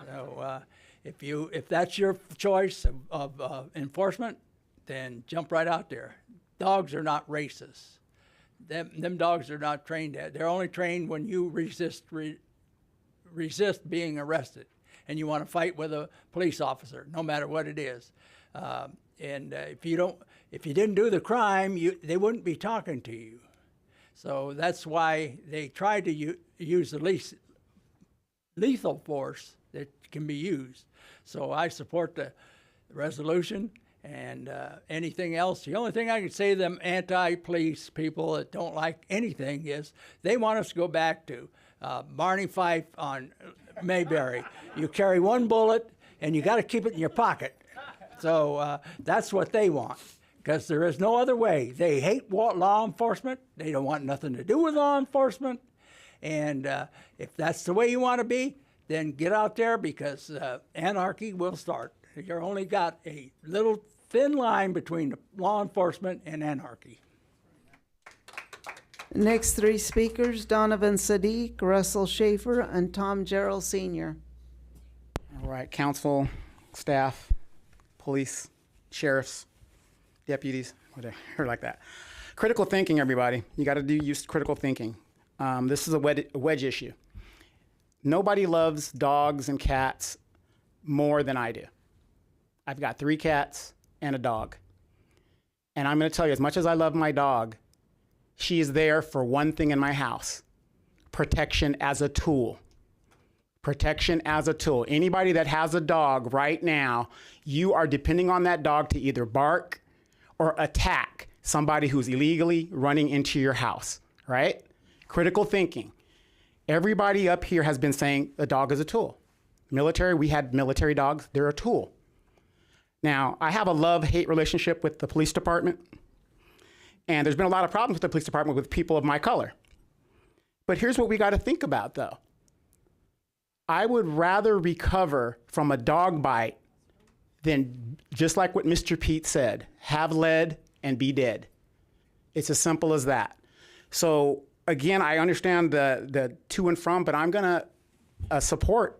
So if that's your choice of enforcement, then jump right out there. Dogs are not racist. Them dogs are not trained at. They're only trained when you resist being arrested, and you want to fight with a police officer, no matter what it is. If you didn't do the crime, they wouldn't be talking to you. So that's why they try to use the least lethal force that can be used. So I support the resolution. And anything else, the only thing I can say to them anti-police people that don't like anything is they want us to go back to Barney Fife on Mayberry. You carry one bullet and you got to keep it in your pocket. So that's what they want, because there is no other way. They hate law enforcement. They don't want nothing to do with law enforcement. And if that's the way you want to be, then get out there, because anarchy will start. You're only got a little thin line between law enforcement and anarchy. Next three speakers, Donovan Sadiq, Russell Schaefer, and Tom Gerald Sr. All right, council, staff, police, sheriffs, deputies, whatever like that. Critical thinking, everybody. You got to use critical thinking. This is a wedge issue. Nobody loves dogs and cats more than I do. I've got 3 cats and a dog. And I'm going to tell you, as much as I love my dog, she is there for one thing in my house: protection as a tool. Protection as a tool. Anybody that has a dog right now, you are depending on that dog to either bark or attack somebody who's illegally running into your house, right? Critical thinking. Everybody up here has been saying a dog is a tool. Military, we had military dogs, they're a tool. Now, I have a love-hate relationship with the police department, and there's been a lot of problems with the police department with people of my color. But here's what we got to think about, though. I would rather recover from a dog bite than, just like what Mr. Pete said, have lead and be dead. It's as simple as that. So again, I understand the to and from, but I'm going to support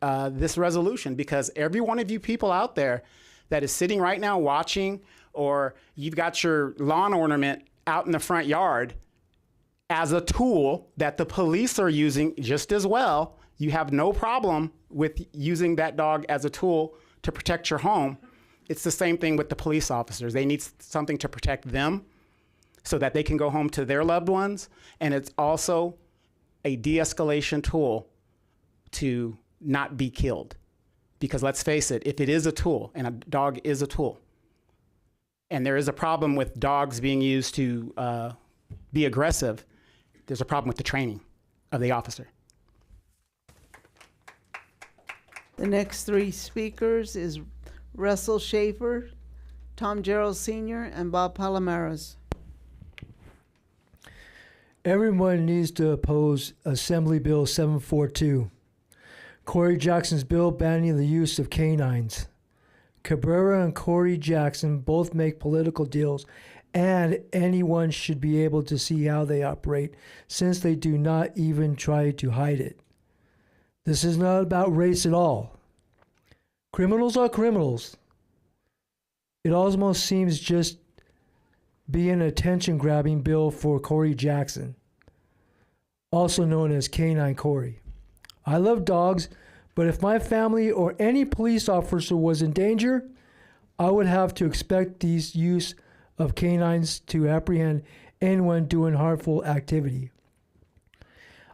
this resolution, because every one of you people out there that is sitting right now watching, or you've got your lawn ornament out in the front yard as a tool that the police are using just as well, you have no problem with using that dog as a tool to protect your home. It's the same thing with the police officers. They need something to protect them so that they can go home to their loved ones. And it's also a de-escalation tool to not be killed. Because let's face it, if it is a tool, and a dog is a tool, and there is a problem with dogs being used to be aggressive, there's a problem with the training of the officer. The next three speakers is Russell Schaefer, Tom Gerald Sr., and Bob Palomares. Everyone needs to oppose Assembly Bill 742. Corey Jackson's bill banning the use of canines. Cabrera and Corey Jackson both make political deals, and anyone should be able to see how they operate, since they do not even try to hide it. This is not about race at all. Criminals are criminals. It almost seems just be an attention-grabbing bill for Corey Jackson, also known as Canine Corey. I love dogs, but if my family or any police officer was in danger, I would have to expect these use of canines to apprehend anyone doing harmful activity.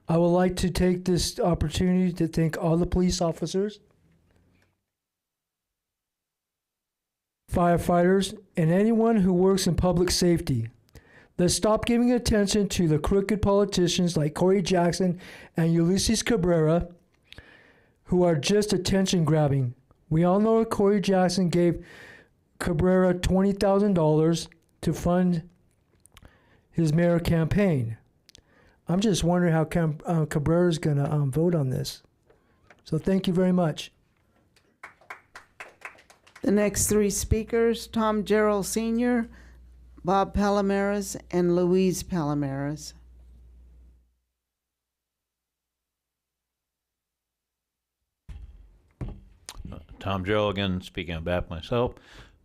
I would like to take this opportunity to thank all the police officers, firefighters, and anyone who works in public safety. Let's stop giving attention to the crooked politicians like Corey Jackson and Ulysses Cabrera, who are just attention grabbing. We all know Corey Jackson gave Cabrera $20,000 to fund his mayor campaign. I'm just wondering how Cabrera's going to vote on this. So thank you very much. The next three speakers, Tom Gerald Sr., Bob Palomares, and Louise Palomares. Tom Gerald again, speaking on behalf of myself,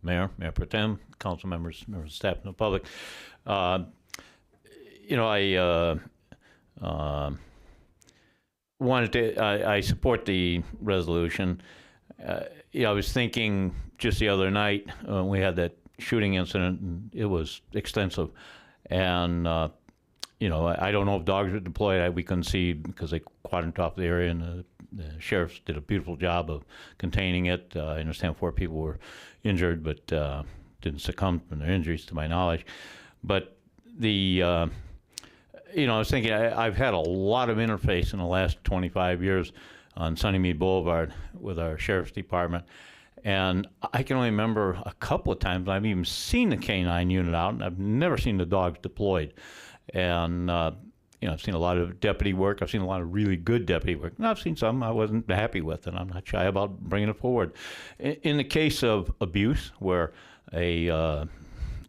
Mayor Pro Tem, council members, members of staff, and the public. You know, I support the resolution. You know, I was thinking just the other night when we had that shooting incident, and it was extensive. And, you know, I don't know if dogs were deployed. We couldn't see because they quadrantopped the area, and the sheriffs did a beautiful job of containing it. I understand 4 people were injured, but didn't succumb from their injuries, to my knowledge. But the you know, I was thinking I've had a lot of interface in the last 25 years on Sunnymead Boulevard with our sheriff's department, and I can only remember a couple of times I've even seen the canine unit out, and I've never seen the dogs deployed. And you know, I've seen a lot of deputy work. I've seen a lot of really good deputy work. And I've seen some I wasn't happy with, and I'm not shy about bringing it forward. In the case of abuse, where a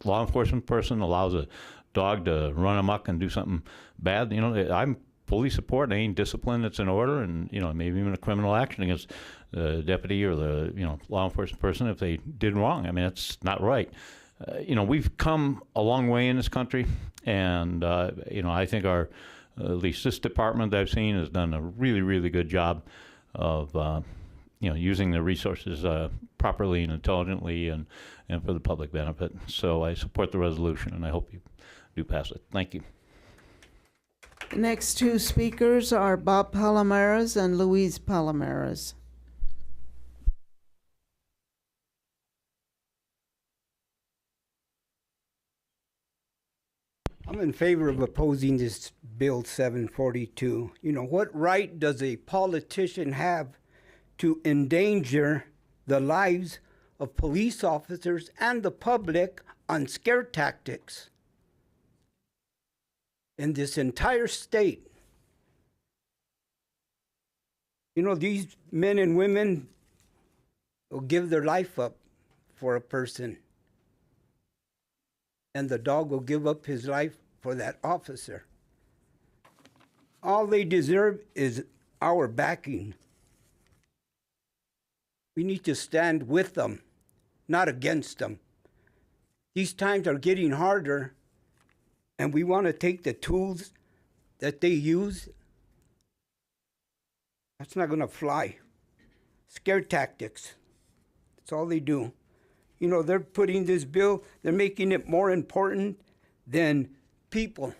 law enforcement person allows a dog to run amok and do something bad, you know, I'm fully support any discipline that's in order, and, you know, maybe even a criminal action against the deputy or the, you know, law enforcement person if they did wrong. I mean, that's not right. You know, we've come a long way in this country, and, you know, I think our, at least this department that I've seen has done a really, really good job of, you know, using the resources properly and intelligently and for the public benefit. So I support the resolution, and I hope you do pass it. Thank you. The next two speakers are Bob Palomares and Louise Palomares. I'm in favor of opposing this Bill 742. You know, what right does a politician have to endanger the lives of police officers and the public on scare tactics in this entire state? You know, these men and women will give their life up for a person, and the dog will give up his life for that officer. All they deserve is our backing. We need to stand with them, not against them. These times are getting harder, and we want to take the tools that they use. That's not going to fly. Scare tactics. That's all they do. You know, they're putting this bill, they're making it more important than people.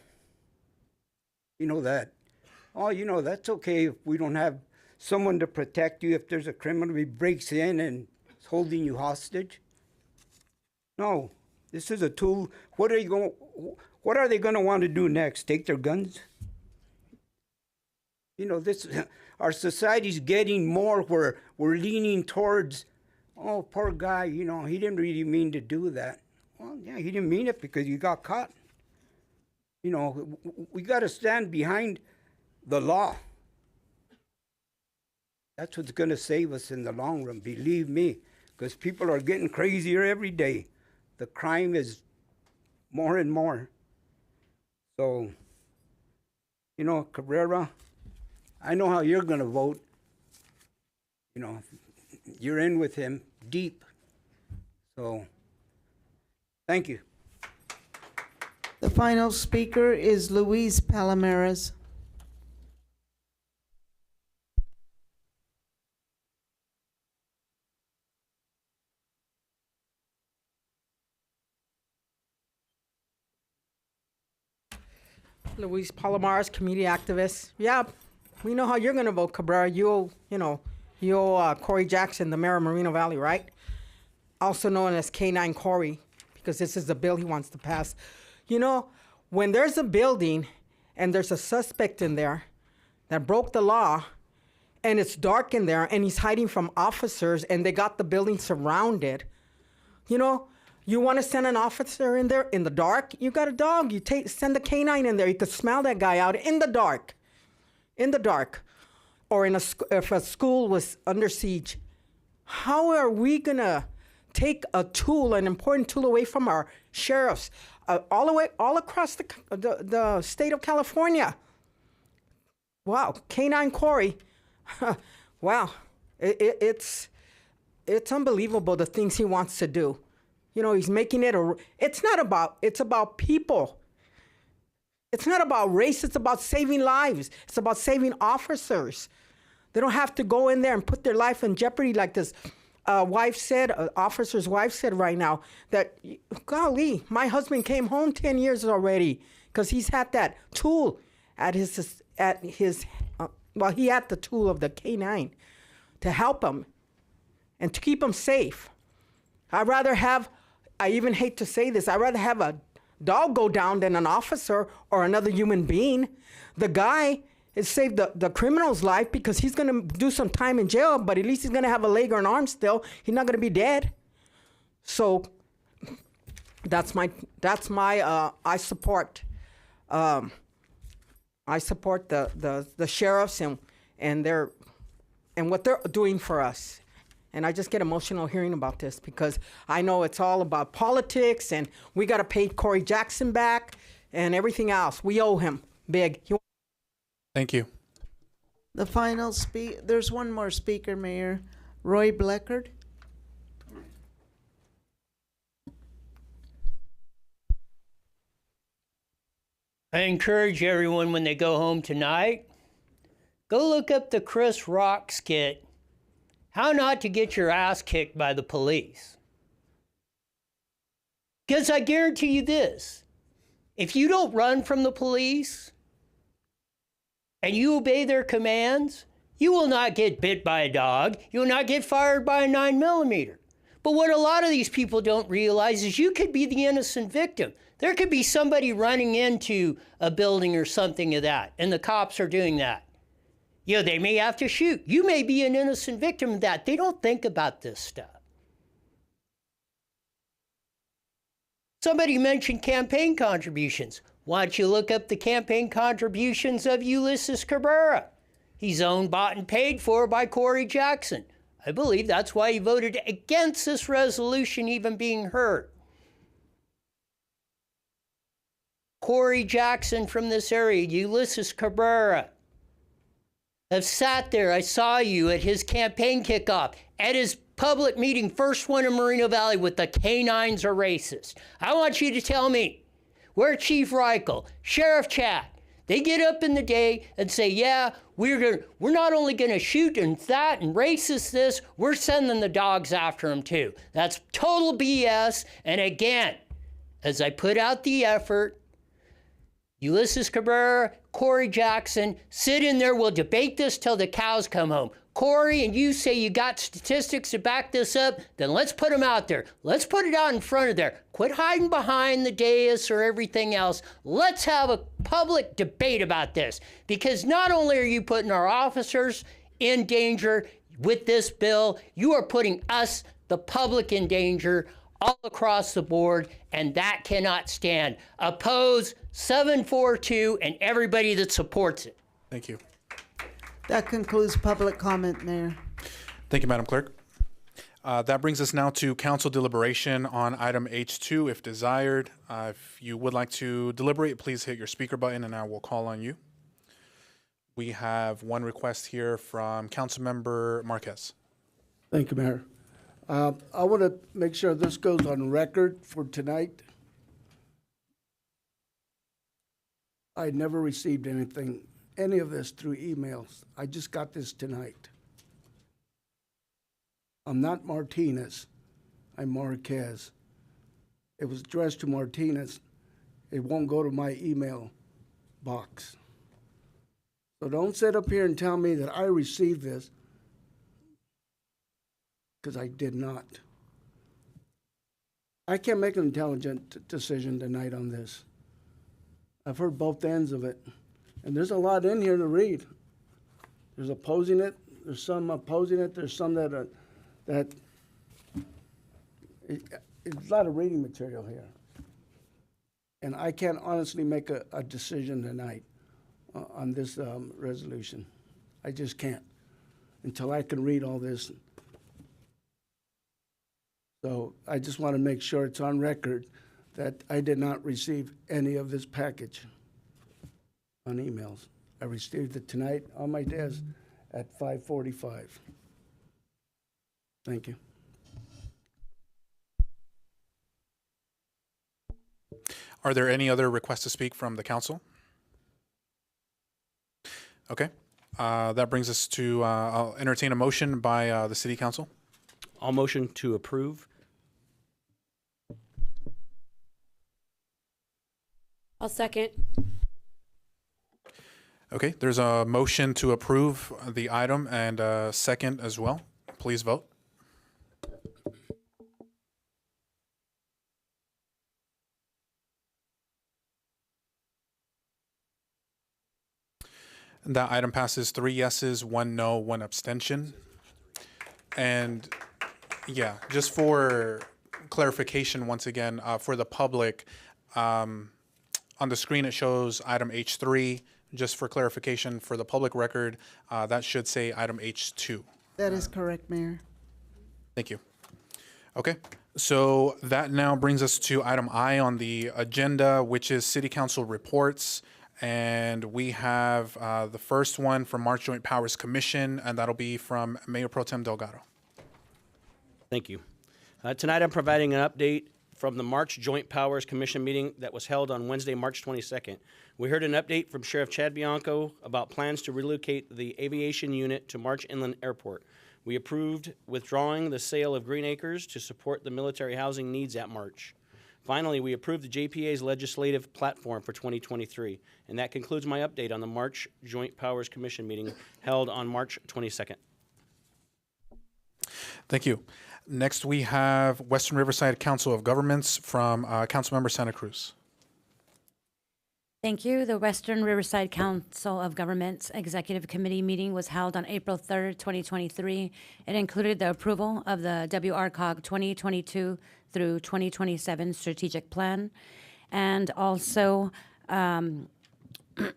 You know that. Oh, you know, that's okay if we don't have someone to protect you if there's a criminal who breaks in and is holding you hostage. No, this is a tool. What are they going to want to do next? Take their guns? You know, our society's getting more where we're leaning towards, oh, poor guy, you know, he didn't really mean to do that. Well, yeah, he didn't mean it because you got caught. You know, we got to stand behind the law. That's what's going to save us in the long run, believe me, because people are getting crazier every day. The crime is more and more. So, you know, Cabrera, I know how you're going to vote. You know, you're in with him deep. So, thank you. The final speaker is Louise Palomares. Louise Palomares, community activist. Yeah, we know how you're going to vote, Cabrera. You owe Corey Jackson, the mayor of Moreno Valley, right? Also known as Canine Corey, because this is the bill he wants to pass. You know, when there's a building and there's a suspect in there that broke the law and it's dark in there, and he's hiding from officers, and they got the building surrounded. You know, you want to send an officer in there in the dark? You got a dog. Send the canine in there. You could smell that guy out in the dark. In the dark. Or if a school was under siege. How are we going to take a tool, an important tool, away from our sheriffs all across the state of California? Wow, Canine Corey. Wow, it's unbelievable the things he wants to do. You know, he's making it it's about people. It's not about race, it's about saving lives. It's about saving officers. They don't have to go in there and put their life in jeopardy like this officer's wife said right now, that, golly, my husband came home 10 years already because he's had that tool he had the tool of the canine to help him and to keep him safe. I even hate to say this, I'd rather have a dog go down than an officer or another human being. The guy has saved the criminal's life because he's going to do some time in jail, but at least he's going to have a leg or an arm still. He's not going to be dead. So that's my I support the sheriffs and what they're doing for us. And I just get emotional hearing about this because I know it's all about politics and we got to pay Corey Jackson back and everything else. We owe him big. Thank you. The final there's one more speaker, Mayor. Roy Bleckard. I encourage everyone when they go home tonight, go look up the Chris Rock skit, How Not to Get Your Ass Kicked by the Police. Because I guarantee you this, if you don't run from the police and you obey their commands, you will not get bit by a dog, you will not get fired by a 9mm. But what a lot of these people don't realize is you could be the innocent victim. There could be somebody running into a building or something of that, and the cops are doing that. You know, they may have to shoot. You may be an innocent victim of that. They don't think about this stuff. Somebody mentioned campaign contributions. Why don't you look up the campaign contributions of Ulysses Cabrera? He's owned, bought, and paid for by Corey Jackson. I believe that's why he voted against this resolution even being heard. Corey Jackson from this area, Ulysses Cabrera, have sat there. I saw you at his campaign kickoff, at his public meeting, first one in Moreno Valley, with the canines are racist. I want you to tell me where Chief Reichel, Sheriff Chad, they get up in the day and say, yeah, we're not only going to shoot and that and racist this, we're sending the dogs after them too. That's total BS. And again, as I put out the effort, Ulysses Cabrera, Corey Jackson, sit in there, we'll debate this till the cows come home. Corey, and you say you got statistics to back this up, then let's put them out there. Let's put it out in front of there. Quit hiding behind the dais or everything else. Let's have a public debate about this. Because not only are you putting our officers in danger with this bill, you are putting us, the public, in danger all across the board, and that cannot stand. Oppose 742 and everybody that supports it. Thank you. That concludes public comment, Mayor. Thank you, Madam Clerk. That brings us now to council deliberation on item H2, if desired. If you would like to deliberate, please hit your speaker button and I will call on you. We have one request here from Councilmember Marquez. Thank you, Mayor. I want to make sure this goes on record for tonight. I never received any of this through emails. I just got this tonight. I'm not Martinez, I'm Marquez. It was addressed to Martinez. It won't go to my email box. So don't sit up here and tell me that I received this, because I did not. I can't make an intelligent decision tonight on this. I've heard both ends of it, and there's a lot in here to read. There's opposing it, There's some opposing it. There's some that it's a lot of reading material here. And I can't honestly make a decision tonight on this resolution. I just can't until I can read all this. So I just want to make sure it's on record that I did not receive any of this package on emails. I received it tonight on my desk at 5:45. Thank you. Are there any other requests to speak from the council? Okay. That brings us to, I'll entertain a motion by the city council. I'll motion to approve. I'll second. Okay, there's a motion to approve the item and a second as well. Please vote. That item passes 3 yeses, 1 no, 1 abstention. And yeah, just for clarification, once again, for the public, on the screen it shows item H3. Just for clarification, for the public record, that should say item H2. That is correct, Mayor. Thank you. Okay, so that now brings us to item I on the agenda, which is City Council reports. And we have the first one from March Joint Powers Commission, and that'll be from Mayor Pro Tem Delgado. Thank you. Tonight I'm providing an update from the March Joint Powers Commission meeting that was held on Wednesday, March 22nd. We heard an update from Sheriff Chad Bianco about plans to relocate the aviation unit to March Inland Airport. We approved withdrawing the sale of Green Acres to support the military housing needs at March. Finally, we approved the JPA's legislative platform for 2023. And that concludes my update on the March Joint Powers Commission meeting held on March 22nd. Thank you. Next, we have Western Riverside Council of Governments from Councilmember Santa Cruz. Thank you. The Western Riverside Council of Governments Executive Committee meeting was held on April 3rd, 2023. It included the approval of the WRCOG 2022 through 2027 strategic plan. And also,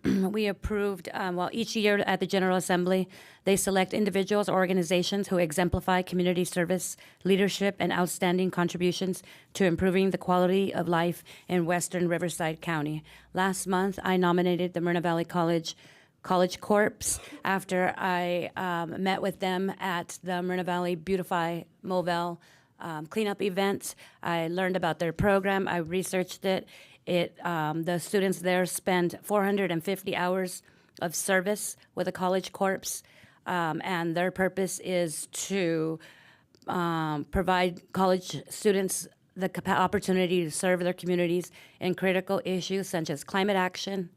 we approved, each year at the General Assembly, they select individuals or organizations who exemplify community service, leadership, and outstanding contributions to improving the quality of life in Western Riverside County. Last month, I nominated the Moreno Valley College Corps after I met with them at the Moreno Valley Beautify Mobile cleanup event. I learned about their program. I researched it. The students there spend 450 hours of service with the College Corps, and their purpose is to provide college students the opportunity to serve their communities in critical issues such as climate action,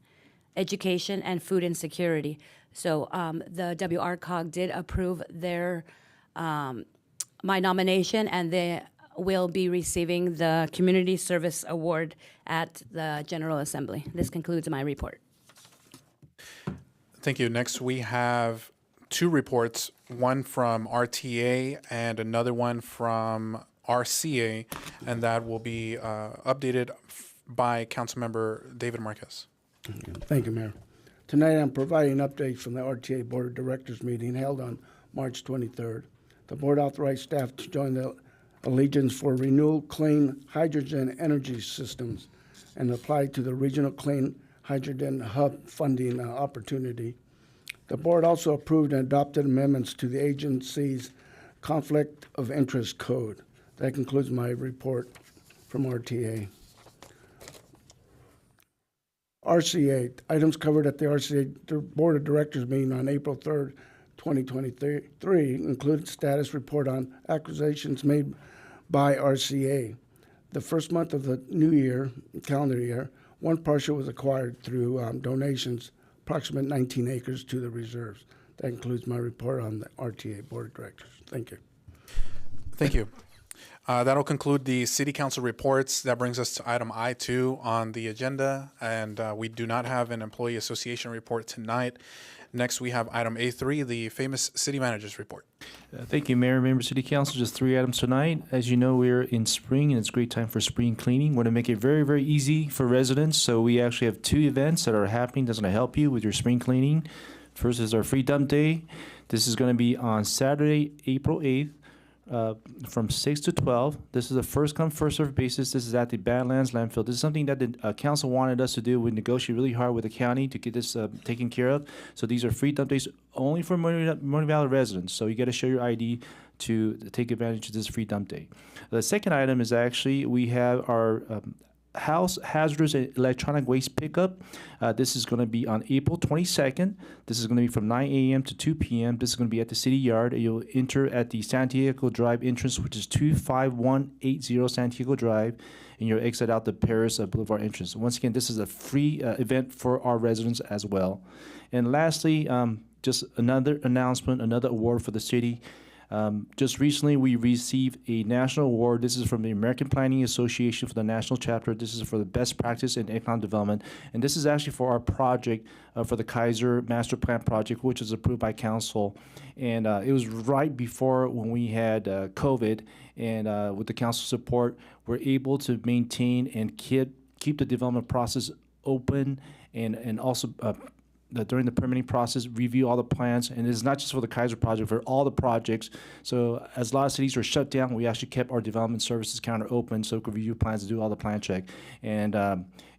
education, and food insecurity. So the WRCOG did approve their my nomination, and they will be receiving the Community Service Award at the General Assembly. This concludes my report. Thank you. Next, we have 2 reports, one from RTA and another one from RCA, and that will be updated by Councilmember David Marquez. Thank you, Mayor. Tonight I'm providing an update from the RTA Board of Directors meeting held on March 23rd. The board authorized staff to join the Allegiance for Renewable Clean Hydrogen Energy Systems and apply to the Regional Clean Hydrogen Hub funding opportunity. The board also approved and adopted amendments to the agency's Conflict of Interest Code. That concludes my report from RTA. RCA, items covered at the RCA Board of Directors meeting on April 3rd, 2023 included status report on acquisitions made by RCA. The first month of the new year, calendar year, one parcel was acquired through donations, approximate 19 acres to the reserves. That concludes my report on the RTA Board of Directors. Thank you. Thank you. That'll conclude the City Council reports. That brings us to item I2 on the agenda, and we do not have an Employee Association report tonight. Next, we have item A3, the famous city manager's report. Thank you, Mayor, Member, City Council. Just 3 items tonight. As you know, we're in spring, and it's a great time for spring cleaning. We're going to make it very, very easy for residents. So we actually have 2 events that are happening that's going to help you with your spring cleaning. First is our free dump day. This is going to be on Saturday, April 8th. From 6 to 12. This is a first come, first served basis. This is at the Badlands landfill. This is something that the council wanted us to do. We negotiated really hard with the county to get this taken care of. So these are free dump days only for Moreno Valley residents. So you got to show your ID to take advantage of this free dump day. The second item is actually we have our house hazardous and electronic waste pickup. This is going to be on April 22nd. This is going to be from 9 a.m. to 2 p.m. This is going to be at the city yard. You'll enter at the Santiago Drive entrance, which is 25180 Santiago Drive, and you'll exit out the Paris Boulevard entrance. Once again, this is a free event for our residents as well. And lastly, just another announcement, another award for the city. Just recently, we received a national award. This is from the American Planning Association for the national chapter. This is for the best practice in economic development. And this is actually for our project for the Kaiser Master Plan project, which was approved by council. And it was right before when we had COVID. And with the council support, we're able to maintain and keep the development process open and also during the permitting process, review all the plans, and it's not just for the Kaiser project, for all the projects. So as a lot of cities were shut down, we actually kept our development services counter open so we could review plans and do all the plan check. And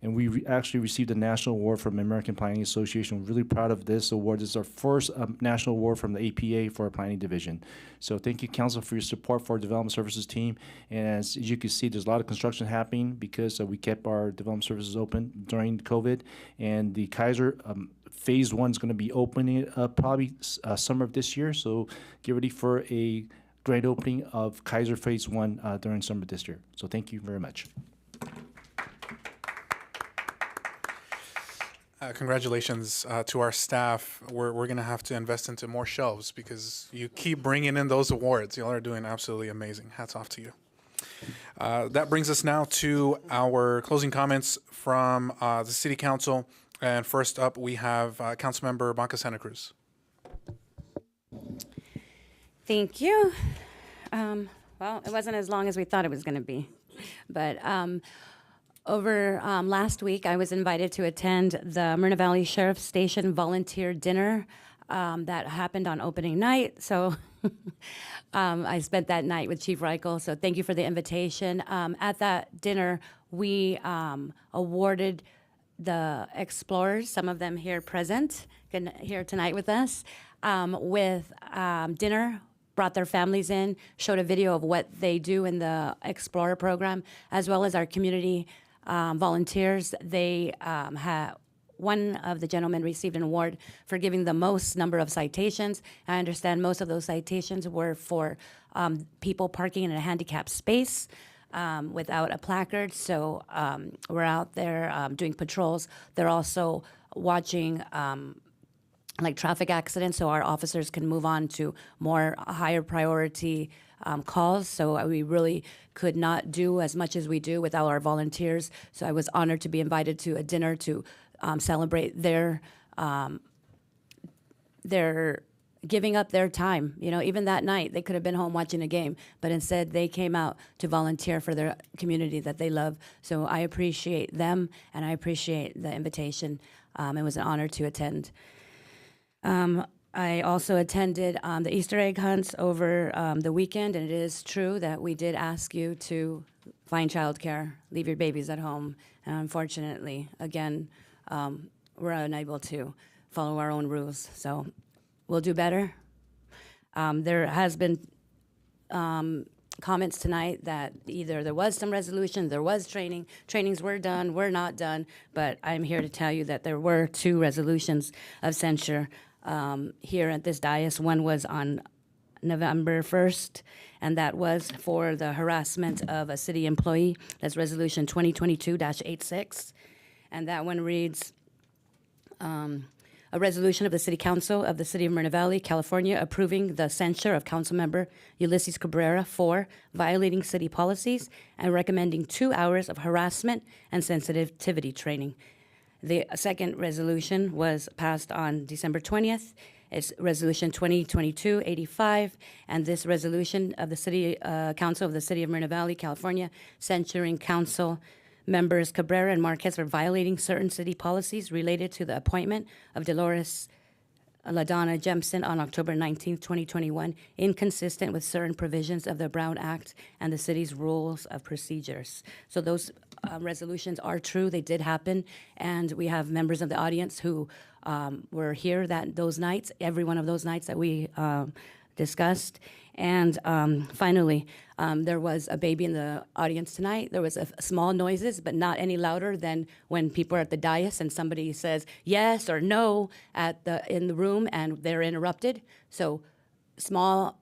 we actually received a national award from the American Planning Association. We're really proud of this award. This is our first national award from the APA for our planning division. So thank you, Council, for your support for our development services team. And as you can see, there's a lot of construction happening because we kept our development services open during COVID. And the Kaiser Phase 1 is going to be opening probably summer of this year. So get ready for a grand opening of Kaiser Phase 1 during summer this year. So thank you very much. Congratulations to our staff. We're going to have to invest into more shelves because you keep bringing in those awards. Y'all are doing absolutely amazing. Hats off to you. That brings us now to our closing comments from the City Council. And first up, we have Councilmember Blanca Santa Cruz. Thank you. Well, it wasn't as long as we thought it was going to be. But over last week, I was invited to attend the Moreno Valley Sheriff's Station volunteer dinner that happened on opening night. So I spent that night with Chief Reichel. So thank you for the invitation. At that dinner, we awarded the explorers, some of them here present, here tonight with us, with dinner, brought their families in, showed a video of what they do in the Explorer program, as well as our community volunteers. They had one of the gentlemen received an award for giving the most number of citations. I understand most of those citations were for people parking in a handicapped space. Without a placard, so we're out there doing patrols. They're also watching like traffic accidents, so our officers can move on to more higher priority calls. So we really could not do as much as we do without our volunteers. So I was honored to be invited to a dinner to celebrate their giving up their time. You know, even that night, they could have been home watching a game, but instead they came out to volunteer for their community that they love. So I appreciate them, and I appreciate the invitation. It was an honor to attend. I also attended the Easter egg hunts over the weekend, and it is true that we did ask you to find childcare, leave your babies at home. And unfortunately, again, we're unable to follow our own rules. So we'll do better. There has been comments tonight that either there was some resolution, there was training, trainings were done, were not done, but I'm here to tell you that there were 2 resolutions of censure here at this dais. One was on November 1st, and that was for the harassment of a city employee. That's Resolution 2022-86, and that one reads, a resolution of the City Council of the City of Moreno Valley, California, approving the censure of Councilmember Ulysses Cabrera for violating city policies and recommending 2 hours of harassment and sensitivity training. The second resolution was passed on December 20th. It's Resolution 2022-85, and this resolution of the City Council of the City of Moreno Valley, California, censuring council members Cabrera and Marquez for violating certain city policies related to the appointment of Dolores LaDonna Jemson on October 19, 2021, inconsistent with certain provisions of the Brown Act and the city's rules of procedures. So those resolutions are true. They did happen, and we have members of the audience who were here those nights, every one of those nights that we discussed. And finally, there was a baby in the audience tonight. There was small noises, but not any louder than when people are at the dais and somebody says yes or no in the room and they're interrupted. So small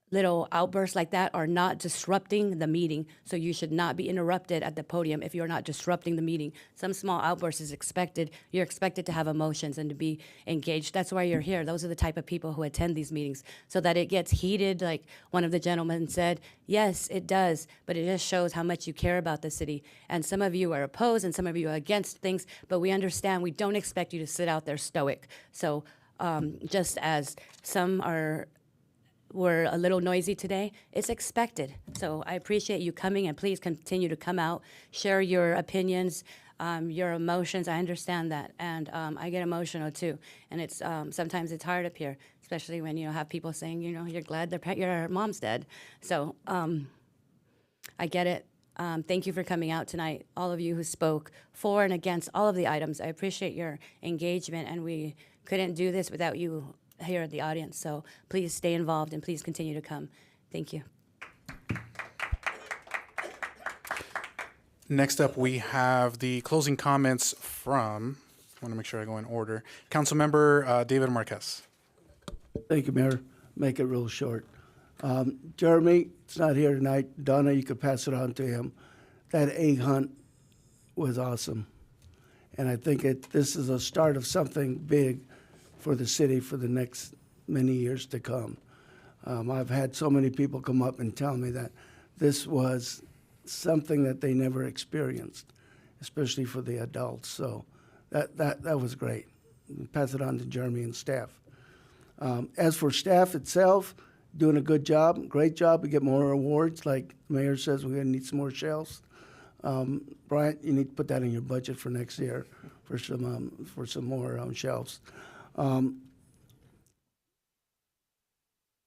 little outbursts like that are not disrupting the meeting, so you should not be interrupted at the podium if you're not disrupting the meeting. Some small outbursts is expected. You're expected to have emotions and to be engaged. That's why you're here. Those are the type of people who attend these meetings, so that it gets heated, like one of the gentlemen said. Yes, it does, but it just shows how much you care about the city. And some of you are opposed and some of you are against things, but we understand. We don't expect you to sit out there stoic. So just as some were a little noisy today, it's expected. So I appreciate you coming, and please continue to come out, share your opinions, your emotions. I understand that, and I get emotional too. And it's sometimes it's hard up here, especially when you have people saying, you're glad your mom's dead. So I get it. Thank you for coming out tonight, all of you who spoke for and against all of the items. I appreciate your engagement, and we couldn't do this without you here at the audience. So please stay involved and please continue to come. Thank you. Next up, we have the closing comments from, I want to make sure I go in order, Councilmember David Marquez. Thank you, Mayor. Make it real short. Jeremy, it's not here tonight. Donna, you could pass it on to him. That egg hunt was awesome. And I think this is a start of something big for the city for the next many years to come. I've had so many people come up and tell me that this was something that they never experienced, especially for the adults. So that was great. Pass it on to Jeremy and staff. As for staff itself, doing a good job, great job. We get more awards. Like the mayor says, we're gonna need some more shelves. Bryant, you need to put that in your budget for next year for some more shelves.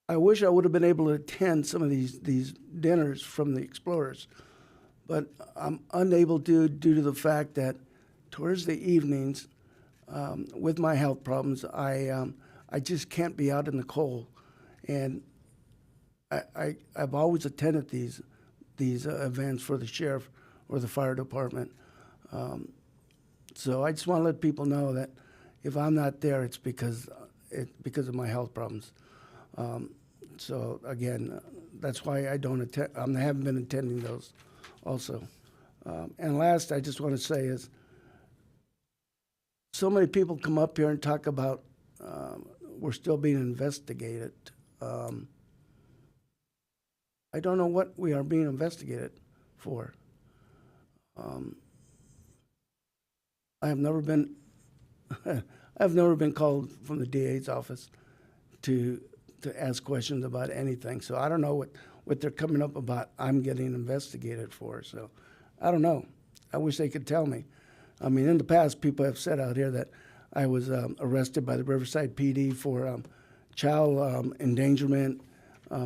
I wish I would have been able to attend some of these dinners from the Explorers, but I'm unable to due to the fact that towards the evenings, with my health problems, I just can't be out in the cold, and I've always attended these events for the sheriff or the fire department. So I just want to let people know that if I'm not there, it's because of my health problems. So again, that's why I don't attend. I haven't been attending those, also. And last, I just want to say is, so many people come up here and talk about we're still being investigated. I don't know what we are being investigated for. I have never been called from the DA's office to ask questions about anything. So I don't know what they're coming up about I'm getting investigated for. So I don't know. I wish they could tell me. I mean, in the past, people have said out here that I was arrested by the Riverside PD for child endangerment,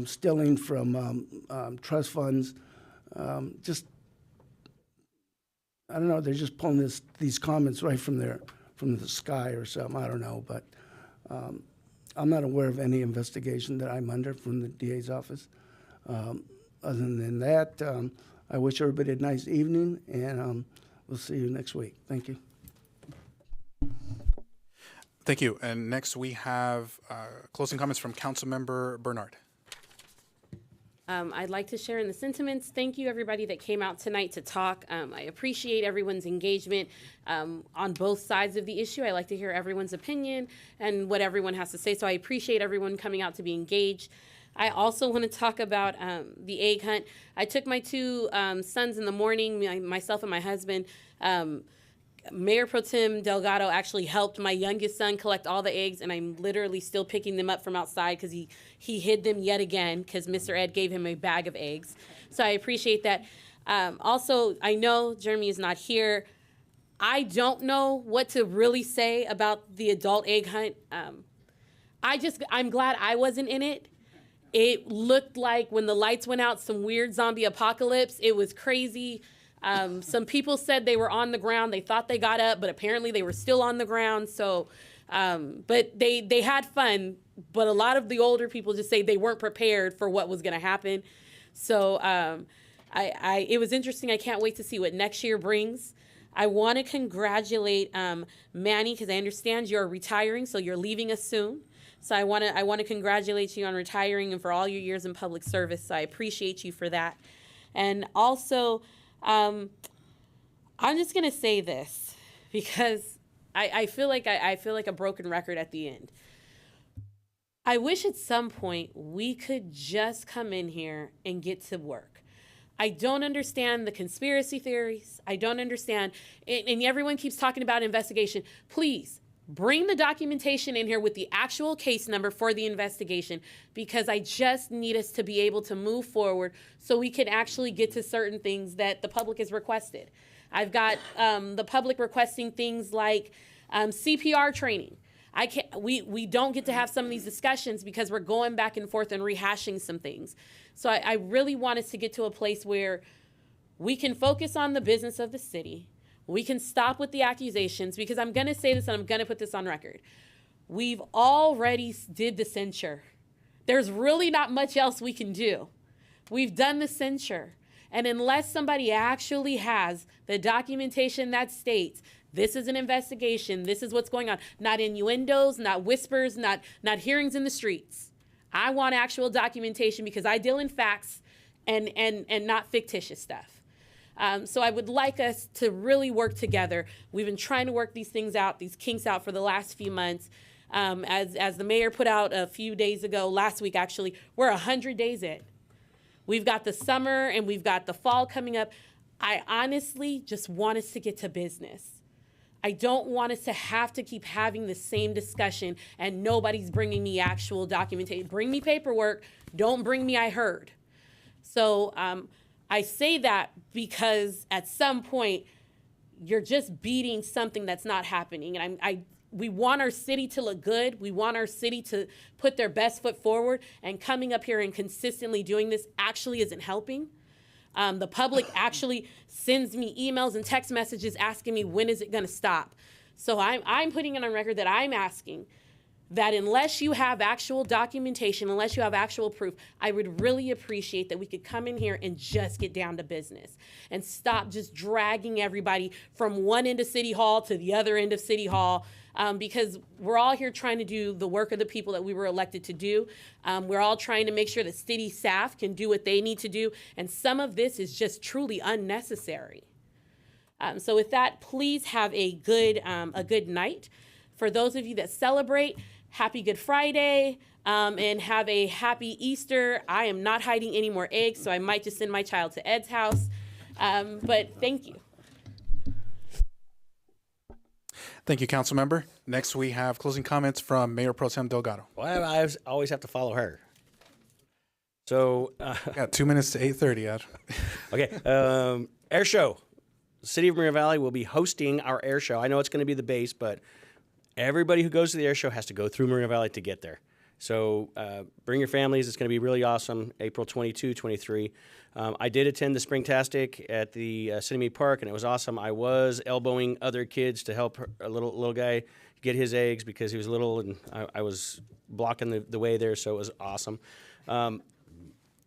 stealing from trust funds. Just, I don't know, they're just pulling these comments right from the sky or something. I don't know, but I'm not aware of any investigation that I'm under from the DA's office. Other than that, I wish everybody a nice evening, and we'll see you next week. Thank you. Thank you. And next we have closing comments from Councilmember Bernard. I'd like to share in the sentiments. Thank you, everybody that came out tonight to talk. I appreciate everyone's engagement on both sides of the issue. I like to hear everyone's opinion and what everyone has to say, so I appreciate everyone coming out to be engaged. I also want to talk about the egg hunt. I took my two sons in the morning, myself and my husband, Mayor Pro Tem Delgado actually helped my youngest son collect all the eggs, and I'm literally still picking them up from outside because he hid them yet again because Mr. Ed gave him a bag of eggs. So I appreciate that. Also, I know Jeremy is not here. I don't know what to really say about the adult egg hunt. I'm glad I wasn't in it. It looked like when the lights went out, some weird zombie apocalypse. It was crazy. Some people said they were on the ground. They thought they got up, but apparently they were still on the ground. So, but they had fun. But a lot of the older people just say they weren't prepared for what was going to happen. So it was interesting. I can't wait to see what next year brings. I want to congratulate Manny because I understand you're retiring, so you're leaving us soon. So I want to congratulate you on retiring and for all your years in public service. So I appreciate you for that. And also, I'm just gonna say this because I feel like I feel like a broken record at the end. I wish at some point we could just come in here and get to work. I don't understand the conspiracy theories. I don't understand, and everyone keeps talking about investigation. Please bring the documentation in here with the actual case number for the investigation, because I just need us to be able to move forward so we can actually get to certain things that the public has requested. I've got the public requesting things like CPR training. We don't get to have some of these discussions because we're going back and forth and rehashing some things. So I really want us to get to a place where we can focus on the business of the city. We can stop with the accusations, because I'm going to say this and I'm going to put this on record. We've already did the censure. There's really not much else we can do. We've done the censure. And unless somebody actually has the documentation that states this is an investigation, this is what's going on, not innuendos, not whispers, not hearings in the streets. I want actual documentation because I deal in facts and not fictitious stuff. So I would like us to really work together. We've been trying to work these things out, these kinks out for the last few months. As the mayor put out a few days ago, last week actually, we're 100 days in. We've got the summer and we've got the fall coming up. I honestly just want us to get to business. I don't want us to have to keep having the same discussion and nobody's bringing me actual documentation. Bring me paperwork, don't bring me I heard. So I say that because at some point you're just beating something that's not happening. And we want our city to look good. We want our city to put their best foot forward, and coming up here and consistently doing this actually isn't helping. The public actually sends me emails and text messages asking me, when is it going to stop? So I'm putting it on record that I'm asking that unless you have actual documentation, unless you have actual proof, I would really appreciate that we could come in here and just get down to business and stop just dragging everybody from one end of City Hall to the other end of City Hall, because we're all here trying to do the work of the people that we were elected to do. We're all trying to make sure that city staff can do what they need to do, and some of this is just truly unnecessary. So with that, please have a good night. For those of you that celebrate, happy Good Friday, and have a happy Easter. I am not hiding any more eggs, so I might just send my child to Ed's house. But thank you. Thank you, council member. Next, we have closing comments from Mayor Pro Tem Delgado. Well, I always have to follow her. So, got 2 minutes to 8:30, Ed. Okay, air show. The City of Moreno Valley will be hosting our air show. I know it's going to be the base, but everybody who goes to the air show has to go through Moreno Valley to get there. So bring your families. It's going to be really awesome, April 22, 23. I did attend the Springtastic at the Cinnamon Park, and it was awesome. I was elbowing other kids to help a little guy get his eggs because he was little, and I was blocking the way there, so it was awesome.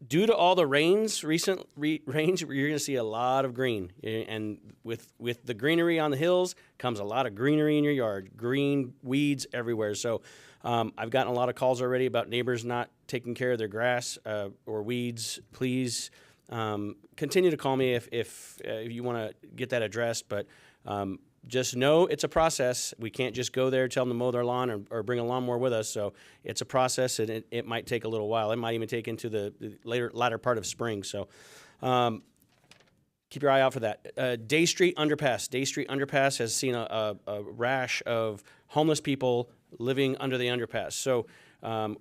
Due to all the rains, recent rains, you're going to see a lot of green. And with the greenery on the hills comes a lot of greenery in your yard, green weeds everywhere. So I've gotten a lot of calls already about neighbors not taking care of their grass or weeds. Please continue to call me if you want to get that addressed. But just know it's a process. We can't just go there, tell them to mow their lawn or bring a lawnmower with us. So it's a process, and it might take a little while. It might even take into the latter part of spring. So keep your eye out for that. Day Street Underpass. Day Street Underpass has seen a rash of homeless people living under the underpass. So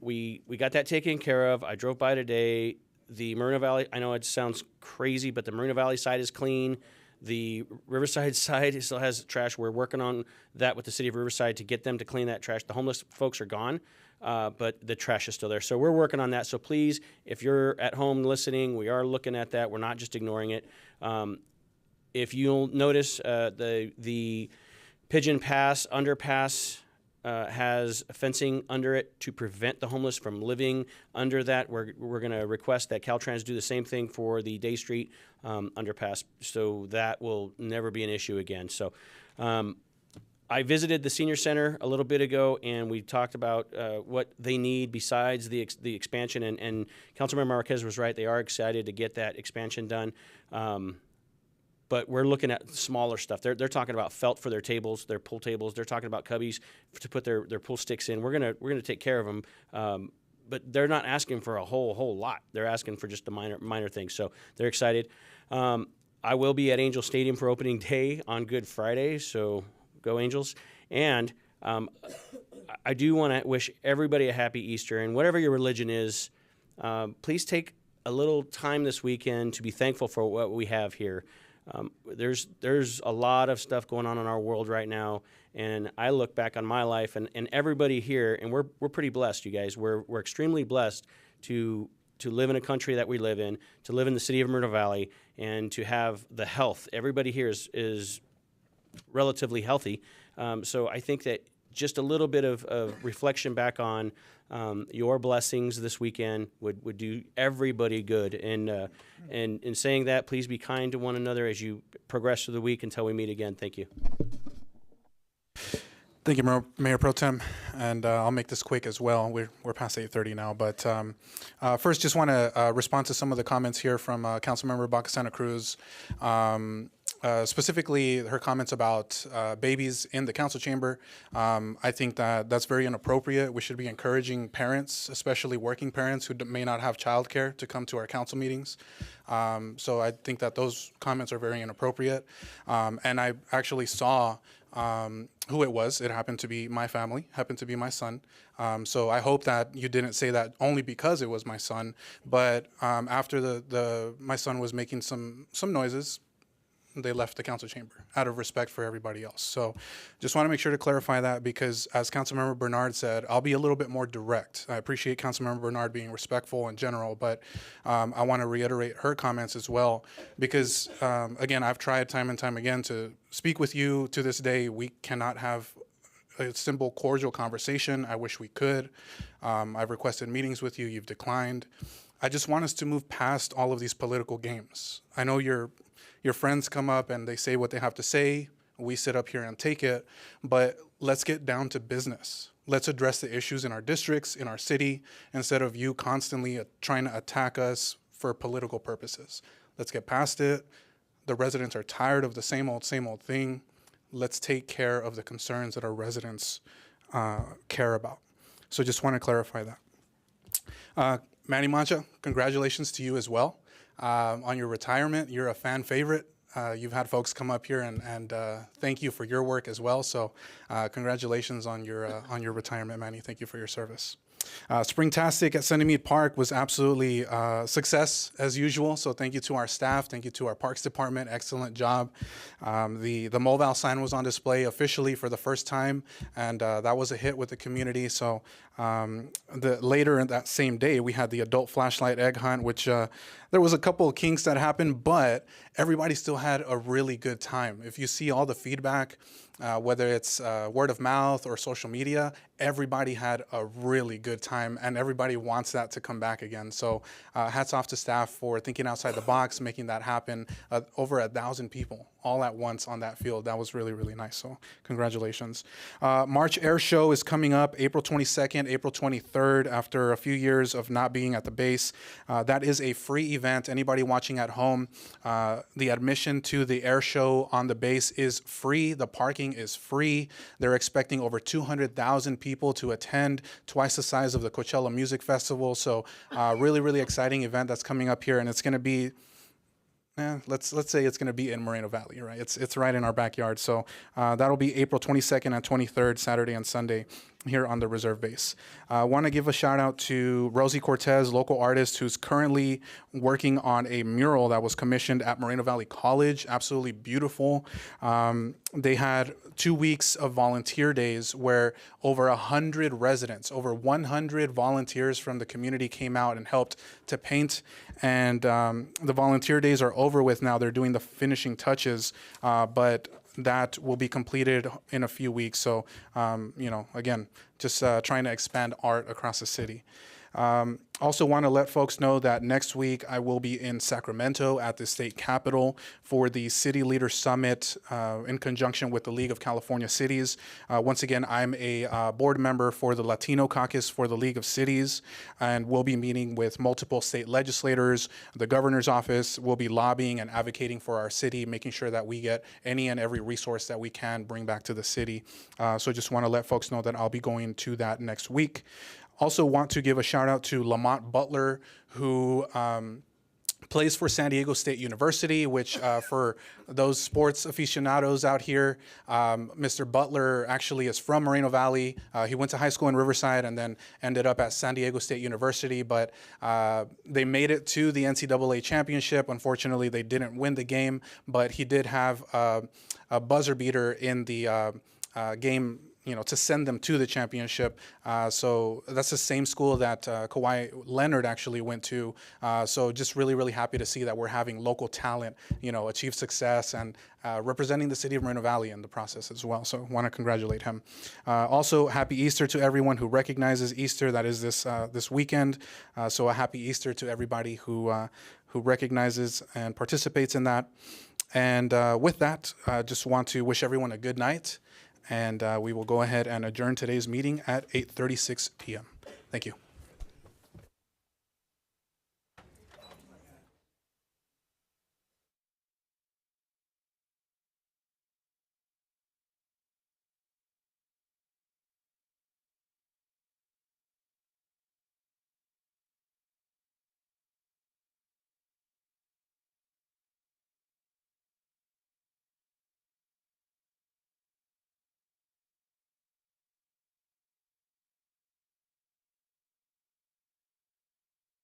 we got that taken care of. I drove by today. The Moreno Valley, I know it sounds crazy, but the Moreno Valley side is clean. The Riverside side still has trash. We're working on that with the city of Riverside to get them to clean that trash. The homeless folks are gone, but the trash is still there. So we're working on that. So please, if you're at home listening, we are looking at that. We're not just ignoring it. If you'll notice, the Pigeon Pass underpass has fencing under it to prevent the homeless from living under that. We're going to request that Caltrans do the same thing for the Day Street underpass, so that will never be an issue again. So I visited the senior center a little bit ago, and we talked about what they need besides the expansion. And Councilmember Marquez was right; they are excited to get that expansion done. But we're looking at smaller stuff. They're talking about felt for their tables, their pool tables. They're talking about cubbies to put their pool sticks in. We're gonna take care of them, but they're not asking for a whole lot. They're asking for just a minor thing. So they're excited. I will be at Angel Stadium for opening day on Good Friday. So go Angels! And I do want to wish everybody a happy Easter. And whatever your religion is, please take a little time this weekend to be thankful for what we have here. There's a lot of stuff going on in our world right now, and I look back on my life and everybody here, and we're pretty blessed, you guys. We're extremely blessed to live in a country that we live in, to live in the city of Moreno Valley, and to have the health. Everybody here is relatively healthy. So I think that just a little bit of reflection back on your blessings this weekend would do everybody good. And in saying that, please be kind to one another as you progress through the week until we meet again. Thank you. Thank you, Mayor Pro Tem, and I'll make this quick as well. We're past 8:30 now, but first, just want to respond to some of the comments here from Councilmember Baca Santa Cruz. Specifically, her comments about babies in the council chamber. I think that that's very inappropriate. We should be encouraging parents, especially working parents who may not have childcare, to come to our council meetings. So I think that those comments are very inappropriate. And I actually saw who it was. It happened to be my family, happened to be my son. So I hope that you didn't say that only because it was my son, but after my son was making some noises, they left the council chamber out of respect for everybody else. So just want to make sure to clarify that, because as Councilmember Bernard said, I'll be a little bit more direct. I appreciate Councilmember Bernard being respectful in general, but I want to reiterate her comments as well, because again, I've tried time and time again to speak with you. To this day, we cannot have a simple, cordial conversation. I wish we could. I've requested meetings with you. You've declined. I just want us to move past all of these political games. I know your friends come up and they say what they have to say. We sit up here and take it, but let's get down to business. Let's address the issues in our districts, in our city, instead of you constantly trying to attack us for political purposes. Let's get past it. The residents are tired of the same old thing. Let's take care of the concerns that our residents care about. So just want to clarify that. Manny Mancha, congratulations to you as well. On your retirement. You're a fan favorite. You've had folks come up here and thank you for your work as well. So congratulations on your retirement, Manny. Thank you for your service. Springtastic at Sunnymead Park was absolutely a success as usual. So thank you to our staff. Thank you to our Parks Department. Excellent job. The Moval sign was on display officially for the first time, and that was a hit with the community. So later in that same day, we had the adult flashlight egg hunt, which there was a couple of kinks that happened, but everybody still had a really good time. If you see all the feedback, whether it's word of mouth or social media, everybody had a really good time, and everybody wants that to come back again. So hats off to staff for thinking outside the box, making that happen. Over 1,000 people all at once on that field. That was really, really nice. So congratulations. March Air Show is coming up April 22nd, April 23rd, after a few years of not being at the base. That is a free event. Anybody watching at home, the admission to the air show on the base is free. The parking is free. They're expecting over 200,000 people to attend, twice the size of the Coachella Music Festival. So really, really exciting event that's coming up here, and it's going to be let's say it's going to be in Moreno Valley, right? It's right in our backyard. So that'll be April 22nd and 23rd, Saturday and Sunday, here on the reserve base. I want to give a shout out to Rosie Cortez, local artist who's currently working on a mural that was commissioned at Moreno Valley College. Absolutely beautiful. They had 2 weeks of volunteer days where over 100 residents, over 100 volunteers from the community came out and helped to paint. And the volunteer days are over with now. They're doing the finishing touches, but that will be completed in a few weeks. So, again, just trying to expand art across the city. Also want to let folks know that next week I will be in Sacramento at the state capitol for the City Leader Summit in conjunction with the League of California Cities. Once again, I'm a board member for the Latino Caucus for the League of Cities, and we'll be meeting with multiple state legislators. The governor's office will be lobbying and advocating for our city, making sure that we get any and every resource that we can bring back to the city. So just want to let folks know that I'll be going to that next week. Also want to give a shout out to Lamont Butler, who plays for San Diego State University, which for those sports aficionados out here, Mr. Butler actually is from Moreno Valley. He went to high school in Riverside and then ended up at San Diego State University, but they made it to the NCAA championship. Unfortunately, they didn't win the game, but he did have a buzzer beater in the game, to send them to the championship. So that's the same school that Kawhi Leonard actually went to. So just really, really happy to see that we're having local talent, achieve success and representing the city of Moreno Valley in the process as well. So want to congratulate him. Also, happy Easter to everyone who recognizes Easter. That is this weekend. So a happy Easter to everybody who recognizes and participates in that. And with that, just want to wish everyone a good night. And we will go ahead and adjourn today's meeting at 8:36 p.m. Thank you.